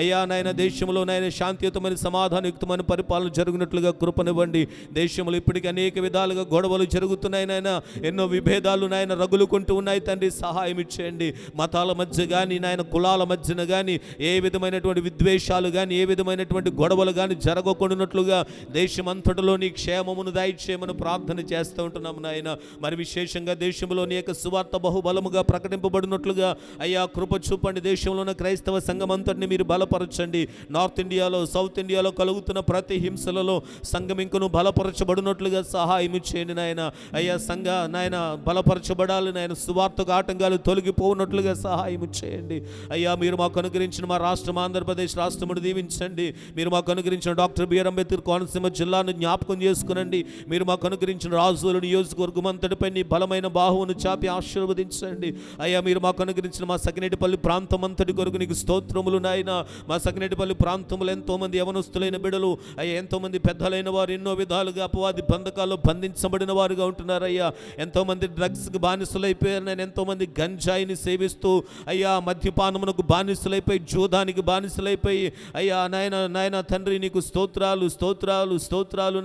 అయ్యా నాయన. దేశంలో నాయన శాంతియుతమైన సమాధానయుక్తమైన పరిపాలన జరుగునట్లుగా కృపనివ్వండి. దేశంలో ఇప్పటికీ అనేక విధాలుగా గొడవలు జరుగుతున్నాయి నాయన. ఎన్నో విభేదాలు నాయన రగులుకుంటూ ఉన్నాయి తండ్రి. సహాయం ఇచ్చేయండి. మతాల మధ్య కానీ నాయన, కులాల మధ్యన కానీ ఏ విధమైనటువంటి విద్వేషాలు కానీ ఏ విధమైనటువంటి గొడవలు కానీ జరగకుండానట్లుగా దేశమంతటిలో నీ క్షేమమును దయచేయమని ప్రార్థన చేస్తూ ఉంటున్నాము నాయన. మరి విశేషంగా దేశంలో నీ యొక్క సువార్త బహుబలముగా ప్రకటింపబడినట్లుగా అయ్యా కృప చూపండి. దేశంలో ఉన్న క్రైస్తవ సంఘం అంతటిని మీరు బలపరచండి. నార్త్ ఇండియాలో, సౌత్ ఇండియాలో కలుగుతున్న ప్రతి హింసలలో సంఘం ఇంకను బలపరచబడినట్లుగా సహాయం చేయండి నాయన. అయ్యా సంఘ నాయన బలపరచబడాలి నాయన. సువార్తకు ఆటంకాలు తొలగిపోనట్లుగా సహాయం చేయండి అయ్యా. మీరు మాకు అనుగ్రహించిన మా రాష్ట్రం ఆంధ్రప్రదేశ్ రాష్ట్రమును దీవించండి. మీరు మాకు అనుగ్రహించిన డాక్టర్ బిఆర్ అంబేద్కర్ కోనసీమ జిల్లాను జ్ఞాపకం చేసుకునండి. మీరు మాకు అనుగ్రహించిన రాజుల నియోజకవర్గం అంతటిపై నీ బలమైన బాహువును చాపి ఆశీర్వదించండి అయ్యా. మీరు మాకు అనుగ్రహించిన మా సకినేటిపల్లి ప్రాంతం అంతటి కొరకు నీకు స్తోత్రములు నాయన. మా సకినేటిపల్లి ప్రాంతంలో ఎంతోమంది యవనస్తులైన బిడలు అయ్యా, ఎంతోమంది పెద్దలైన వారు ఎన్నో విధాలుగా అపవాది బంధకాల్లో బంధించబడిన వారుగా ఉంటున్నారయ్యా. ఎంతోమంది డ్రగ్స్కి బానిసలైపోయారు నేను. ఎంతోమంది గంజాయిని సేవిస్తూ అయ్యా మద్యపానమునకు బానిసలైపోయి, జూదానికి బానిసలైపోయి అయ్యా నాయన తండ్రి నీకు స్తోత్రాలు స్తోత్రాలు స్తోత్రాలు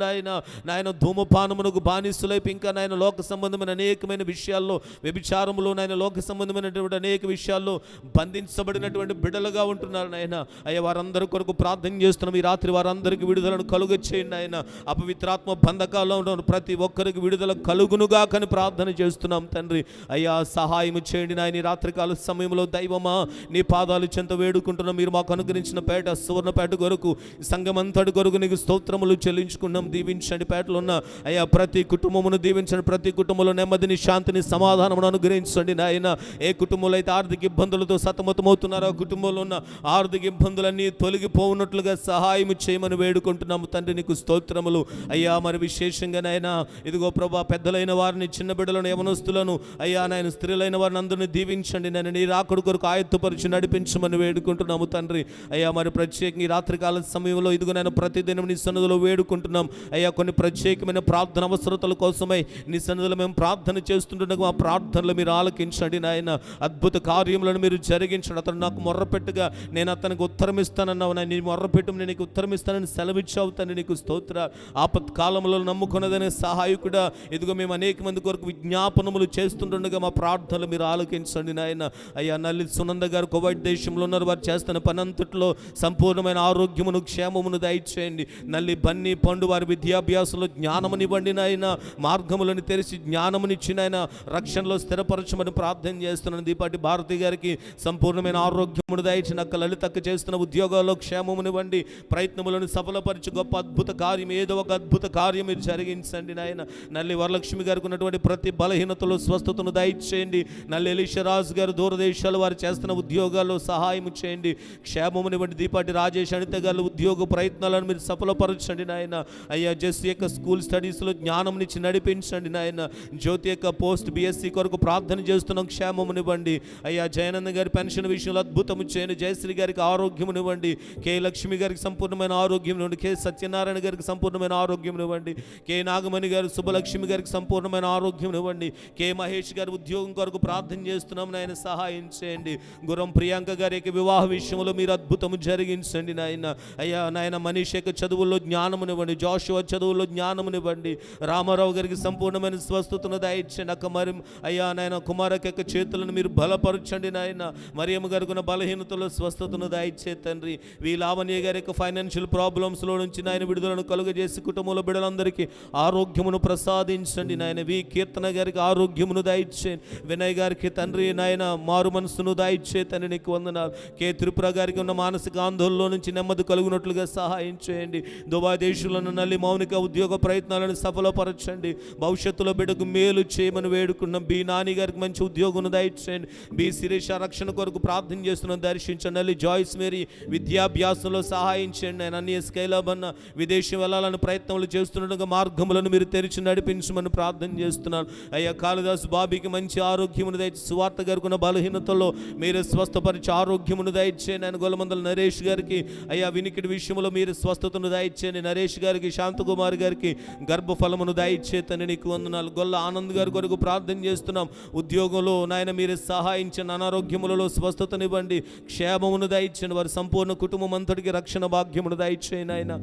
నాయన ధూమపానమునకు బానిసలైపోయి ఇంకా నాయన లోక సంబంధమైన అనేకమైన విషయాల్లో, వ్యభిచారములో నాయన లోక సంబంధమైనటువంటి అనేక విషయాల్లో బంధించబడినటువంటి బిడ్డలుగా ఉంటున్నారు నాయన. అయ్యా వారందరి కొరకు ప్రార్థన చేస్తున్నాం. ఈ రాత్రి వారందరికీ విడుదలను కలుగ చేయండి ఆయన. అపవిత్రాత్మ బంధకాల్లో ఉన్న ప్రతి ఒక్కరికి విడుదల కలుగునుగా కానీ ప్రార్థన చేస్తున్నాం తండ్రి. అయ్యా సహాయం చేయండి నాయన. ఈ రాత్రికాల సమయంలో దైవమా నీ పాదాలు చెంత వేడుకుంటున్నాం. మీరు మాకు అనుగ్రహించిన పేట సువర్ణపేట కొరకు, సంఘమంతటి కొరకు నీకు స్తోత్రములు చెల్లించుకున్నాం. దీవించండి. పేటలో ఉన్న అయ్యా ప్రతి కుటుంబమును దీవించండి. ప్రతి కుటుంబంలో నెమ్మదిని, శాంతిని, సమాధానమును అనుగ్రహించండి నాయన. ఏ కుటుంబంలో అయితే ఆర్థిక ఇబ్బందులతో సతమతమవుతున్నారో ఆ కుటుంబంలో ఉన్న ఆర్థిక ఇబ్బందులన్నీ తొలగిపోవునట్లుగా సహాయం చేయమని వేడుకుంటున్నాము తండ్రి. నీకు స్తోత్రములు అయ్యా. మరి విశేషంగా నాయన ఇదిగో ప్రభా పెద్దలైన వారిని, చిన్న బిడ్డలను, యవనస్తులను అయ్యా నాయన స్త్రీలైన వారిని అందరినీ దీవించండి నేను. నీ రాకడ కొరకు ఆయత్తపరిచి నడిపించమని వేడుకుంటున్నాము తండ్రి. అయ్యా మరి ప్రత్యేకంగా ఈ రాత్రికాల సమయంలో ఇదిగో నేను ప్రతిదినం నీ సన్నిధిలో వేడుకుంటున్నాం అయ్యా. కొన్ని ప్రత్యేకమైన ప్రార్థన అవసరతల కోసమై నీ సన్నిధిలో మేము ప్రార్థన చేస్తుండగా ఆ ప్రార్థనలు మీరు ఆలకించండి నాయన. అద్భుత కార్యములను మీరు జరిగించండి. అతను నాకు మొర్రపెట్టుగా నేను అతనికి ఉత్తరం ఇస్తానన్నావు. నీ మొర్రపెట్టు నేను నీకు ఉత్తరం ఇస్తానని సెలవిచ్చావు తండ్రి. నీకు స్తోత్ర. ఆపత్ కాలంలో నమ్ముకున్నదనే సహాయకుడా ఇదిగో మేము అనేక మంది కొరకు విజ్ఞాపనములు చేస్తుండగా మా ప్రార్థనలు మీరు ఆలకించండి నాయన. అయ్యా నల్లి సునంద గారు కువైట్ దేశంలో ఉన్నారు. వారు చేస్తున్న పనంతట్లో సంపూర్ణమైన ఆరోగ్యమును, క్షేమమును దయచేయండి. నల్లి బన్నీ పండు వారి విద్యాభ్యాసంలో జ్ఞానమునివ్వండి నాయన. మార్గములను తెరిచి జ్ఞానమునిచ్చి నాయన రక్షణలో స్థిరపరచమని ప్రార్థన చేస్తున్నాను. దీపాటి భారతి గారికి సంపూర్ణమైన ఆరోగ్యమును దయచి నక్క లలితక్క చేస్తున్న ఉద్యోగాల్లో క్షేమమునివ్వండి. ప్రయత్నములను సఫలపరిచి గొప్ప అద్భుత కార్యం, ఏదో ఒక అద్భుత కార్యం మీరు జరిగించండి నాయన. నల్లి వరలక్ష్మి గారికి ఉన్నటువంటి ప్రతి బలహీనతలో స్వస్థతను దయచేయండి. నల్లి ఎలీషరాజు గారు దూరదేశాలు వారు చేస్తున్న ఉద్యోగాల్లో సహాయం చేయండి, క్షేమమునివ్వండి. దీపాటి రాజేష్ అనిత గారు ఉద్యోగ ప్రయత్నాలను మీరు సఫలపరచండి నాయన. అయ్యా జెస్సీ యొక్క స్కూల్ స్టడీస్లో జ్ఞానంనిచ్చి నడిపించండి నాయన. జ్యోతి యొక్క పోస్ట్ బిఎస్సి కొరకు ప్రార్థన చేస్తున్నాం, క్షేమమునివ్వండి. అయ్యా జయనంద గారి పెన్షన్ విషయంలో అద్భుతము చేయండి. జయశ్రీ గారికి ఆరోగ్యమునివ్వండి. కే లక్ష్మి గారికి సంపూర్ణమైన ఆరోగ్యం ఇవ్వండి. కె సత్యనారాయణ గారికి సంపూర్ణమైన ఆరోగ్యం ఇవ్వండి. కె నాగమణి గారు, శుభలక్ష్మి గారికి సంపూర్ణమైన ఆరోగ్యం ఇవ్వండి. కె మహేష్ గారి ఉద్యోగం కొరకు ప్రార్థన చేస్తున్నాం నాయన. సహాయం చేయండి. గురం ప్రియాంక గారి యొక్క వివాహ విషయంలో మీరు అద్భుతము జరిగించండి నాయన. అయ్యా నాయన మనీష్ యొక్క చదువుల్లో జ్ఞానమునివ్వండి. జాషువా చదువుల్లో జ్ఞానమునివ్వండి. రామారావు గారికి సంపూర్ణమైన స్వస్థతను దయచండి. అక్క మరి అయ్యా నాయన కుమారక యొక్క చేతులను మీరు బలపరచండి నాయన. మరియమ్మ గారికి ఉన్న బలహీనతలో స్వస్థతను దయచే తండ్రి. వి లావణ్య గారి యొక్క ఫైనాన్షియల్ ప్రాబ్లమ్స్లో నుంచి నాయన విడుదలను కలుగజేసి కుటుంబంలో బిడ్డలందరికీ ఆరోగ్యమును ప్రసాదించండి నాయన. వి కీర్తన గారికి ఆరోగ్యమును దయచేయండి. వినయ్ గారికి తండ్రి నాయన మారు మనసును దయచే తండ్రి నీకు వందనాలు. కె త్రిపుర గారికి ఉన్న మానసిక ఆందోళనలో నుంచి నెమ్మది కలుగునట్లుగా సహాయం చేయండి. దుబాయ్ దేశంలో నల్లి మౌనిక ఉద్యోగ ప్రయత్నాలను సఫలపరచండి. భవిష్యత్తులో బిడ్డకు మేలు చేయమని వేడుకున్నాం. బి నాని గారికి మంచి ఉద్యోగం దయచేయండి. బి శిరీష రక్షణ కొరకు ప్రార్థన చేస్తున్నాం, దర్శించండి. నల్లి జాయిస్ మేరీ విద్యాభ్యాసంలో సహాయం చేయండి ఆయన. అన్ని స్కైలాబన్న విదేశం వెళ్ళాలని ప్రయత్నాలు చేస్తుండగా మార్గములను మీరు తెరిచి నడిపించమని ప్రార్థన చేస్తున్నాను అయ్యా. కాళిదాసు బాబీకి మంచి ఆరోగ్యమును దయచేసి, సువార్త గారికి ఉన్న బలహీనతలో మీరు స్వస్థపరిచి ఆరోగ్యమును దయచేయండి ఆయన. గొల్లమందల నరేష్ గారికి అయ్యా వినికిడి విషయంలో మీరు స్వస్థతను దయచేయండి. నరేష్ గారికి, శాంతకుమార్ గారికి గర్భఫలమును దయచేతని నీకు వందనాలు. గొల్ల ఆనంద్ గారి కొరకు ప్రార్థన చేస్తున్నాం. ఉద్యోగంలో నాయన మీరు సహాయించండి, అనారోగ్యములలో స్వస్థతనివ్వండి, క్షేమమును దయచేయండి. వారి సంపూర్ణ కుటుంబం అంతటికి రక్షణ భాగ్యమును దయచేయండి ఆయన.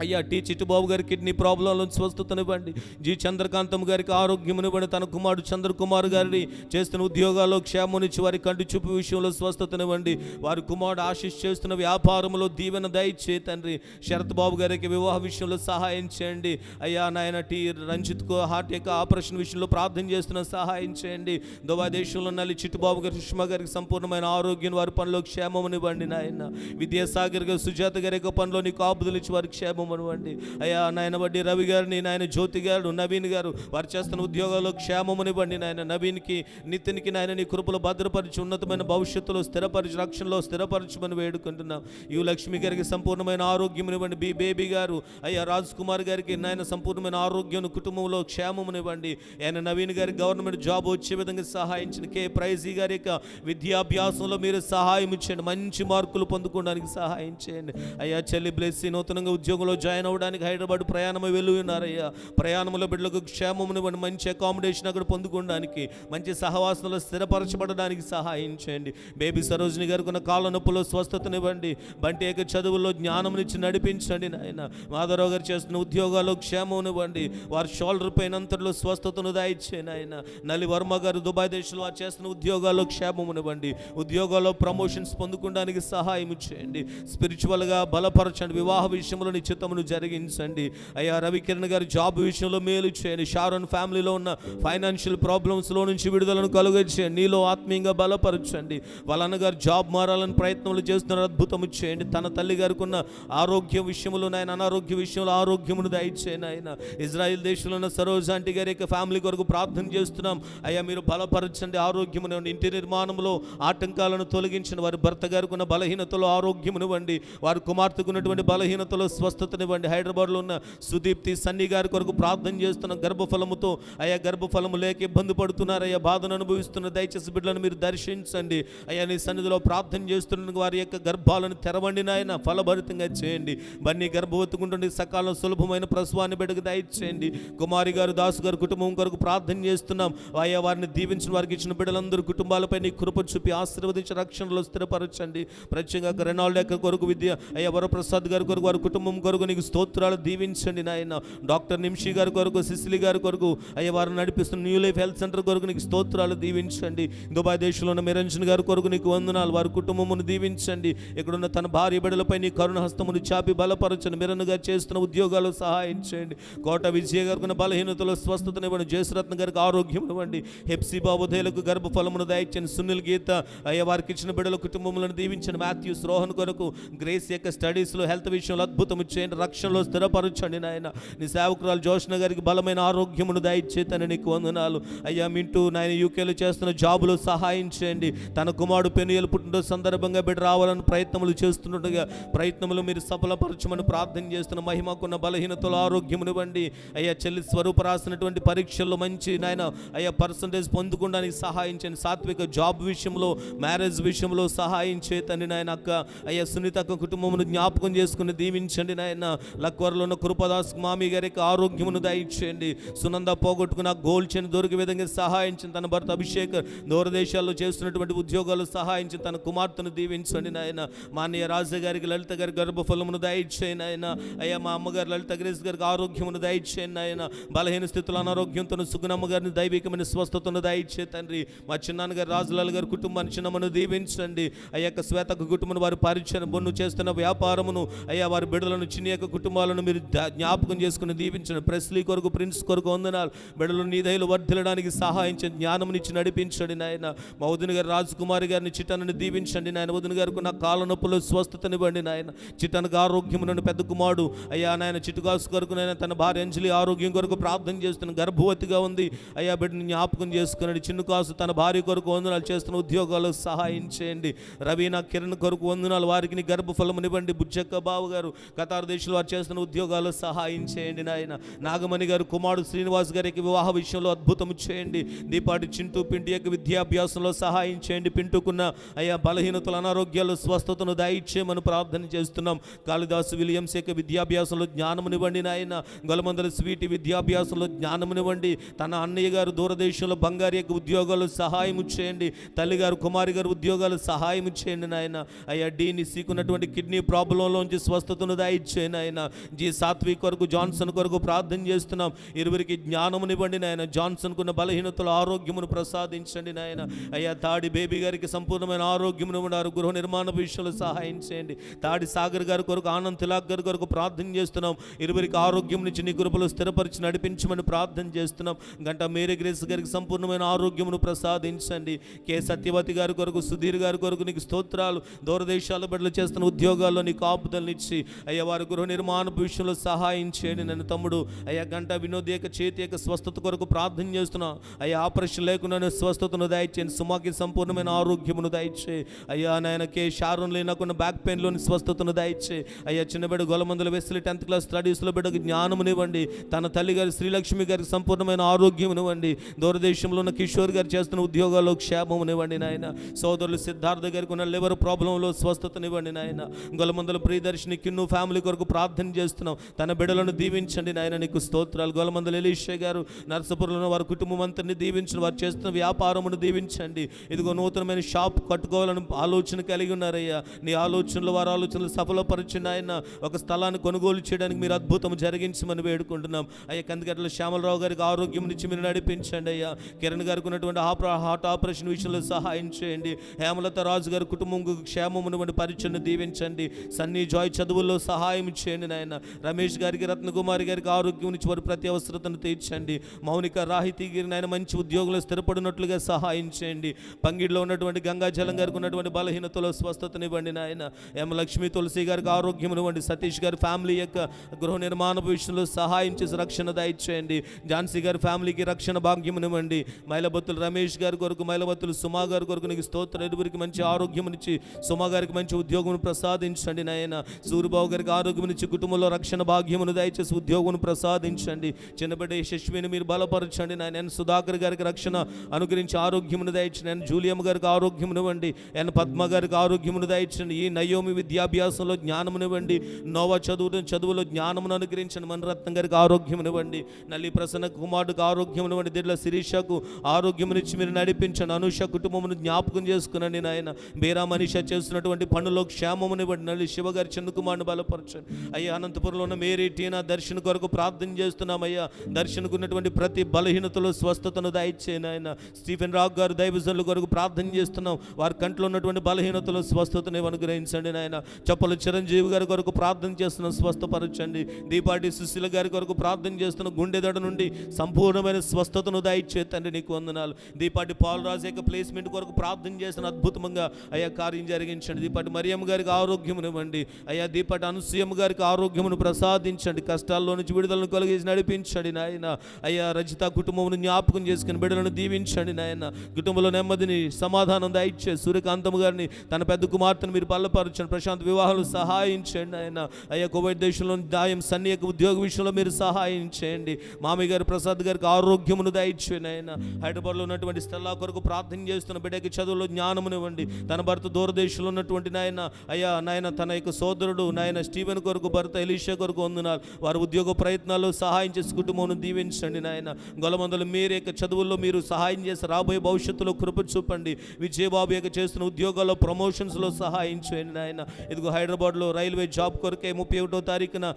అయ్యా టీ చిట్టుబాబు గారి కిడ్నీ ప్రాబ్లంలో స్వస్థతనివ్వండి. జి చంద్రకాంతం గారికి ఆరోగ్యమునివ్వండి. తన కుమారుడు చంద్రకుమార్ గారిని చేస్తున్న ఉద్యోగాల్లో క్షేమనిచ్చి వారి కంటి చూపు విషయంలో స్వస్థతనివ్వండి. వారి కుమారుడు ఆశీష్ చేస్తున్న వ్యాపారంలో దీవెన దయచే తండ్రి. శరత్ బాబు గారికి వివాహ విషయంలో సహాయం చేయండి అయ్యా. నాయన టీ రంజిత్కు హార్ట్ యొక్క ఆపరేషన్ విషయంలో ప్రార్థన చేస్తున్న సహాయం చేయండి. దుబాయ్ దేశంలో నల్లి చిట్టుబాబు గారి, సుష్మా గారికి సంపూర్ణమైన ఆరోగ్యం, వారి పనిలో క్షేమమునివ్వండి నాయన. విద్యాసాగర్ గారు, సుజాత గారి యొక్క పనిలో నీకు ఆపుదలు ఇచ్చి వారి క్షేమం ఇవ్వండి అయ్యా. నాయన వడ్డీ రవి గారిని, నాయన జ్యోతి గారు, నవీన్ గారు వారు చేస్తున్న ఉద్యోగాల్లో క్షేమమునివ్వండి నాయన. నవీన్కి, నితిన్కి నాయన నీ కృపలో భద్రపరిచి ఉన్నతమైన భవిష్యత్తులో స్థిరపరిచి రక్షణలో స్థిరపరచమని వేడుకుంటున్నాం. యు లక్ష్మి గారికి సంపూర్ణమైన ఆరోగ్యమునివ్వండి. బి బేబీ గారు అయ్యా, రాజ్ కుమార్ గారికి నాయన సంపూర్ణమైన ఆరోగ్యం, కుటుంబంలో క్షేమమునివ్వండి. ఆయన నవీన్ గారికి గవర్నమెంట్ జాబ్ వచ్చే విధంగా సహాయించండి. కే ప్రైజీ గారి యొక్క విద్యాభ్యాసంలో మీరు సహాయం ఇచ్చేయండి, మంచి మార్కులు పొందుకోవడానికి సహాయం చేయండి అయ్యా. చెల్లి బ్లెస్సీ నూతనంగా ఉద్యోగంలో జాయిన్ అవ్వడానికి హైదరాబాద్ ప్రయాణం వెళ్ళి ఉన్నారయ్యా. ప్రయాణంలో బిడ్డలకు క్షేమమునివ్వండి, మంచి అకామిడేషన్ అక్కడ పొందుకోవడానికి, మంచి సహవాసంలో స్థిరపరచబడడానికి సహాయం చేయండి. బేబీ సరోజిని గారికి ఉన్న కాళ్ళ నొప్పులో స్వస్థతనివ్వండి. బంటి యొక్క చదువుల్లో జ్ఞానంనిచ్చి నడిపించండి నాయన. మాధవరావు గారు చేస్తున్న ఉద్యోగాల్లో క్షేమమునివ్వండి. వారి షోల్డర్ పైన అంతట్లో స్వస్థతను దాయిచ్చేయండి ఆయన. నలి వర్మ గారు దుబాయ్ దేశంలో వారు చేస్తున్న ఉద్యోగాల్లో క్షేమమునివ్వండి. ఉద్యోగాల్లో ప్రమోషన్స్ పొందుకోవడానికి సహాయం చేయండి. స్పిరిచువల్గా బలపరచండి. వివాహ విషయంలో నీ చిత్తమును జరిగించండి అయ్యా. రవికిరణ్ గారి జాబ్ విషయంలో మేలు చేయండి. షారోన్ ఫ్యామిలీలో ఉన్న ఫైనాన్షియల్ ప్రాబ్లమ్స్లో నుంచి విడుదలను కలుగచేయండి. నీలో ఆత్మీయంగా బలపరచండి. వాళ్ళ అన్నగారు జాబ్ మారాలని ప్రయత్నాలు చేస్తున్నారు, అద్భుతము చేయండి. తన తల్లి గారికి ఉన్న ఆరోగ్య విషయంలో నాయన, అనారోగ్య విషయంలో ఆరోగ్యమును దయచేయండి ఆయన. ఇజ్రాయిల్ దేశంలో ఉన్న సరోజ్ ఆంటీ గారి యొక్క ఫ్యామిలీ కొరకు ప్రార్థన చేస్తున్నాం అయ్యా. మీరు బలపరచండి, ఆరోగ్యమును. ఇంటి నిర్మాణంలో ఆటంకాలను తొలగించండి. వారి భర్త గారికి ఉన్న బలహీనతలో ఆరోగ్యమునివ్వండి. వారి కుమార్తెకు ఉన్నటువంటి బలహీనతలో స్వస్థతనివ్వండి. హైదరాబాద్లో ఉన్న సుదీప్తి సన్నీ గారి కొరకు ప్రార్థన చేస్తున్న గర్భఫలముతో అయ్యా, గర్భఫలము లేక ఇబ్బంది పడుతున్నారయ్యా, బాధను అనుభవిస్తున్న దయచేసి బిడ్డలను మీరు దర్శించండి అయ్యా. నీ సన్నిధిలో ప్రార్థన చేస్తున్న వారి యొక్క గర్భాలను తెరవండి నాయన, ఫలభరితంగా చేయండి. బన్నీ గర్భవతుకుంటుండే సకాలం సులభమైన ప్రసవాన్ని బిడ్డకు దయచేయండి. కుమారి గారు, దాసు గారు కుటుంబం కొరకు ప్రార్థన చేస్తున్నాం అయ్యా. వారిని దీవించిన వారికి ఇచ్చిన బిడ్డలందరూ కుటుంబాలపై నీ కృప చూపి ఆశీర్వదించి రక్షణలో స్థిరపరచండి. ప్రత్యేకంగా రెనాల్డ్ యొక్క కొరకు విద్య అయ్యా, వరప్రసాద్ గారి కొరకు, వారి కుటుంబం కొరకు నీకు స్తోత్రాలు దీవించండి నాయన. డాక్టర్ నిమిషి గారి కొరకు, సిసిలి గారి కొరకు అయ్యా, వారు నడిపిస్తున్న న్యూ లైఫ్ హెల్త్ సెంటర్ కొరకు నీకు స్తోత్రాలు దీవించండి. దుబాయ్ దేశంలో ఉన్న నిరంజన్ గారి కొరకు నీకు వందనాలు. వారి కుటుంబమును దీవించండి. ఇక్కడున్న తన భార్య బిడ్డలపై నీ కరుణ హస్తమును చాపి బలపరచండి. మిరన్ గారు చేస్తున్న ఉద్యోగాలు సహాయం చేయండి. కోట విజయ గారికి ఉన్న బలహీనతలో స్వస్థతనివ్వండి. జయశ్రత్న గారికి ఆరోగ్యం ఇవ్వండి. హెప్సిబా ఉదయలకు గర్భఫలమును దయచండి. సునీల్ గీత అయ్యా, వారికి ఇచ్చిన బిడ్డల కుటుంబములను దీవించండి. మాథ్యూస్ రోహన్ కొరకు గ్రేస్ యొక్క స్టడీస్లో హెల్త్ విషయంలో అద్భుతము చేయండి, రక్షణలో స్థిరపరచండి నాయన. నీ సేవకురాలు జోష్ణ గారికి బలమైన ఆరోగ్యమును దయచేతని నీకు వందనాలు అయ్యా. మింటూ నాయన యూకేలో చేస్తున్న జాబులో సహాయం చేయండి. తన కుమారుడు పెనుయలు పుట్టినరోజు సందర్భంగా బిడ్డ రావాలని ప్రయత్నములు చేస్తుండగా ప్రయత్నములు మీరు సఫలపరచమని ప్రార్థన చేస్తున్న మహిమకున్న బలహీనతలో ఆరోగ్యమునివ్వండి అయ్యా. చెల్లి స్వరూప రాసినటువంటి పరీక్షల్లో మంచి నాయన అయ్యా పర్సంటేజ్ పొందుకోవడానికి సహాయం చేయండి. సాత్విక జాబ్ విషయంలో, మ్యారేజ్ విషయంలో సహాయం చేతండి నాయన. అక్క అయ్యా సునీత అక్క కుటుంబమును జ్ఞాపకం చేసుకుని దీవించండి నాయన. లక్వర్లో ఉన్న కృపదాస్ మామి గారికి ఆరోగ్యమును దయచేయండి. సునంద పోగొట్టుకున్న గోల్డ్ చైన్ దొరికే విధంగా సహాయించండి. తన భర్త అభిషేక్ దూరదేశాల్లో చేస్తున్నటువంటి ఉద్యోగాలు సహాయించి తన కుమార్తెను దీవించండి నాయన. మా అన్నయ్య రాజు గారికి, లలిత గారి గర్భఫలమును దయచేయండి ఆయన. అయ్యా మా అమ్మగారు లలిత గ్రేస్ గారికి ఆరోగ్యమును దయచేయండి ఆయన. బలహీన స్థితిలో అనారోగ్యంతో సుగుణమ్మ గారిని దైవికమైన స్వస్థతను దయచే తండ్రి. మా చిన్నాన్నగారు రాజులాల్ గారి కుటుంబాన్ని చిన్నమ్మను దీవించండి. అయ్యాక శ్వేతకు కుటుంబం వారి పరిచయం బొన్ను చేస్తున్న వ్యాపారమును అయ్యా, వారి బిడ్డలను చిన్న యొక్క కుటుంబాలను మీరు జ్ఞాపకం చేసుకుని దీవించండి. ప్రెస్లీ కొరకు, ప్రిన్స్ కొరకు వందనాలు. బిడ్డలు నీ దయలో వర్ధిల్లడానికి సహాయించండి, జ్ఞానమునిచ్చి నడిపించండి నాయన. మా వదిన గారు రాజకుమారి గారిని చిట్టనని దీవించండి నాయన. వదిన గారికి నా కాళ్ళ నొప్పులు స్వస్థతనివ్వండి నాయన. చిట్టనకు ఆరోగ్యములను పెద్ద కుమారుడు అయ్యా నాయన చిట్టుగాసు కొరకు నాయన తన భార్య అంజలి ఆరోగ్యం కొరకు ప్రార్థన చేస్తున్న, గర్భవతిగా ఉంది అయ్యా, బిడ్డని జ్ఞాపకం చేసుకున్నాడు. చిన్న కాసు తన భార్య కొరకు వందనాలు చేస్తున్న, ఉద్యోగాలకు సహాయం చేయండి. రవీనా కిరణ్ కొరకు వందనాలు, వారికి నీ గర్భఫలమునివ్వండి. బుజ్జక్క బాబు గారు కతార్ దేశంలో వారు చేస్తున్న ఉద్యోగాలు సహాయం చేయండి నాయన. నాగమణి గారు కుమారుడు శ్రీనివాస్ గారికి వివాహ విషయంలో అద్భుతము చేయండి. దీపాటి చింటూ పింటి యొక్క విద్యాభ్యాసంలో సహాయం చేయండి. పింటుకున్న అయ్యా బలహీనతలు, అనారోగ్యాలు, స్వస్థతను దయచేయమని ప్రార్థన చేస్తున్నాం. కాళిదాసు విలియమ్స్ యొక్క విద్యాభ్యాసంలో జ్ఞానమునివ్వండి నాయన. గొలమందల స్వీటి విద్యాభ్యాసంలో జ్ఞానమునివ్వండి. తన అన్నయ్య గారు దూరదేశంలో బంగారు యొక్క ఉద్యోగాలు సహాయం చేయండి. తల్లిగారు కుమారి గారు ఉద్యోగాలు సహాయం చేయండి నాయన. అయ్యా డీని సీకున్నటువంటి కిడ్నీ ప్రాబ్లంలోంచి స్వస్థతను దయచేయండి నాయన. జీ సాత్విక్ కొరకు, జాన్సన్ కొరకు ప్రార్థన చేస్తున్నాం. ఇరువురికి జ్ఞానమునివ్వండి నాయన. జాన్సన్కున్న బలహీనతలు ఆరోగ్యమును ప్రసాదించండి నాయన. అయ్యా తాడి బేబీ గారికి సంపూర్ణమైన ఆరోగ్యమును ఉన్నారు. గృహ నిర్మాణ విషయంలో సహాయం చేయండి. తాడి సాగర్ గారి కొరకు, ఆనంద్ తిలాక్ గారి కొరకు ప్రార్థన చేస్తున్నాం. ఇరువురికి ఆరోగ్యం నుంచి నీ కృపలో స్థిరపరిచి నడిపించమని ప్రార్థన చేస్తున్నాం. గంట మేరీ గ్రేస్ గారికి సంపూర్ణమైన ఆరోగ్యమును ప్రసాదించండి. కె సత్యవతి గారి కొరకు, సుధీర్ గారి కొరకు నీకు స్తోత్రాలు. దూరదేశాల బిడ్డలు చేస్తున్న ఉద్యోగాల్లో నీ కాపుదలనిచ్చి అయ్యా వారి గృహ నిర్మాణ విషయంలో సహాయం చేయండి. నన్ను తమ్ముడు అయ్యా గంట వినోద్ యొక్క చేతి యొక్క స్వస్థత కొరకు ప్రార్థన చేస్తున్నాం. అయ్యా ఆపరేషన్ లేకుండా స్వస్థతను దయచేయండి. సుమాకి సంపూర్ణమైన ఆరోగ్యమును దయచే అయ్యా నాయన. కే షారోన్ లేనకుండా బ్యాక్ పెయిన్లోని స్వస్థతను దయచే అయ్యా. చిన్న బిడ్డ గొలమందుల వెస్లీ 10th క్లాస్ స్టడీస్లో బిడ్డకు జ్ఞానమునివ్వండి. తన తల్లి గారి శ్రీలక్ష్మి గారికి సంపూర్ణమైన ఆరోగ్యమునివ్వండి. దూరదేశంలో ఉన్న కిషోర్ గారు చేస్తున్న ఉద్యోగాల్లో క్షేమమునివ్వండి నాయన. సోదరులు సిద్ధార్థ గారికి ఉన్న లివర్ ప్రాబ్లంలో స్వస్థతనివ్వండి నాయన. గొలమందుల ప్రియదర్శిని కిన్ను ఫ్యామిలీ కొరకు ప్రార్థన చేస్తున్నాం. తన బిడ్డలను దీవించండి నాయన, నీకు స్తోత్రాలు. గొలమందుల ఎలీషా గారు నర్సపురంలో వారి కుటుంబం అంతని దీవించండి. వారు చేస్తున్న వ్యాపారమును దీవించండి. ఇదిగో నూతనమైన షాప్ కట్టుకోవాలని ఆలోచన కలిగి ఉన్నారయ్యా. నీ ఆలోచనలు, వారి ఆలోచనలు సఫలపరచండి ఆయన. ఒక స్థలాన్ని కొనుగోలు చేయడానికి మీరు అద్భుతం జరిగించమని వేడుకుంటున్నాం అయ్యా. కందిగట్ల శ్యామలరావు గారికి ఆరోగ్యం నుంచి మీరు నడిపించండి అయ్యా. కిరణ్ గారికి ఉన్నటువంటి హార్ట్ ఆపరేషన్ విషయంలో సహాయం చేయండి. హేమలత రాజు గారి కుటుంబం క్షేమమును పరిచయను దీవించండి. సన్నీ జాయ్ చదువుల్లో సహాయం చేయండి నాయన. రమేష్ గారికి, రత్నకుమారి గారికి ఆరోగ్యం నుంచి వారి ప్రతి అవసరతను తీర్చండి. మౌనిక రాహితీగిరి నాయన మంచి ఉద్యోగులు స్థిరపడినట్లుగా సహాయం చేయండి. పంగిడిలో ఉన్నటువంటి గంగాజలం గారికి ఉన్నటువంటి బలహీనతలో స్వస్థతనివ్వండి నాయన. ఎం లక్ష్మీ తులసి గారికి ఆరోగ్యం ఇవ్వండి. సతీష్ గారి ఫ్యామిలీ యొక్క గృహ నిర్మాణ విషయంలో సహాయం చేసి రక్షణ దయచేయండి. ఝాన్సీ గారి ఫ్యామిలీకి రక్షణ భాగ్యమునివ్వండి. మైలబత్తులు రమేష్ గారి కొరకు, మైలబత్తులు సుమా గారి కొరకు నీకు స్తోత్రం. ఇరువురికి మంచి ఆరోగ్యమునిచ్చి సుమా గారికి మంచి ఉద్యోగం ప్రసాదించండి నాయన. సూర్యబాబు గారికి ఆరోగ్యమునిచ్చి కుటుంబంలో రక్షణ భాగ్యమును దయచేసి ఉద్యోగం ప్రసాదించండి. చిన్నబిడ్డ యశస్విని మీరు బలపరచండి నాయన. ఎన్ సుధాకర్ గారికి రక్షణ అనుగ్రహించి ఆరోగ్యమును దయచండి. ఎన్ జూలియమ్మ గారికి ఆరోగ్యమునివ్వండి. ఎన్ పద్మ గారికి ఆరోగ్యమును దయచండి. ఈ నయోమి విద్యాభ్యాసంలో జ్ఞానమునివ్వండి. నోవా చదువులో జ్ఞానమును అనుగ్రహించండి. మనరత్నం గారికి ఆరోగ్యమునివ్వండి. నల్లి ప్రసన్న కుమారుడికి ఆరోగ్యమునివ్వండి. దిడ్ల శిరీషకు ఆరోగ్యమునిచ్చి మీరు నడిపించండి. అనుష కుటుంబమును జ్ఞాపకం చేసుకునండి నాయన. బీరా మనీష చేస్తున్నటువంటి పనుల్లో క్షేమమునివ్వండి. నల్లి శివ గారి చిన్న కుమారుని బలపరచండి అయ్యా. అనంతపురంలో ఉన్న మేరీ టీనా దర్శన కొరకు ప్రార్థన చేస్తున్నామయ్యా. దర్శనకు ఉన్నటువంటి ప్రతి బలహీనతలో స్వస్థతను దయచేయండి ఆయన. స్టీఫెన్ రాక్ గారు దైవజనుల కొరకు ప్రార్థన చేస్తున్నాం. వారి కంట్లో ఉన్నటువంటి బలహీనతలో స్వస్థతను అనుగ్రహించండి నాయన. చప్పల చిరంజీవి గారి కొరకు ప్రార్థన చేస్తున్నాం, స్వస్థపరచండి. దీపాటి సుశీల గారి కొరకు ప్రార్థన చేస్తున్న గుండెదడ నుండి సంపూర్ణమైన స్వస్థతను దయచేతండి, నీకు వందనాలు. దీపాటి పాలరాజు యొక్క ప్లేస్మెంట్ కొరకు ప్రార్థన చేసిన అద్భుతంగా అయ్యా కార్యం జరిగించండి. దీపాటి మరియమ్మ గారికి ఆరోగ్యమునివ్వండి అయ్యా. దీపాటి అనసూయమ్మ గారికి ఆరోగ్యమును ప్రసాదించండి. కష్టాల్లో నుంచి విడుదలను కలిగేసి నడిపించండి నాయన. అయ్యా రజిత కుటుంబమును జ్ఞాపకం చేసుకుని బిడ్డలను దీవించండి నాయన. కుటుంబంలో నెమ్మదిని, సమాధానం దయచే. సూర్యకాంతమ్మ గారిని, తన పెద్ద కుమార్తెను మీరు బలపరచండి. ప్రశాంత్ వివాహాలు సహాయం చేయండి ఆయన. అయ్యా కువైట్ దేశంలో దాయం సన్ని యొక్క ఉద్యోగ విషయంలో మీరు సహాయం చేయండి. మామయ్య గారు ప్రసాద్ గారికి ఆరోగ్యమును దయచేయండి ఆయన. హైదరాబాద్లో ఉన్నటువంటి స్థలా కొరకు ప్రార్థన చేస్తున్న బిడ్డకి చదువులో జ్ఞానమునివ్వండి. తన భర్త దూరదేశంలో ఉన్నటువంటి నాయన అయ్యా నాయన తన యొక్క సోదరుడు నాయన స్టీవెన్ కొరకు, భర్త ఎలీషా కొరకు వందనాలు. వారి ఉద్యోగ ప్రయత్నాల్లో సహాయం చేసి కుటుంబం దీవించండి నాయన. గొలమందులు మీరు యొక్క చదువుల్లో మీరు సహాయం చేసి రాబోయే భవిష్యత్తులో కృప చూపండి. విజయబాబు యొక్క చేస్తున్న ఉద్యోగాల్లో ప్రమోషన్స్లో సహాయం చేయండి నాయన. ఇదిగో హైదరాబాద్లో రైల్వే జాబ్ కొరకే 31వ తారీఖున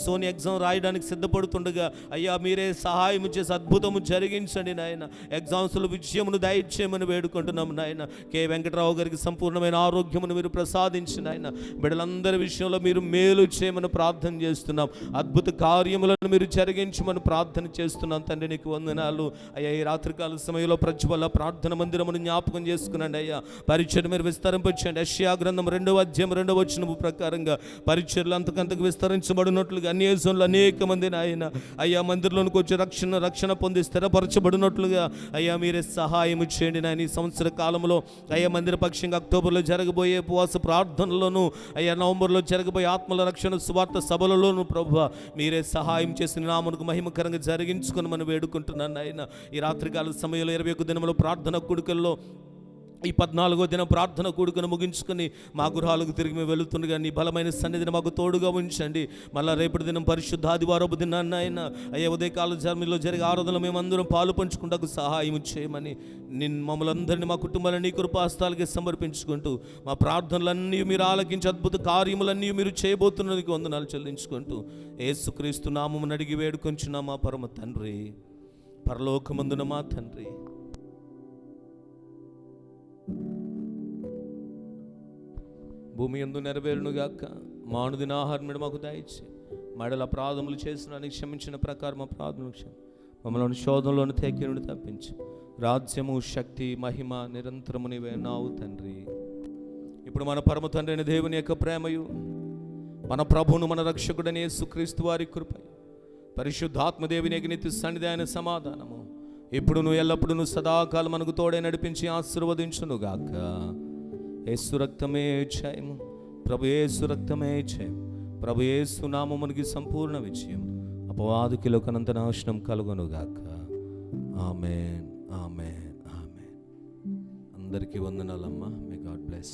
సోని ఎగ్జామ్ రాయడానికి సిద్ధపడుతుండగా అయ్యా మీరే సహాయం చేసి అద్భుతము జరిగించండి నాయన. ఎగ్జామ్స్లో విజయమును దయచేయమని వేడుకుంటున్నాం నాయన. కె వెంకటరావు గారికి సంపూర్ణమైన ఆరోగ్యమును మీరు ప్రసాదించిన ఆయన. బిడ్డలందరి విషయంలో మీరు మేలు దయచేయమని ప్రార్థన చేస్తున్నాం. అద్భుత కార్యములను మీరు జరిగించమని ప్రార్థన చేస్తున్నాం తండ్రి. నీకు వందనాలు అయ్యా. ఈ రాత్రికాల సమయంలో ప్రజ్వల ప్రార్థన మందిరమును జ్ఞాపకం చేసుకున్నాండి అయ్యా. పరిచయం మీరు విస్తరింపచేయండి. యెషయా గ్రంథం 2వ అధ్యాయం 2వ వచనము ప్రకారంగా పరిచర్లు అంతకంతకు విస్తరించబడినట్లుగా అన్యజనులు అనేక మంది ఆయన అయ్యా మందిరంలోనికి వచ్చి రక్షణ పొంది స్థిరపరచబడినట్లుగా అయ్యా మీరే సహాయం చేయండి నాయన. ఈ సంవత్సర కాలంలో అయ్యా మందిర పక్షంగా అక్టోబర్లో జరగబోయే ఉపవాస ప్రార్థనలోను అయ్యా నవంబర్లో జరగబోయే ఆత్మల రక్షణ సువార్త సభలలోను ప్రభువా మీరే సహాయం చేసిన నామమునకు మహిమకరంగా జరిగించుకొని మనం వేడుకుంటున్నాను నాయన. ఈ రాత్రికాల సమయంలో 21 దినముల ప్రార్థన కూడికల్లో ఈ 14వ దినం ప్రార్థన కూడుకుని ముగించుకొని మా గృహాలకు తిరిగి మేము వెళుతుండగా నీ బలమైన సన్నిధిని మాకు తోడుగా ఉంచండి. మళ్ళీ రేపటి దినం పరిశుద్ధ ఆదివారపు దినాన్ని ఆయన అయ్యా ఉదయకాల జర్మీలో జరిగే ఆరాధనలో మేమందరం పాలు పంచుకుంటకు సహాయం చేయమని మమ్మల్ని అందరినీ మా కుటుంబాలని నీ కృపాస్తాలకి సమర్పించుకుంటూ మా ప్రార్థనలన్నీ మీరు ఆలకించి అద్భుత కార్యములన్నీ మీరు చేయబోతున్నందుకు వందనాలు చెల్లించుకుంటూ యేసుక్రీస్తు నామమును అడిగి వేడుకొంచున్నా మా పరమ తండ్రి. పరలోకమందున మా తండ్రి. భూమి యందు నెరవేరునుగాక. మానుదిన ఆహారం మాకు దయచి మడల అపరాధములు చేసిన క్షమించిన ప్రకారం మా ప్రార్థనలు క్షమి మమ్మల్ని శోధనలోని తేకి నుండి తప్పించు. రాజ్యము శక్తి మహిమ నిరంతరము నీవే నావు తండ్రి. ఇప్పుడు మన పరమ తండ్రి అయిన దేవుని యొక్క ప్రేమయు మన ప్రభువును మన రక్షకుడైన యేసుక్రీస్తు వారి కృపయు పరిశుద్ధాత్మదేవుని యొక్క నిత్య సన్నిధి అయిన సమాధానము ఇప్పుడు ఎల్లప్పుడూ సదాకాలం మనకు తోడే నడిపించి ఆశీర్వదించునుగాక. యేసు రక్తమే జయము. ప్రభు యేసు రక్తమే జయం. ప్రభు యేసు నామమునికి సంపూర్ణ విజయం. అపవాదికి లోకనంత నాశనం కలుగునుగాక. ఆమేన్, ఆమేన్, ఆమేన్. అందరికీ వందనాలమ్మా. May God bless.